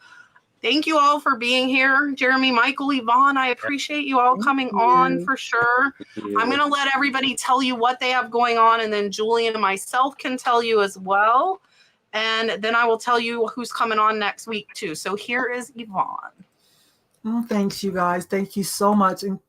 S1: Thank you all for being here. Jeremy, Michael, Yvonne, I appreciate you all coming on for sure. I'm going to let everybody tell you what they have going on, and then Julian and myself can tell you as well. And then I will tell you who's coming on next week too. So here is Yvonne.
S4: Thanks, you guys. Thank you so much. And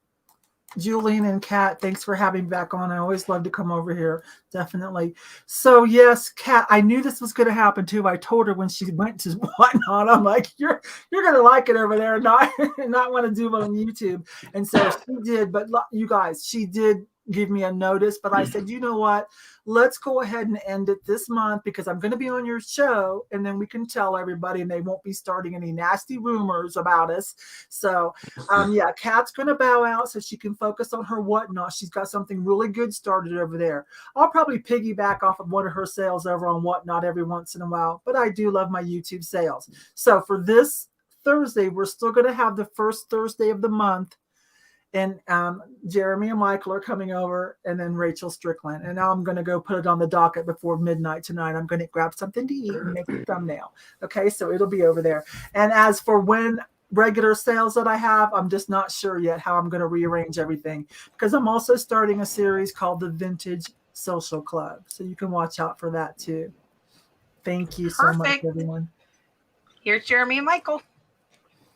S4: Julian and Kat, thanks for having me back on. I always love to come over here. Definitely. So yes, Kat, I knew this was going to happen too. I told her when she went to Whatnot, I'm like, you're going to like it over there, not want to do it on YouTube. And so she did, but you guys, she did give me a notice, but I said, you know what? Let's go ahead and end it this month because I'm going to be on your show and then we can tell everybody and they won't be starting any nasty rumors about us. So yeah, Kat's going to bow out so she can focus on her Whatnot. She's got something really good started over there. I'll probably piggyback off of one of her sales over on Whatnot every once in a while, but I do love my YouTube sales. So for this Thursday, we're still going to have the first Thursday of the month. And Jeremy and Michael are coming over, and then Rachel Strickland. And now I'm going to go put it on the docket before midnight tonight. I'm going to grab something to eat and make a thumbnail. Okay, so it'll be over there. And as for when regular sales that I have, I'm just not sure yet how I'm going to rearrange everything, because I'm also starting a series called the Vintage Social Club. So you can watch out for that too. Thank you so much, everyone.
S1: Here's Jeremy and Michael.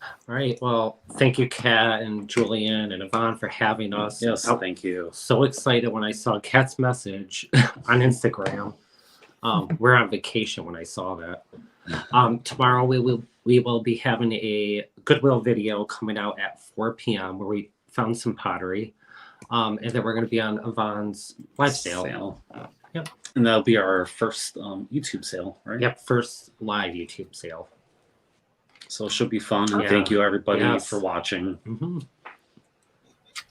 S5: All right. Well, thank you, Kat and Julian and Yvonne, for having us.
S3: Yes, thank you.
S5: So excited when I saw Kat's message on Instagram. We're on vacation when I saw that. Tomorrow we will be having a Goodwill video coming out at 4 p.m. where we found some pottery. And then we're going to be on Yvonne's live sale. Yep.
S3: And that'll be our first YouTube sale, right?
S5: Yep, first live YouTube sale.
S3: So it should be fun. And thank you, everybody, for watching.
S5: Mm-hmm.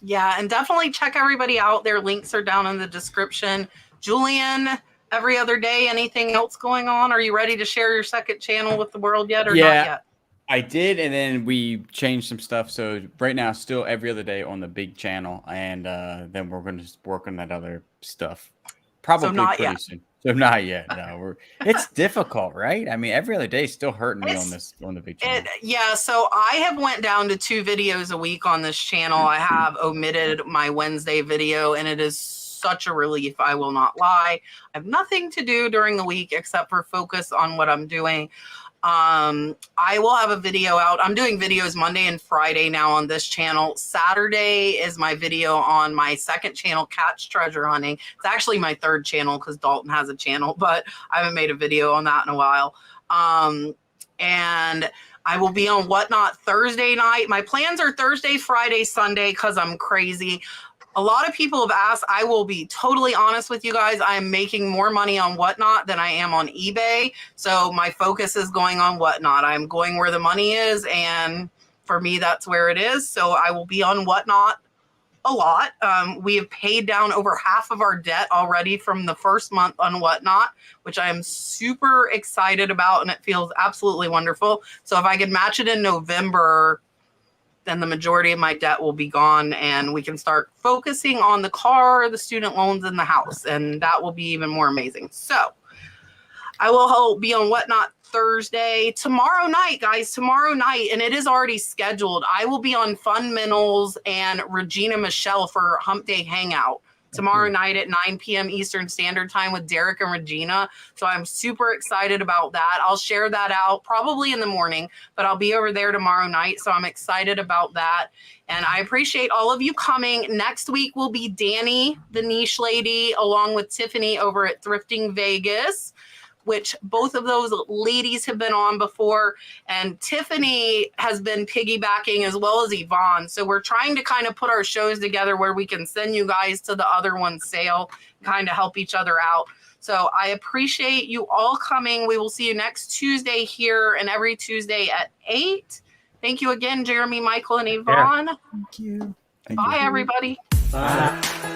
S1: Yeah, and definitely check everybody out. Their links are down in the description. Julian, every other day, anything else going on? Are you ready to share your second channel with the world yet or not yet?
S2: I did, and then we changed some stuff. So right now, still every other day on the big channel, and then we're going to work on that other stuff. Probably pretty soon. So not yet. No, it's difficult, right? I mean, every other day is still hurting me on the big channel.
S1: Yeah, so I have went down to 2 videos a week on this channel. I have omitted my Wednesday video, and it is such a relief. I will not lie. I have nothing to do during the week except for focus on what I'm doing. I will have a video out. I'm doing videos Monday and Friday now on this channel. Saturday is my video on my second channel, Cat's Treasure Hunting. It's actually my third channel because Dalton has a channel, but I haven't made a video on that in a while. And I will be on Whatnot Thursday night. My plans are Thursday, Friday, Sunday because I'm crazy. A lot of people have asked. I will be totally honest with you guys. I am making more money on Whatnot than I am on eBay. So my focus is going on Whatnot. I'm going where the money is. And for me, that's where it is. So I will be on Whatnot a lot. We have paid down over half of our debt already from the first month on Whatnot, which I am super excited about. And it feels absolutely wonderful. So if I could match it in November, then the majority of my debt will be gone and we can start focusing on the car, the student loans, and the house. And that will be even more amazing. So I will be on Whatnot Thursday. Tomorrow night, guys, tomorrow night, and it is already scheduled, I will be on Fundamentals and Regina Michelle for Hump Day Hangout. Tomorrow night at 9 p.m. Eastern Standard Time with Derek and Regina. So I'm super excited about that. I'll share that out probably in the morning, but I'll be over there tomorrow night. So I'm excited about that. And I appreciate all of you coming. Next week will be Danny, the niche lady, along with Tiffany over at Thrifting Vegas. which both of those ladies have been on before. And Tiffany has been piggybacking as well as Yvonne. So we're trying to kind of put our shows together where we can send you guys to the other one's sale, kind of help each other out. So I appreciate you all coming. We will see you next Tuesday here and every Tuesday at 8. Thank you again, Jeremy, Michael, and Yvonne.
S4: Thank you.
S2: Thank
S1: Bye,
S2: you.
S1: everybody.
S5: Bye.